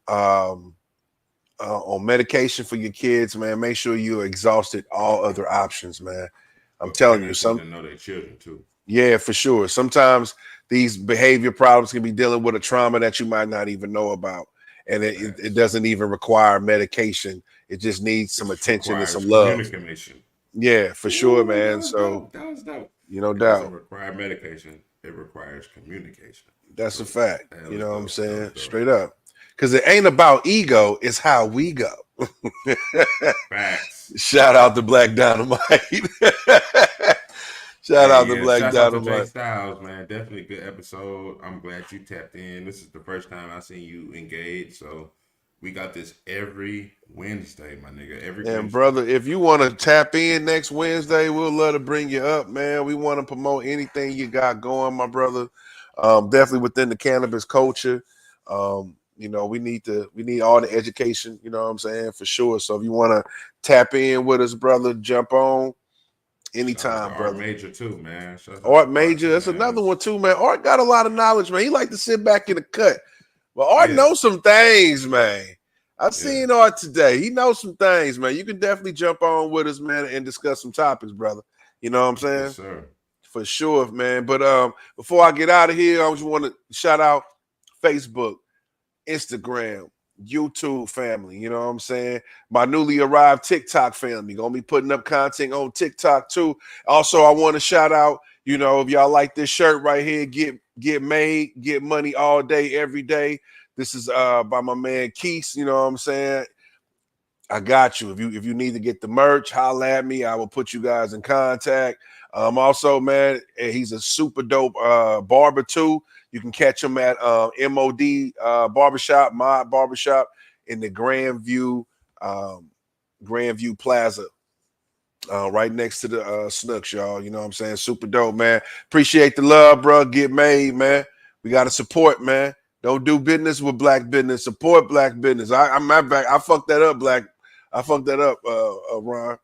medication for your kids, man, make sure you exhausted all other options, man. I'm but telling you, parents need to know their children too. yeah, for sure. Sometimes these behavior problems can be dealing with a trauma that you might not even know about. And it doesn't even require medication. It just needs some It attention and requires some love. communication. Yeah, for sure, That man. was So, dope. That was dope. no It doesn't doubt. require medication. It requires communication. That's a So fact. that You was know what I'm dope. That was saying? dope. Straight up. Because it ain't about ego, it's how we go. Facts. Shout out to Black Dynamite. Shout Hey, out to yeah. Black Shouts out to Jay Dynamite. Styles, man. Definitely a good episode. I'm glad you tapped in. This is the first time I seen you engage. So we got this every Wednesday, my nigga. Every And Wednesday. brother, if you want to tap in next Wednesday, we'll love to bring you up, man. We want to promote anything you got going, my brother. Definitely within the cannabis culture. You know, we need all the education, you know what I'm saying, for sure. So if you want to tap in with us, brother, jump on Shout out to anytime, Art brother. Major too, man. Shout out Art to Art, Major, that's man. another one too, man. Art got a lot of knowledge, man. He like to sit back in the cut. But Art Yeah. knows some things, man. I've Yeah. seen Art today. He knows some things, man. You can definitely jump on with us, man, and discuss some topics, brother. You know what I'm saying? Yes, sir. For sure, man. But before I get out of here, I just want to shout out Facebook, Instagram, YouTube family. You know what I'm saying? My newly arrived TikTok family. Gonna be putting up content on TikTok too. Also, I want to shout out, you know, if y'all like this shirt right here, get made, get money all day, every day. This is by my man Keith. You know what I'm saying? I got you. If you need to get the merch, holla at me. I will put you guys in contact. Also, man, he's a super dope barber too. You can catch him at MOD Barbershop, Mod Barbershop in the Grandview Plaza. Right next to the Snooks, y'all. You know what I'm saying? Super dope, man. Appreciate the love, bro. Get made, man. We got to support, man. Don't do business with black business. Support black business. I'm my back. I fucked that up, black. I fucked that up, Ron.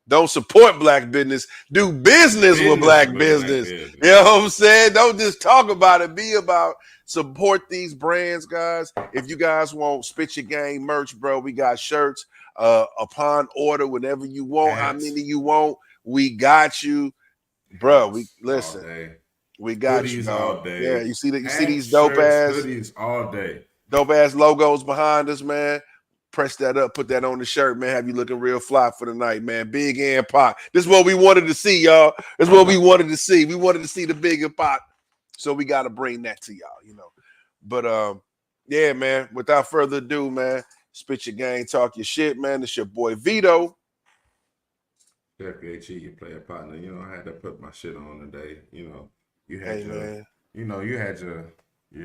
Don't support black business. Do business with black business. You know what I'm saying? Don't just talk about it. Be about support these brands, guys. If you guys want Spit Your Game merch, bro, we got shirts. Upon order, whenever you want, how many you want, we got you, bro. We listen. We got hoodies you, all dog. day. Yeah, you see that? You see Hats, these dope shirts, ass hoodies all day. dope ass logos behind us, man. Press that up, put that on the shirt, man. Have you looking real fly for the night, man. Big and Pac. This is what we wanted to see, y'all. This is what we wanted to see. We wanted to see the Big and Pac, so we got to bring that to y'all, you know. But yeah, man. Without further ado, man, spit your game, talk your shit, man. It's your boy Vito. Chef your player partner. You know, I had to put my shit on today. You know, you had Hey, your, man. you know, you had your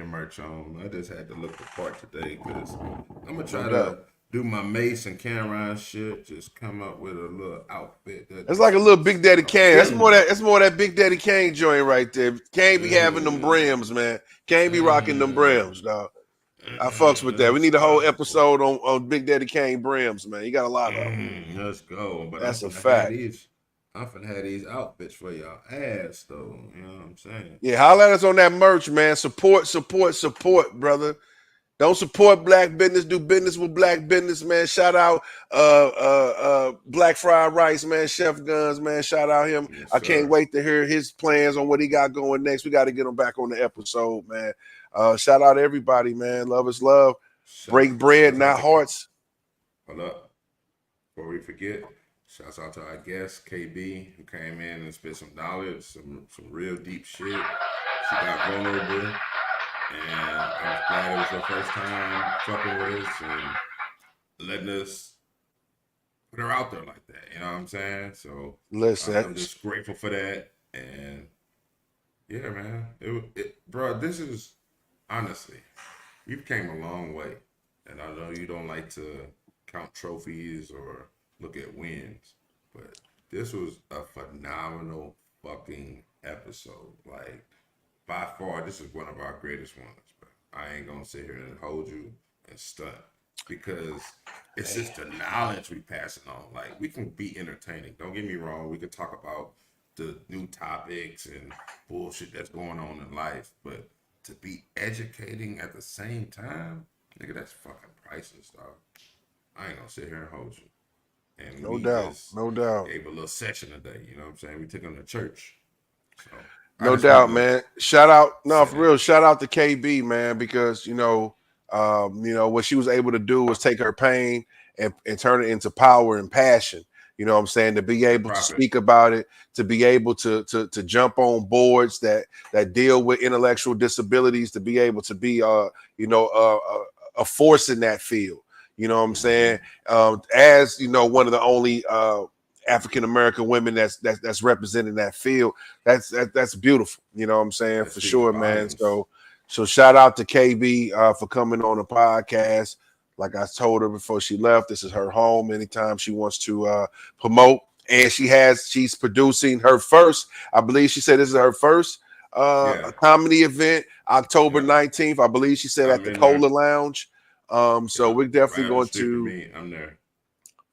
merch on. I just had to look the part today because I'm gonna try to do my Mace and Cameron shit. Just come up with a little outfit. It's like a little Big Daddy Kane. That's more that Big Daddy Kane joint right there. Kane be having them brims, man. Kane be rocking them brims, dog. I fucks with that. We need a whole episode on Big Daddy Kane brims, man. You got a lot of them. Let's go. But That's a I'm fact. finna have these outfits for y'all ass though. You know what I'm saying? Yeah, holla at us on that merch, man. Support, brother. Don't support black business. Do business with black business, man. Shout out Black Fried Rice, man. Chef Guns, man. Shout out him. Yes, I can't wait to hear his plans on what he got going next. We got to get him back on the episode, man. Shout out to everybody, man. Love is love. Break bread, not hearts. Hold up. Before we forget, shouts out to our guest, KB, who came in and spent some knowledge, some real deep shit. She got vulnerable. And I'm glad it was her first time fucking with us and letting us put her out there like that. You know what I'm saying? So listen, I'm just grateful for that. And yeah, man, bro, this is honestly, we've came a long way. And I know you don't like to count trophies or look at wins, but this was a phenomenal fucking episode. Like, by far, this is one of our greatest ones. But I ain't gonna sit here and hold you and stunt because it's just the knowledge we passing on. Like, we can be entertaining. Don't get me wrong. We could talk about the new topics and bullshit that's going on in life, but to be educating at the same time, nigga, that's fucking priceless, dog. I ain't gonna sit here and hold you. And No we doubt, just no doubt. gave a little section today. You know what I'm saying? We took them to church. So I No just wanted doubt, to man. Shout out, no, say for that. real. Shout out to KB, man, because what she was able to do was take her pain and turn it into power and passion. You know what I'm saying? To be able to Profit. speak about it, to be able to jump on boards that deal with intellectual disabilities, to be able to be a force in that field. You know what I'm saying? As you know, one of the only African American women that's representing that field. That's beautiful. You know what I'm saying? That For speaks sure, man. volumes. So shout out to KB for coming on the podcast. Like I told her before she left, this is her home anytime she wants to promote. And she's producing her first, I believe she said this is her first Yeah. comedy event, October Yeah. 19th. I believe she said at I'm the in there. Cola Lounge. So Yeah. we're definitely Right up going the street from to me. I'm there.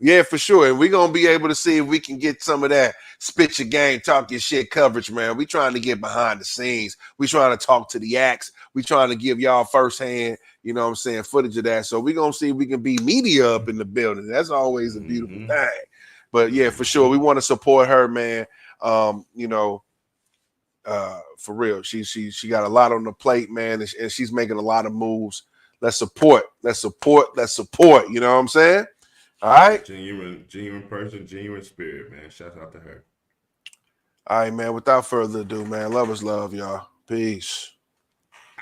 yeah, for sure. And we're gonna be able to see if we can get some of that spit your game, talk your shit coverage, man. We trying to get behind the scenes. We trying to talk to the acts. We trying to give y'all firsthand, you know what I'm saying, footage of that. So we're gonna see if we can be media up in the building. That's always a beautiful Mhm. thing. But yeah, for sure. We want to support her, man. For real. She got a lot on the plate, man, and she's making a lot of moves. Let's support. Let's support. Let's support. You know what I'm saying? All right. Genuine person, genuine spirit, man. Shout out to her. All right, man. Without further ado, man, love is love, y'all. Peace.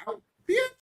Out. Yeah.